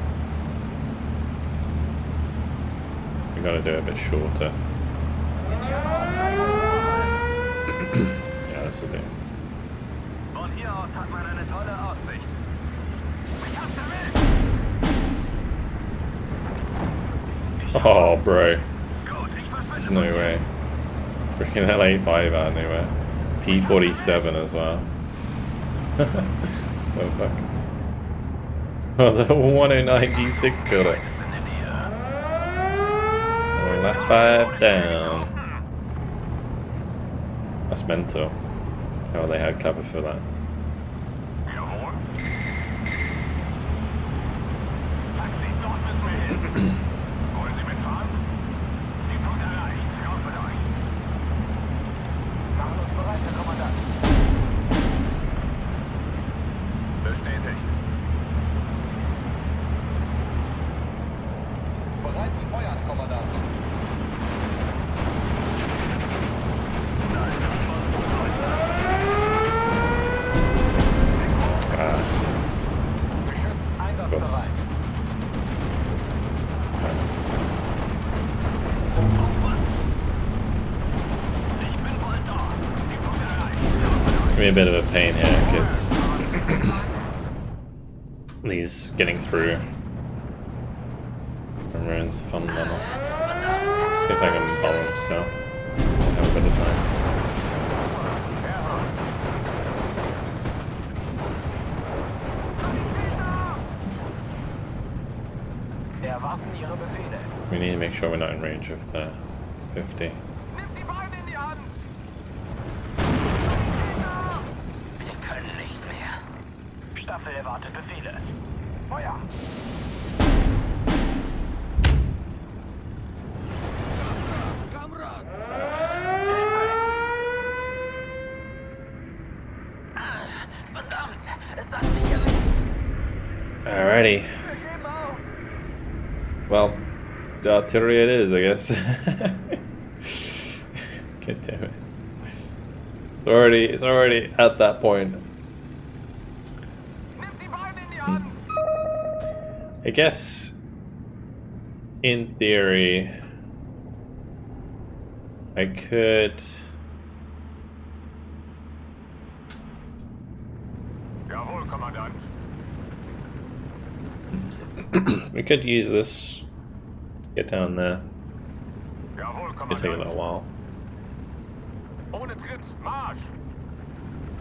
We gotta do it a bit shorter. Yeah, this will do. Von hier aus hat man eine tolle Aussicht. Ich hab's erwischt! Oh, bro. Gut, ich There's verschwinde. no way. Freaking LA5 out of nowhere. P47 as well. Oh, fuck. Oh, the 109 G6 killed it. Oh, that 5 down. That's mental. Oh, they had cover for that. Jawohl. Taxi, dort müssen wir hin. Wollen Sie mitfahren? Die Punkt erreicht. Raus mit euch. Machen uns bereit, Herr Kommandant. Bestätigt. Bereit zum Feuern, Kommandant. Ah, Geschütz einsatzbereit. Ich bin bald da. Die Punkt erreicht. give me a bit of a pain here because these getting through ruins the fundamental. See if I can bomb them still. Have a bit of time. Erwarten Ihre Befehle. We need to make sure we're not in range of the 50. Nimm die Beine in die Hand! Wir können nicht mehr. Staffel erwartet Befehle. Feuer! Kamrat! Verdammt! Es hat mich erwischt! Alrighty. Wir geben auf! Well, the artillery it is, I guess. God damn it. It's already at that point. Nimm die Beine in die Hand! I guess, in theory, I could... Jawohl, Kommandant. we could use this to get down there. Jawohl, It'll take a Kommandant. little while. Ohne Tritt, Marsch!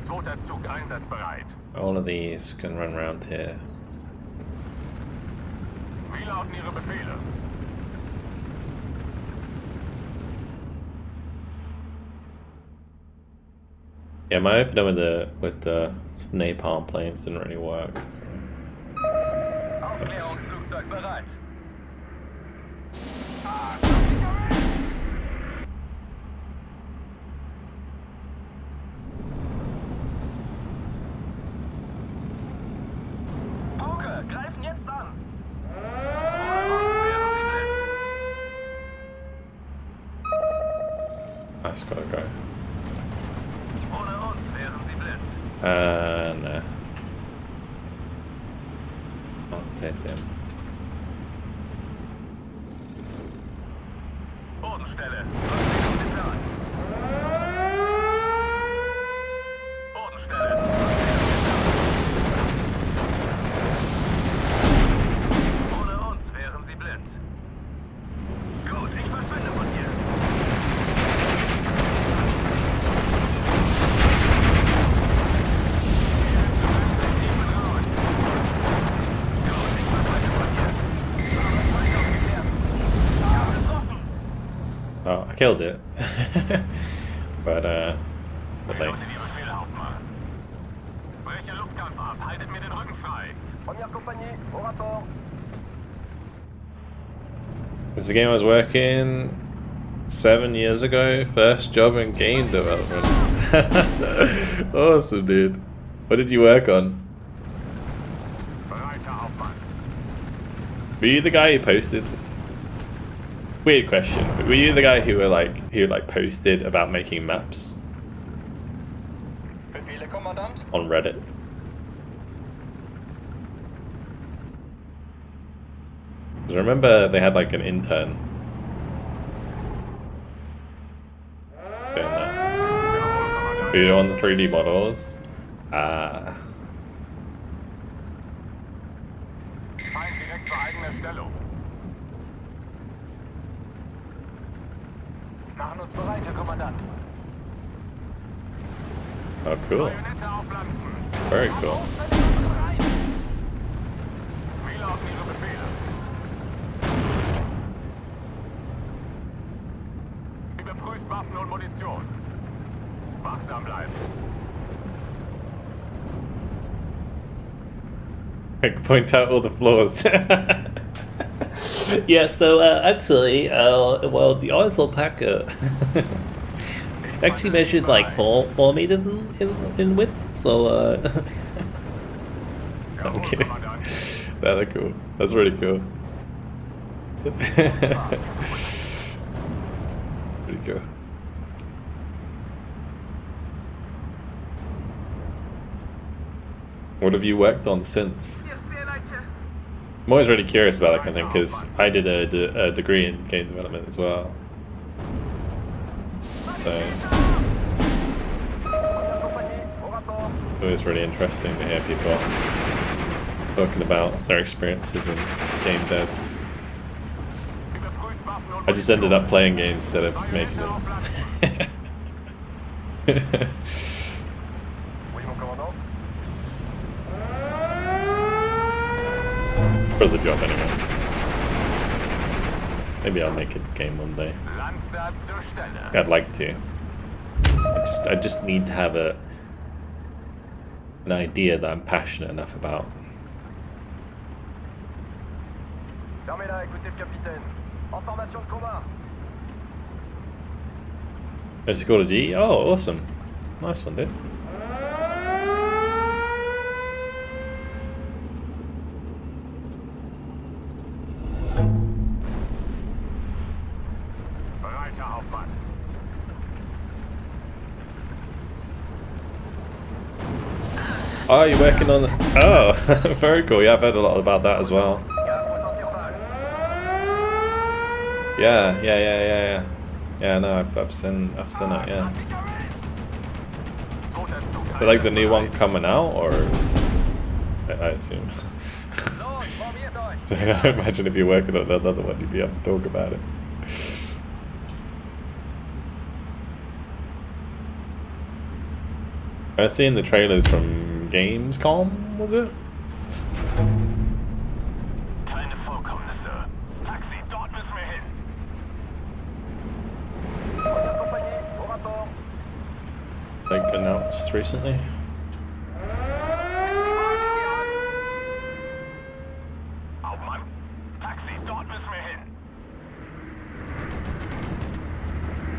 Zweiter Zug einsatzbereit. All of these can run around here. Wie lauten Ihre Befehle? Yeah, my opener with the napalm planes didn't really work. So. Aufklärungsflugzeug bereit. Auge, greifen jetzt an! That's gotta go. Ohne uns wären Sie blind. No. I'll take them. Bodenstelle. Was steht auf dem Plan? Bodenstelle. I killed it. but late. Liebe Befehle, Hauptmann. Welche Luftkampf ab? Haltet mir den Rücken frei. Première compagnie, au rapport. This is a game I was working 7 years ago. First job in game development. Awesome, dude. What did you work on? Bereit, Herr Hauptmann. Were you the guy who posted? Weird question. But were you the guy who posted about making maps Befehle, Kommandant. on Reddit? Because I remember they had like an intern doing that. Were you on the 3D models? Feind direkt vor eigener Stellung. Machen uns bereit, Herr Kommandant. Oh, cool. Bayonette aufpflanzen. Very cool. Wie lauten Ihre Befehle? Überprüft Waffen und Munition. Wachsam bleiben. Point out all the flaws. Yeah, so actually, well, the ISO packet actually measured like 4 meters in width, so I'm kidding. That's cool. That's really cool. Pretty cool. What have you worked on since? Yes, Leute. I'm always really curious about that kind of thing because I did a degree in game development as well. So Première compagnie, au rapport. it was really interesting to hear people talking about their experiences in game dev. Überprüft Waffen und I just ended up playing games instead of making them. Oui, mon commandant. For the job anyway. Maybe I'll make it a game one day. Landsat zur Stelle. I'd like to. I just need to have an idea that I'm passionate enough about. Fermez-la, écoutez le capitaine. En formation de combat. It's called a G? Oh, awesome. Nice one, dude. Bereit, Herr Hauptmann. Oh, you're working on the... Oh, very cool. Yeah, I've heard a lot about that as well. Gare aux intervalles. Yeah. Yeah, no, I've seen it, yeah. But like the new one coming out, or... I assume. Los, formiert euch. So I imagine if you're working on another one, you'd be able to talk about it. I've seen the trailers from Gamescom, was it? Keine Vorkommnisse. Taxi, dort müssen wir hin. Première compagnie, au rapport. Like announced recently. Hauptmann, Taxi, dort müssen wir hin.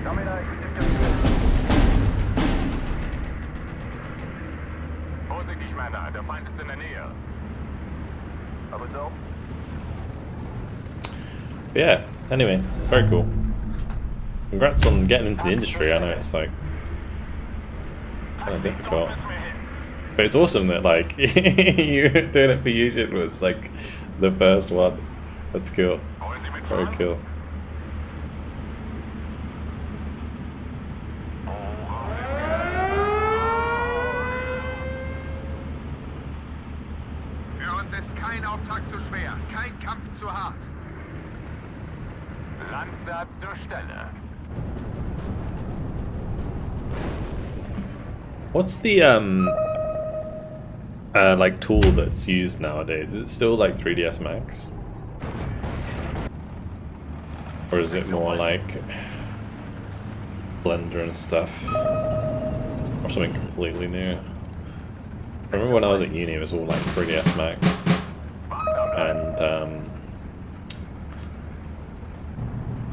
Fermez-la, écoutez le capitaine. Vorsichtig, Männer, der Feind ist in der Nähe. À vos ordres. Yeah, anyway, very cool. Congrats on getting into the industry. I know it's like kind of difficult. But it's awesome that like you doing it for YouTube was like the first one. That's cool. Wollen Sie Very mitfahren? cool. Für uns ist kein Auftrag zu schwer, kein Kampf zu hart. Landsat zur Stelle. What's the like tool that's used nowadays? Is it still like 3ds Max? Or is it more like blender and stuff. Or something completely new. I remember when I was at uni, it was all like 3ds Max. And,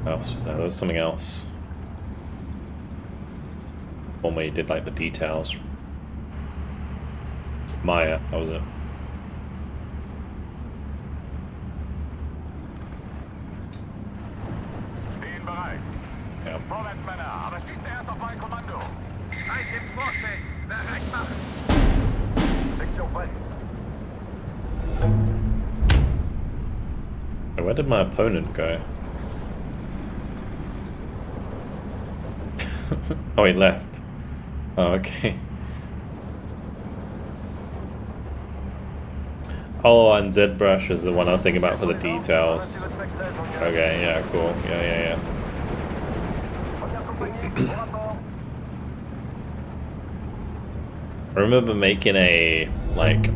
what else was there? There was something else. One where you did like the details. Maya, that was it. Stehen bereit. Yeah. Vorwärts, Männer, aber schießt erst auf mein Kommando. Seid im Vorfeld. Bereit machen. Sektion weit. Where did my opponent go? Oh, he left. Oh, okay. Oh, and ZBrush is the one I was thinking about for the details. Okay, yeah, cool. Yeah. I remember making a, like,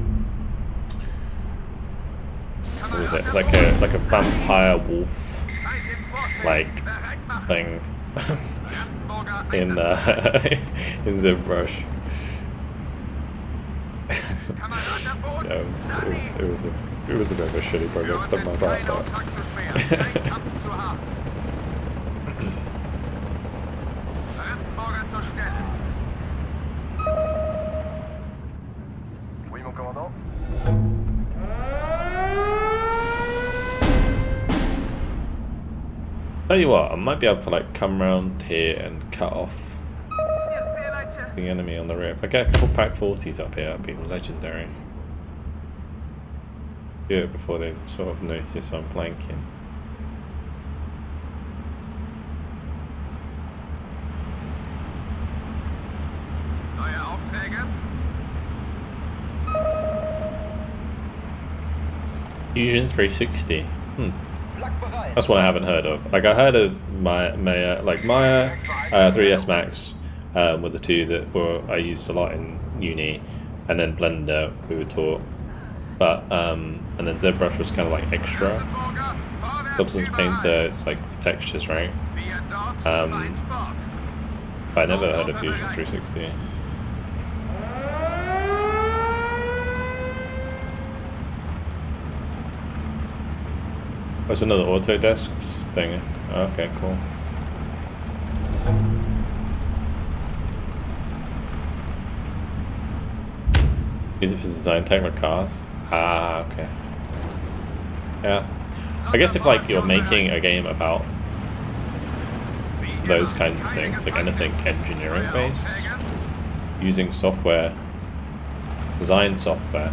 what was it? It's like a vampire wolf, like, thing in in ZBrush. Yeah, it was a bit of a shitty project on my part, but Oui, mon commandant. tell you what, I might be able to like come around here and cut off the enemy on the rear. If I get a couple pack 40s up here, that'd be legendary. Do it before they sort of notice I'm flanking. Neue Aufträge? Fusion 360. That's one I haven't heard of. Like, I heard of Maya 3ds Max were the two that I used a lot in uni, and then Blender we were taught. But and then ZBrush was kind of like extra. Substance Painter, it's like for textures, right? But I never heard of Fusion 360. Oh, it's another Autodesk thing. Oh, okay, cool. Use it for design technical cars. Ah, okay. Yeah. I guess if like you're making a game about those kinds of things, like anything engineering based, using software, design software,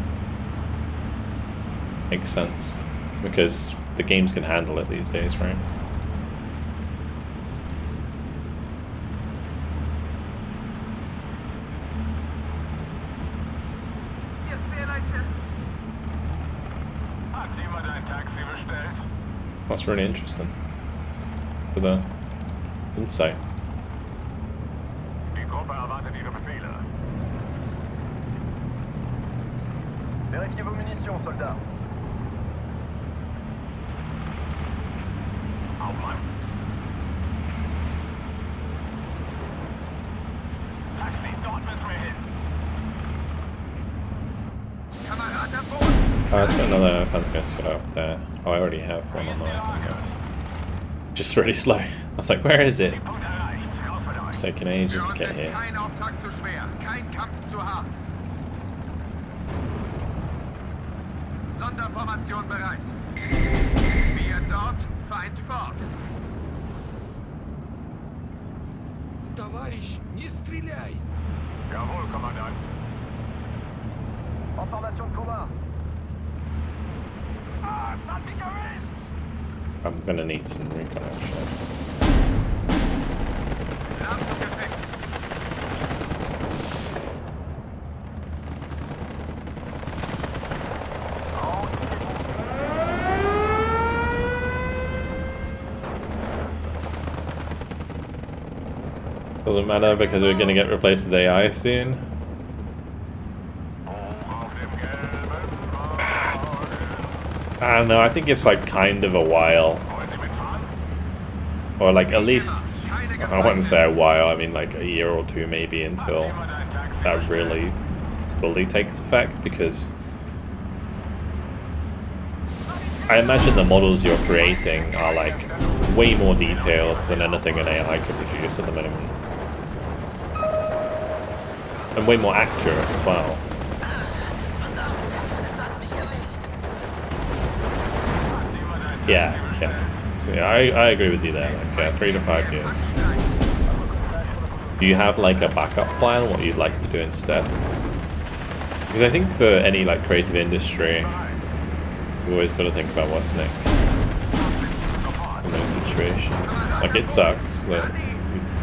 makes sense because the games can handle it these days, right? Hat jemand ein Taxi bestellt? That's really interesting. For the insight. Die Gruppe erwartet ihre Befehle. Vérifiez vos munitions, soldats. Auf Mann. Taxi, dort müssen wir hin. Kamerad am Boden. Oh, I spent another Panzer up there. Oh, I already have one on that, I guess. Just really slow. I was like, where is it? Punkt erreicht. Raus mit euch. It's taking ages Für to uns get ist here. kein Auftrag zu schwer, kein Kampf zu hart. Sonderformation bereit. Wir dort, Feind fort. Товарищ, не стреляй! Jawohl, Kommandant. En formation de combat. Ah, es hat mich erwischt! I'm gonna need some recon actually. Ladungseffekt. Doesn't matter because we're gonna get replaced with AI soon. Auf dem gelben Wagen. I don't know, I think it's like kind of a while. Wollen Sie mitfahren? or like at least, I wouldn't say a while, I mean like a year or two maybe until that really fully takes effect, because I imagine the models you're creating are like way more detailed than anything an AI could produce at the minimum. And way more accurate as well. Yeah. So yeah, I agree with you there. Like 3 to 5 years. Do you have like a backup plan, what you'd like to do instead? Because I think for any like creative industry, you always got to think about what's next in those situations. Like it sucks that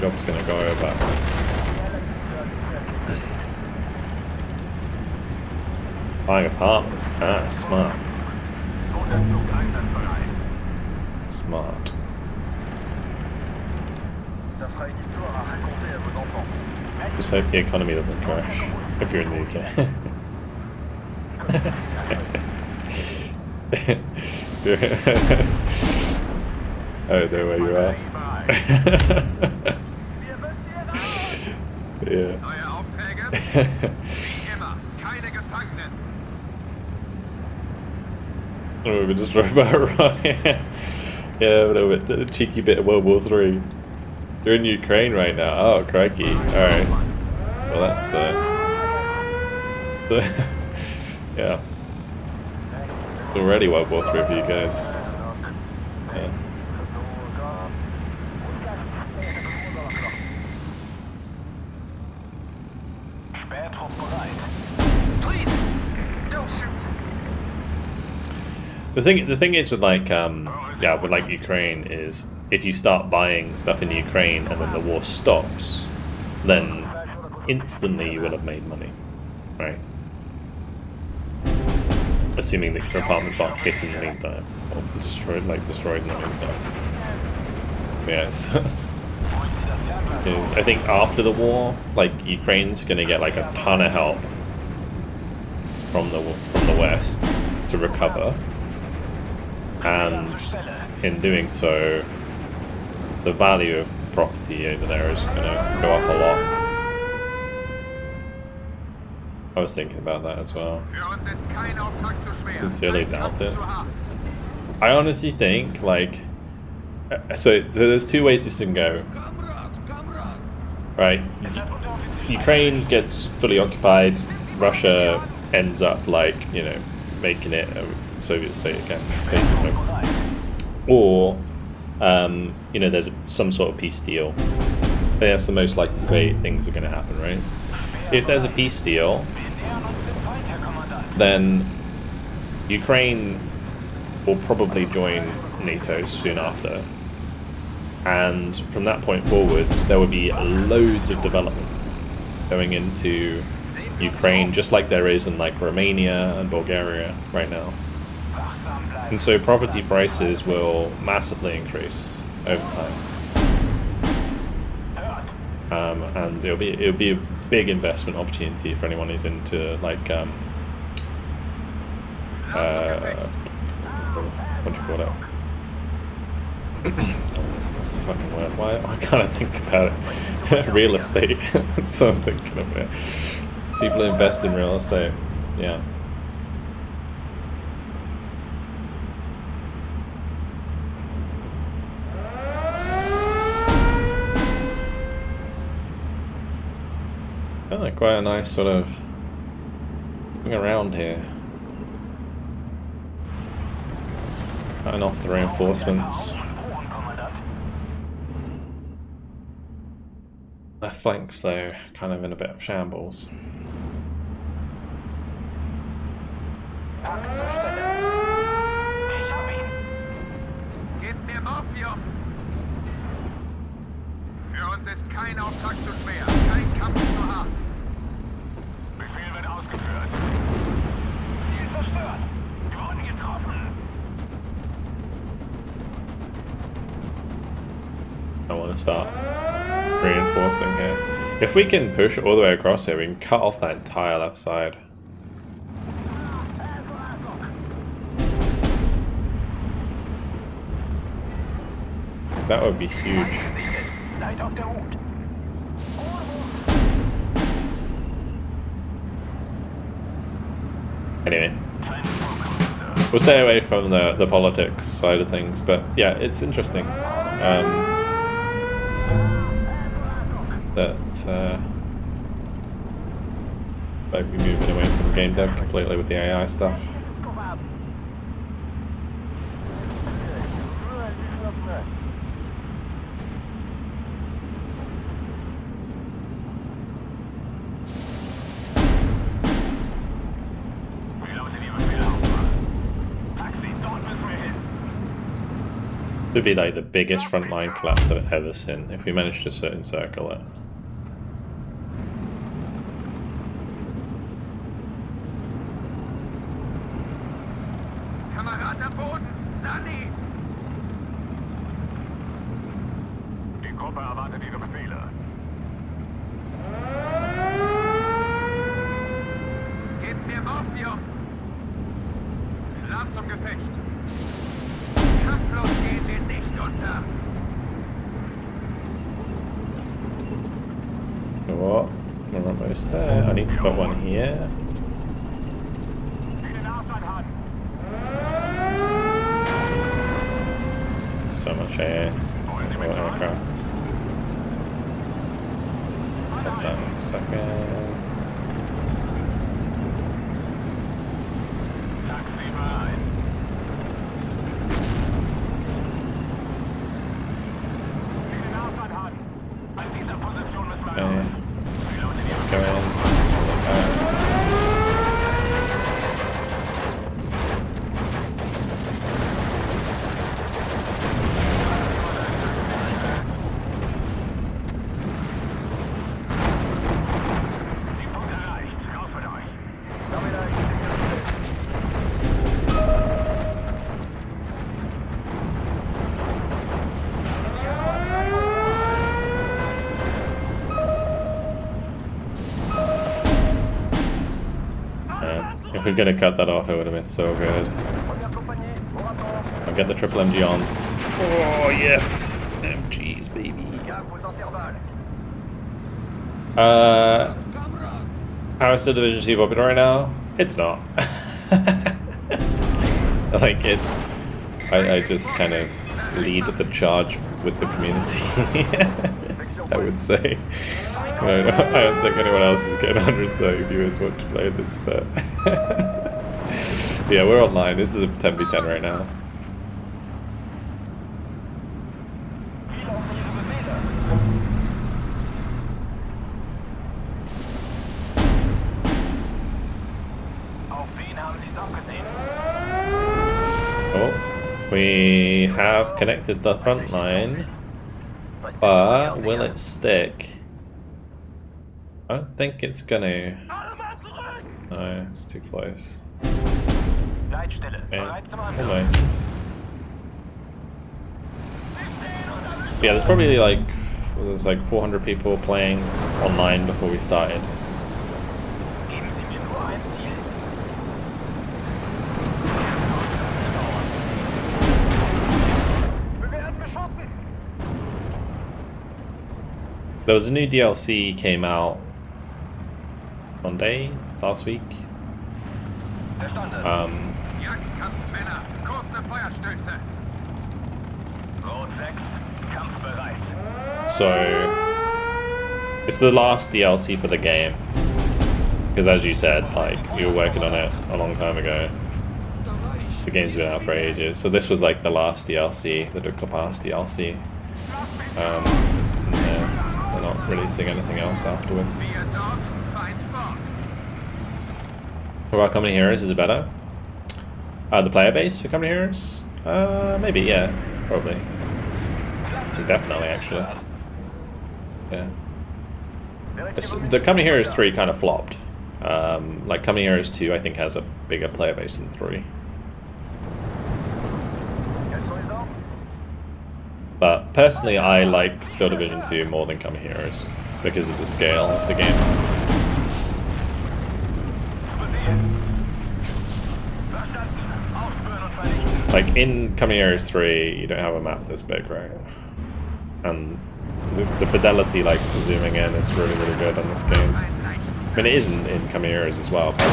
your job's gonna go, but buying apartments, smart. Smart. Just hope the economy doesn't crash if you're in the UK. Oh, there where you are. Yeah. Neue Aufträge? Wie immer, keine Gefangenen. Oh, we just drove by right. Yeah, a little bit, a cheeky bit of World War III. You're in Ukraine right now. Oh, crikey. Alright. Well, that's, yeah. It's already World War III for you guys. Yeah. Please, don't shoot. The thing is with like with like Ukraine is if you start buying stuff in Ukraine and then the war stops, then instantly you will have made money, right? Assuming that your apartments aren't hit in the meantime or destroyed in the meantime. Yes. Because I think after the war, like Ukraine's gonna get like a ton of help from the West to recover. And in doing so, the value of property over there is going to go up a lot. I was thinking about that as well. Sincerely doubt it. I honestly think, like, so there's two ways this can go. Right, Ukraine gets fully occupied, Russia ends up, like, you know, making it a Soviet state again, basically. Or, you know, there's some sort of peace deal. I think that's the most likely way things are going to happen, right? If there's a peace deal, then Ukraine will probably join NATO soon after. And from that point forwards, there will be loads of development going into Ukraine, just like there is in like Romania and Bulgaria right now. And so property prices will massively increase over time. And it'll be a big investment opportunity for anyone who's into like what do you call it? What's the fucking word? Why can't I think about it? Real estate. That's what I'm thinking of it. People invest in real estate. Yeah. Oh, quite a nice sort of thing around here. Cutting off the reinforcements. Left flanks though, kind of in a bit of shambles. Gebt mir Morphium! Für uns ist kein Auftrag zu schwer, kein Kampf zu hart. Befehl wird ausgeführt. Ziel zerstört. Wir wurden getroffen. I want to start reinforcing here. If we can push all the way across here, we can cut off that entire left side. that would be huge. Seid auf der Hut. Anyway, we'll stay away from the politics side of things, but yeah, it's interesting that like we're moving away from game dev completely with the AI stuff. Would be like the biggest frontline collapse I've ever seen if we managed to encircle it. Kamerad am Boden! Sunny! Die Gruppe erwartet ihre Befehle. Gebt mir Morphium! Klar zum Gefecht! Kampflos gehen wir nicht unter! What? We're almost there. I need to put one here. Zieh den Arsch an, Hans. So much air. More aircraft. Hold on a second. Taxi bereit. Zieh den Arsch an, Hans. An dieser Position müssen wir Okay. Let's go in. Die Punkt erreicht. Raus mit euch. If we're gonna cut that off, it would have been so good. I'll get the triple MG on. Oh yes, MGs, baby. How is the Division 2 popular right now? It's not. Like it's, I just kind of lead the charge with the community. I would say. I don't think anyone else is getting 130 viewers watch play this, but yeah, we're online. This is a 10v10 right now. Oh, we have connected the front line, but will it stick? I don't think it's gonna. No, it's too close. Yeah, almost. Yeah, there's probably like 400 people playing online before we started. There was a new DLC came out Monday, last week. Jagdkampfmänner, kurze Feuerstöße! Rot 6, kampfbereit. So it's the last DLC for the game, because as you said, like you were working on it a long time ago. The game's been out for ages, so this was like the last DLC, the Dukla Pass DLC. Yeah, they're not releasing anything else afterwards. Wir dort, Feind fort! For our Company Heroes, is it better? The player base for Company Heroes? Maybe, yeah, probably. Definitely, actually. Yeah. The Company Heroes 3 kind of flopped. Like Company Heroes 2, I think, has a bigger player base than 3. But personally, I like still Division 2 more than Company Heroes because of the scale of the game. Like in Company Heroes 3, you don't have a map this big, right? and the fidelity, like zooming in, is really good on this game. I mean, it isn't in Chimeras as well, but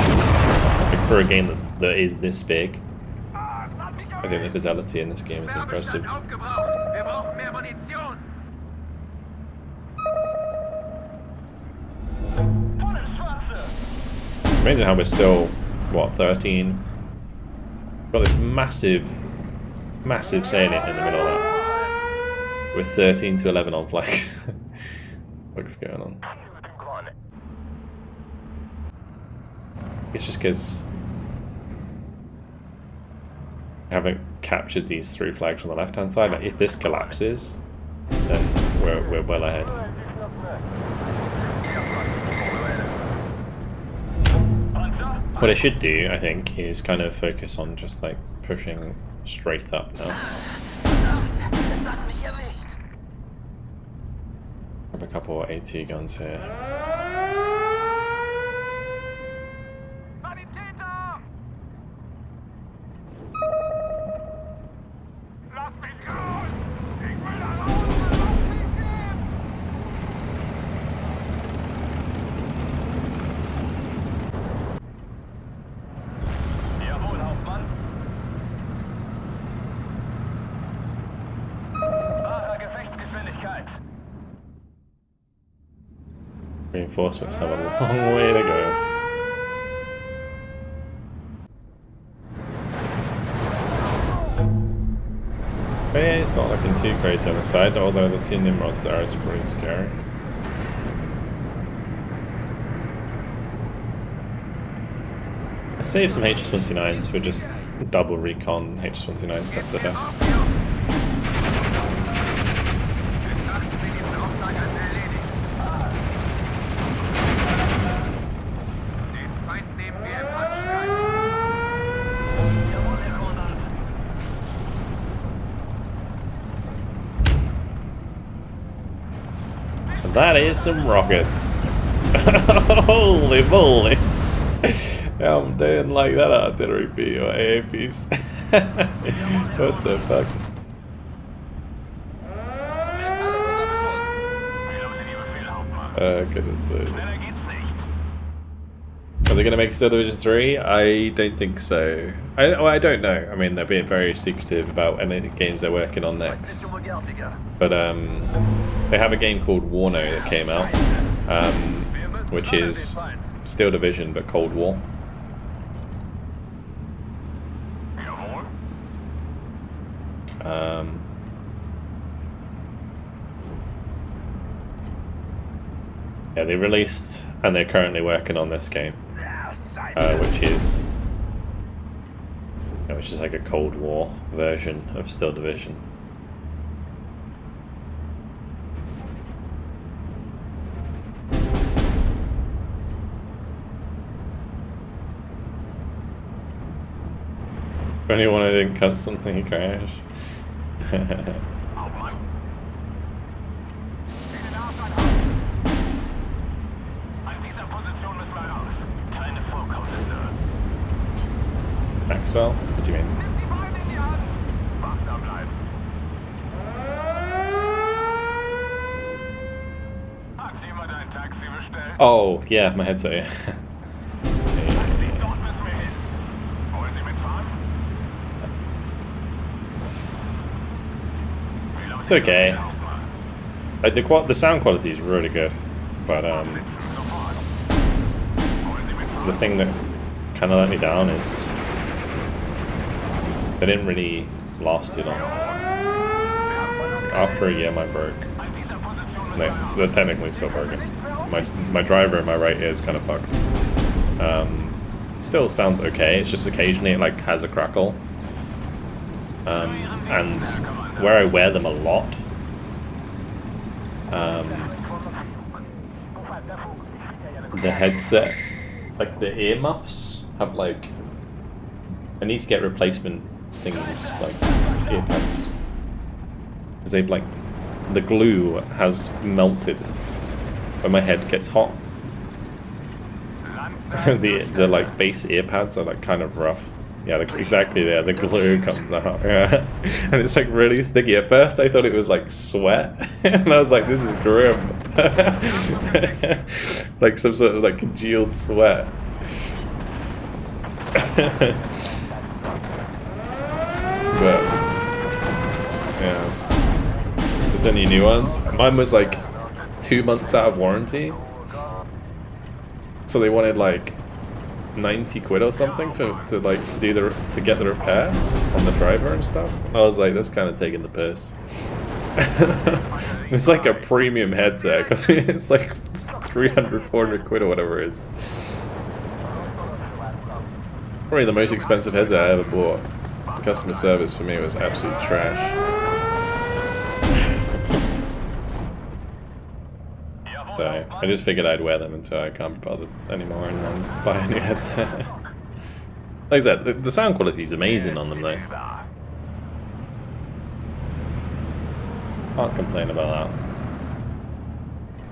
like, for a game that is this big, I think the fidelity in this game is impressive. Aufgebraucht. Wir brauchen mehr Munition. It's amazing how we're still, what, 13? Got this massive salient in the middle of that. We're 13 to 11 on flags. What's going on? It's just because I haven't captured these 3 flags on the left-hand side. Like, if this collapses, then we're well ahead. What I should do, I think, is kind of focus on just like pushing straight up now. Grab a couple of AT guns here. Sanitäter! Lass mich raus! Ich will da raus! Lass mich gehen! Jawohl, Hauptmann. Wahrer Gefechtsgeschwindigkeit. Reinforcements have a long way to go. But yeah, it's not looking too crazy on the side, although the 2 Nimrods there is pretty scary. I saved some HS-29s for just double recon HS-29 stuff to have. Betrachten Sie diesen Auftrag als erledigt. Den Feind nehmen wir im Handstreich. Jawohl, Herr Kommandant. And that is some rockets. Holy moly! Yeah, I'm doing like that artillery B or AAPs. What the fuck? Goodness me. Schneller geht's nicht. Are they going to make Still Division 3? I don't think so. I don't know. I mean, they're being very secretive about any games they're working on next. But they have a game called Warno that came out, which is Steel Division but Cold War. Jawohl. Yeah, they released, and they're currently working on this game, which is like a Cold War version of Steel Division. For anyone who didn't cut something, crash. Hauptmann. An dieser Position müssen wir raus. Keine Vorkommnisse. Maxwell? What do you mean? Nimm die Beine in die Hand. Wachsam bleiben. Hat jemand ein Taxi bestellt? Oh, yeah, my headset, yeah. Dort müssen wir hin. Wollen Sie mitfahren? It's okay. Like the sound quality is really good, but the thing that kind of let me down is they didn't really last too long. After a year, mine broke. So they're technically still broken. My driver in my right ear is kind of fucked. Still sounds okay. It's just occasionally it like has a crackle. And where I wear them a lot, the headset, like the earmuffs, have like, I need to get replacement things, like earpads, because they've like, the glue has melted when my head gets hot. the like base earpads are like kind of rough. Yeah, exactly. Yeah, the glue comes out. Yeah, and it's like really sticky. At first, I thought it was like sweat, and I was like, "This is grim," like some sort of like congealed sweat. But yeah, there's any new ones. Mine was like 2 months out of warranty, so they wanted like 90 quid or something to get the repair on the driver and stuff. I was like, that's kind of taking the piss. It's like a premium headset because it's like 300, 400 quid or whatever it is. Probably the most expensive headset I ever bought. Customer service for me was absolute trash. So I just figured I'd wear them until I can't be bothered anymore and then buy a new headset. Like I said, the sound quality is amazing on them though. Can't complain about that.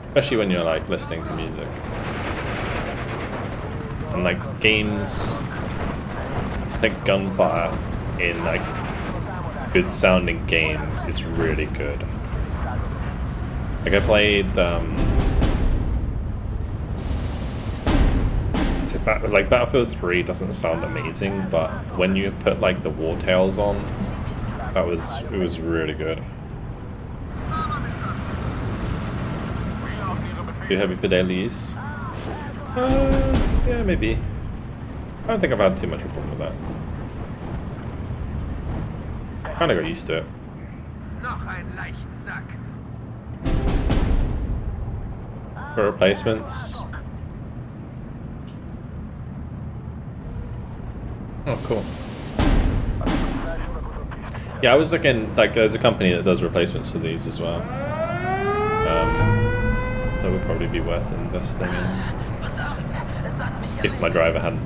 Especially when you're like listening to music. And like games, like gunfire in like good sounding games is really good. Like I played like Battlefield 3 doesn't sound amazing, but when you put like the War Tales on, it was really good. You happy for daily use? Yeah, maybe. I don't think I've had too much of a problem with that. Kinda got used to it. For replacements. Oh, cool. Yeah, I was looking, like, there's a company that does replacements for these as well. That would probably be worth investing in. If my driver hadn't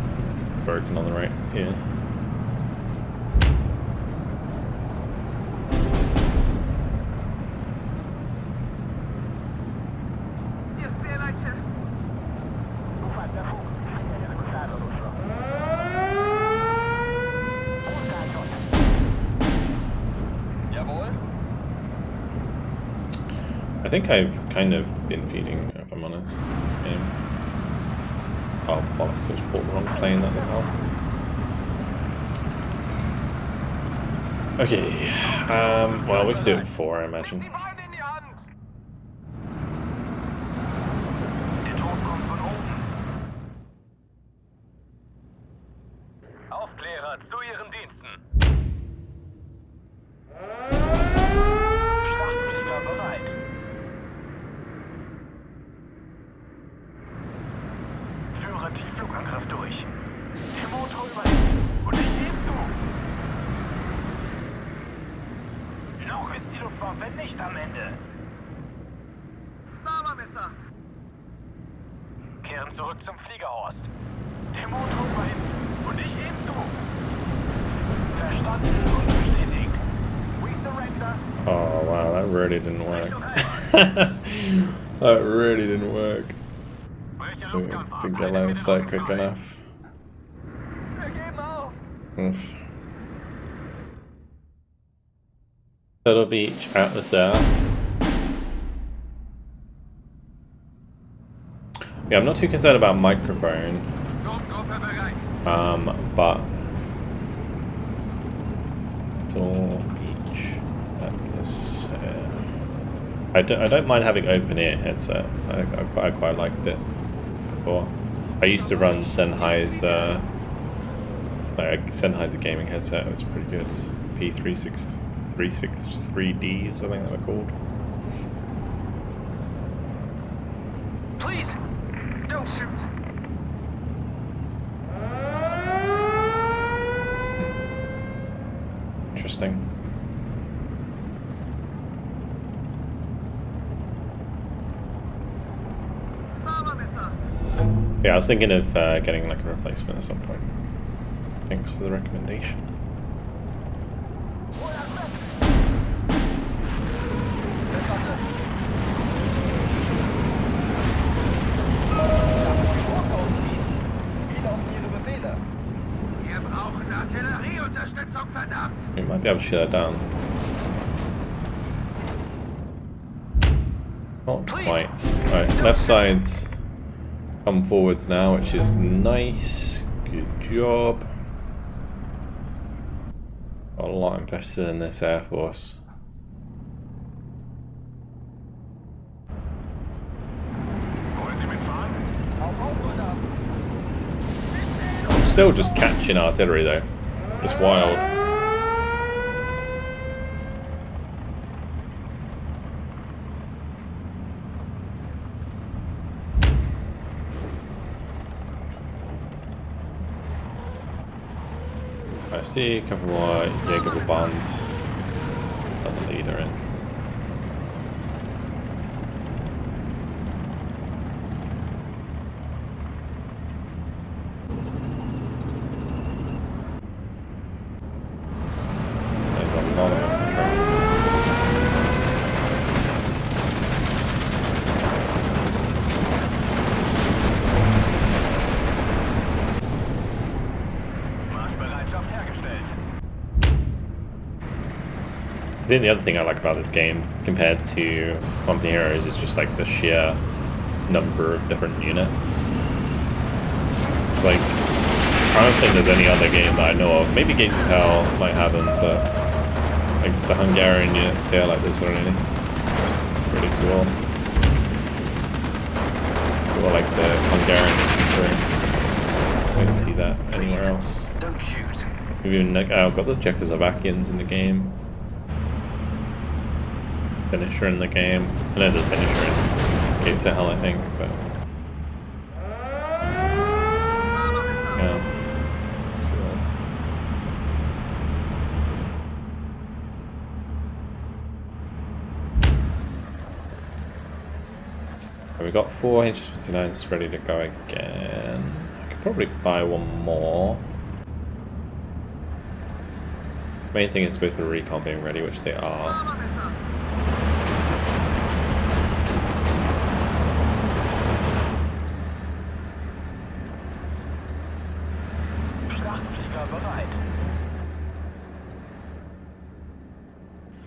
broken on the right, yeah. I think I've kind of been feeding, if I'm honest, this game. Oh, bollocks, I was bought the wrong plane, that didn't help. Okay, well, we can do it at 4, I imagine. Aufklärer zu Ihren Diensten. Schlachtflieger bereit. Führe die Flugangriff durch. Der Motor überhitzt und ich ebenso. Noch ist die Luftwaffe nicht am Ende. Kehren zurück zum Fliegerhorst. Der Motor überhitzt und ich ebenso. Verstanden und bestätigt. We surrender. Oh wow, that really didn't work. That really didn't work. Didn't get line of sight quick enough. Oof. Turtle Beach, Atlas out. Yeah, I'm not too concerned about microphone. But Turtle Beach, Atlas. I don't mind having open ear headset. I quite liked it before. I used to run Sennheiser gaming headset. It was pretty good. P363Ds, I think they were called. Please, don't shoot. Interesting. Yeah, I was thinking of getting like a replacement at some point. Thanks for the recommendation. Wir brauchen Artillerieunterstützung, verdammt! We might be able to shoot that down. Not quite. Right, left side's come forwards now, which is nice. Good job. Got a lot invested in this Air Force. I'm still just catching artillery though. It's wild. I see a couple more Jaeger bands. Let the leader in. There's a lot of infantry. I think the other thing I like about this game, compared to Company Heroes, is just like the sheer number of different units. It's like, I don't think there's any other game that I know of. Maybe Gates of Hell might have them, but like the Hungarian units here, like this already. It's pretty cool. Or like the Hungarian infantry. I don't see that anywhere else. Don't shoot. We've even got the Czechoslovakians in the game. Finisher in the game. I know the finisher in Gates of Hell, I think, but yeah. And we got 4 HS-29s ready to go again. I could probably buy one more. Main thing is both the recon being ready, which they are. Bereit.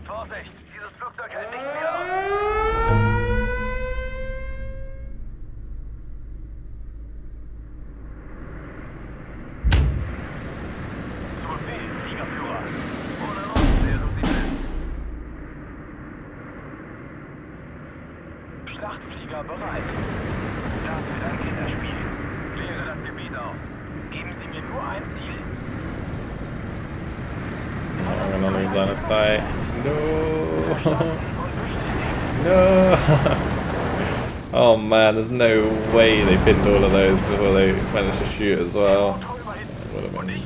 Vorsicht, dieses Flugzeug hält nicht mehr aus. Zu Befehl, Fliegerführer. Ohne uns wären Sie blind. Schlachtflieger bereit. Das wird ein Kinderspiel. Kläre das Gebiet auf. Geben Sie mir nur ein Ziel. I'm gonna lose line of sight. No. No. Oh man, there's no way they pinned all of those before they managed to shoot as well. That would have been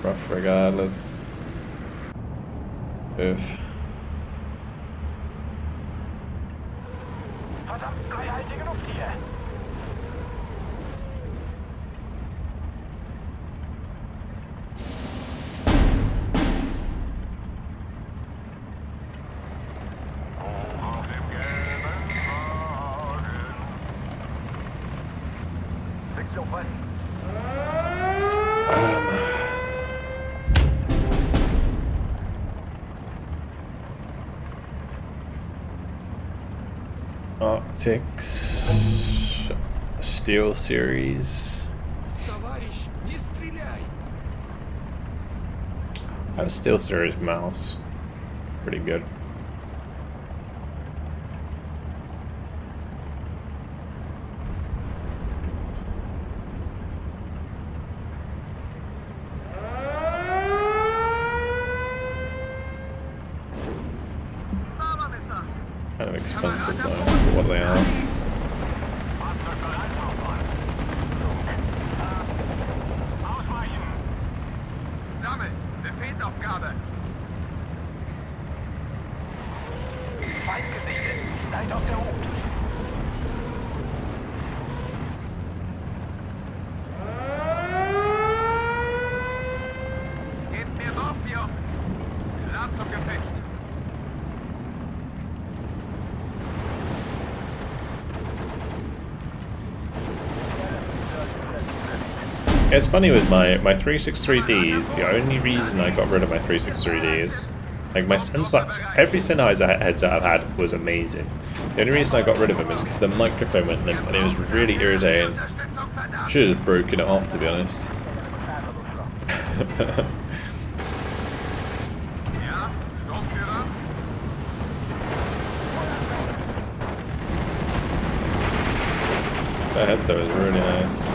rough regardless. Oof. Verdammt bleihaltige Luft hier. Sektion rein. Arctics Steel Series. Товарищ, не стреляй! I have a Steel Series mouse. Pretty good. Kind of expensive though, for what they are. Sammeln! Befehlsaufgabe! Feind gesichtet. Seid auf der Hut. Gebt mir Morphium! Klar zum Gefecht! It's funny with my 363Ds, the only reason I got rid of my 363Ds, like my every Sennheiser headset I've had was amazing. The only reason I got rid of them is because the microphone went limp and it was really irritating. Should have broken it off, to be honest. Ja, Sturmführer. That headset was really nice.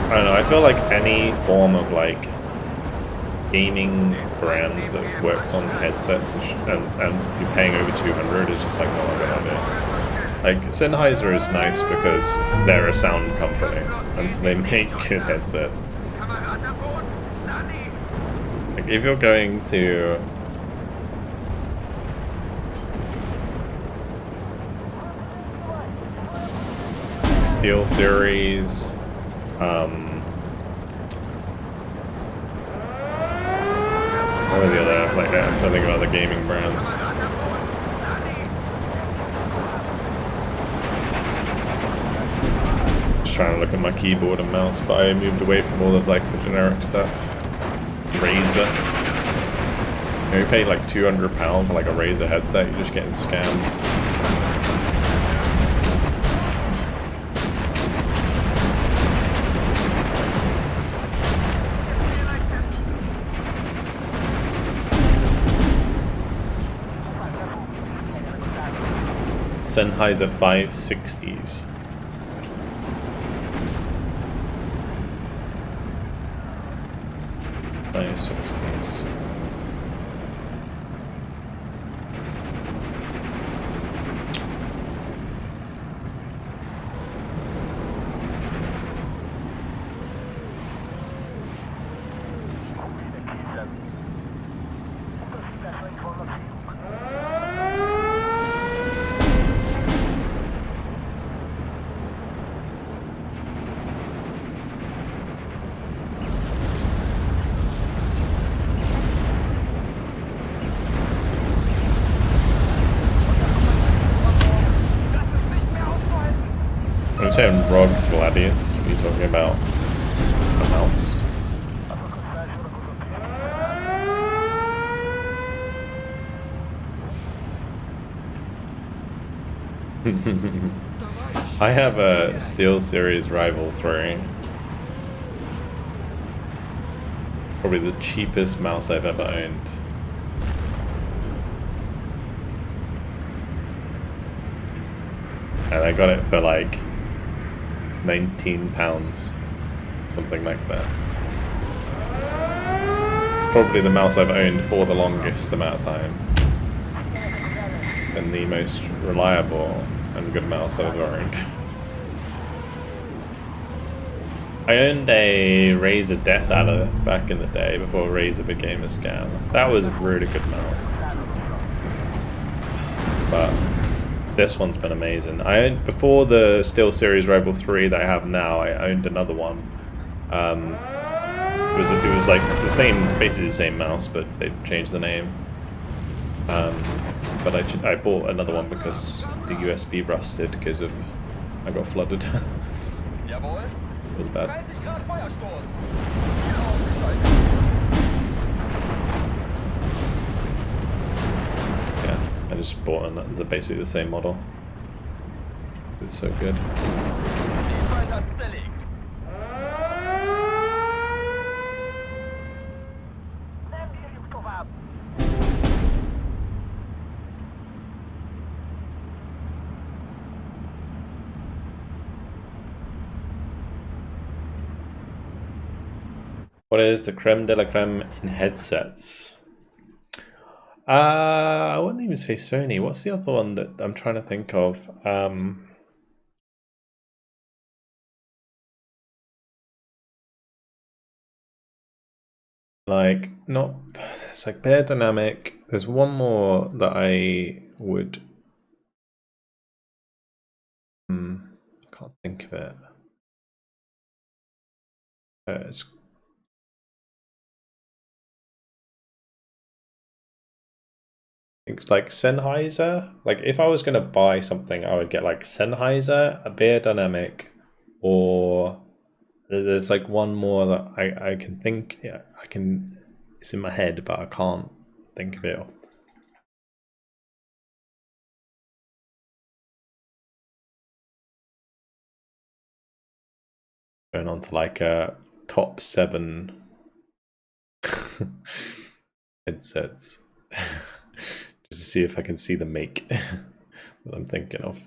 I don't know, I feel like any form of like gaming brand that works on headsets and you're paying over 200 is just like not a good idea. Like Sennheiser is nice because they're a sound company and so they make good headsets. Kamerad am Boden. Sunny. Like if you're going to Steel Series, what are the other, like, I'm trying to think of other gaming brands. Kamerad am Boden. Sunny. Just trying to look at my keyboard and mouse, but I moved away from all of like the generic stuff. Razer. You know, you pay like £200 for like a Razer headset, you're just getting scammed. Sennheiser 560s. When you say ROG Gladius, are you talking about a mouse? I have a Steel Series Rival 3. Probably the cheapest mouse I've ever owned. And I got it for like £19, something like that. It's probably the mouse I've owned for the longest amount of time. And the most reliable and good mouse I've ever owned. I owned a Razer Death Adder back in the day before Razer became a scam. That was a really good mouse. But this one's been amazing. I owned, before the Steel Series Rival 3 that I have now, I owned another one. It was like the same, basically the same mouse, but they changed the name. But I bought another one because the USB rusted because of I got flooded. Jawohl. It was bad. 30 Grad Feuerstoß. Ziel ausgeschaltet. Yeah, I just bought basically the same model. It's so good. Vielfalt hat's zerlegt. Nimm die Impfstoffe ab. What is the creme de la creme in headsets? I wouldn't even say Sony. What's the other one that I'm trying to think of? Like, not, it's like Bear Dynamic. There's one more that I would, I can't think of it. It's Things like Sennheiser. Like if I was gonna buy something, I would get like Sennheiser, a Bear Dynamic, or there's like one more that I can think. Yeah, I can. It's in my head, but I can't think of it. Going on to like a top 7 headsets. Just to see if I can see the make that I'm thinking of.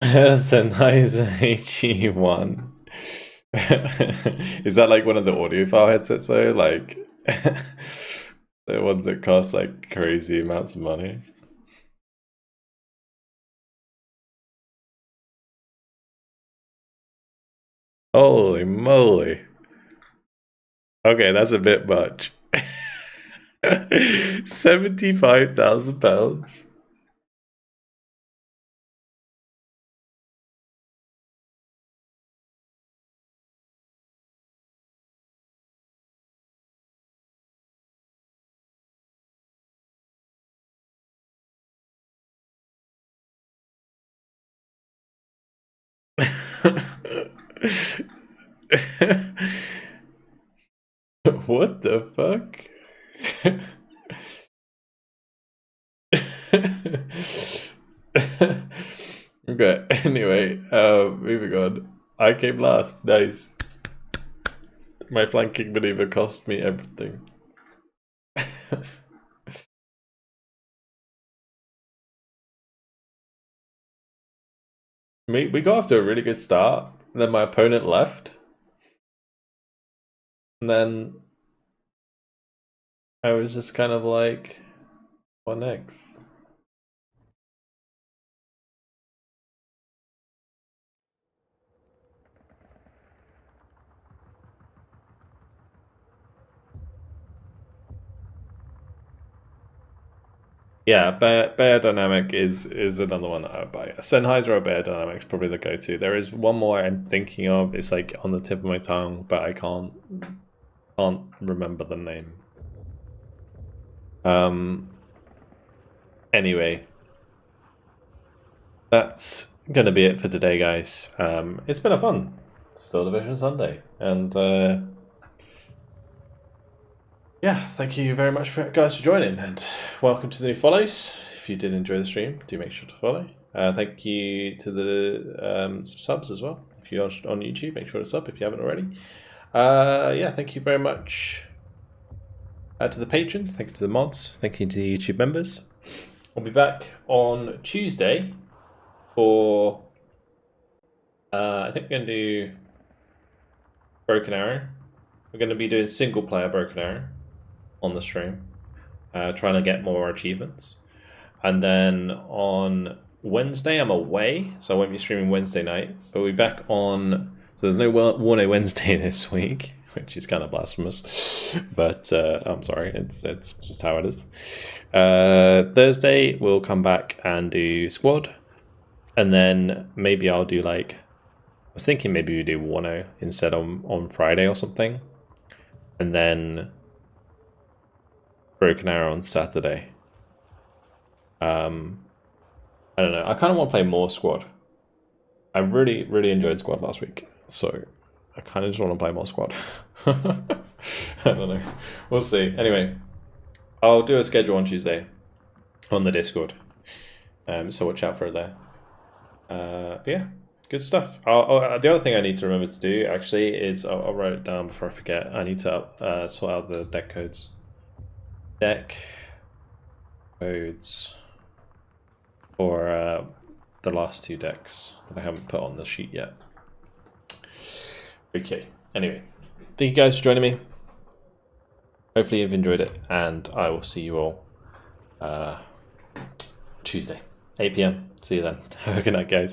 Sennheiser HE1. Is that like one of the audiophile headsets though? Like the ones that cost like crazy amounts of money? Holy moly. Okay, that's a bit much. £75,000. What the fuck? Okay, anyway, moving on. I came last. Nice. My flanking maneuver cost me everything. We got off to a really good start, and then my opponent left. And then I was just kind of like, what next? Yeah, Bear Dynamic is another one that I would buy. Sennheiser or Bear Dynamic is probably the go-to. There is one more I'm thinking of. It's like on the tip of my tongue, but I can't remember the name. Anyway, that's gonna be it for today, guys. It's been a fun Still Division Sunday, and yeah, thank you very much guys for joining, and welcome to the new follows. If you did enjoy the stream, do make sure to follow. Thank you to the subs as well. If you're on YouTube, make sure to sub if you haven't already. Yeah, thank you very much to the patrons, thank you to the mods, thank you to the YouTube members. I'll be back on Tuesday for I think we're going to do Broken Arrow. We're going to be doing single player Broken Arrow on the stream, trying to get more achievements. And then on Wednesday I'm away, so I won't be streaming Wednesday night, but we'll be back on, so there's no Warno Wednesday this week, which is kind of blasphemous, but I'm sorry, it's just how it is. Thursday we'll come back and do squad, and then maybe I'll do like, I was thinking maybe we do Warno instead on Friday or something, and then Broken Arrow on Saturday. I don't know. I kind of want to play more squad. I really enjoyed squad last week, so I kind of just want to play more squad. I don't know. We'll see. Anyway, I'll do a schedule on Tuesday on the Discord, so watch out for it there. But yeah, good stuff. The other thing I need to remember to do actually is I'll write it down before I forget. I need to sort out the deck codes. Deck codes. for the last 2 decks that I haven't put on the sheet yet. Okay, anyway, thank you guys for joining me. Hopefully you've enjoyed it, and I will see you all Tuesday, 8 PM. See you then. Have a good night, guys.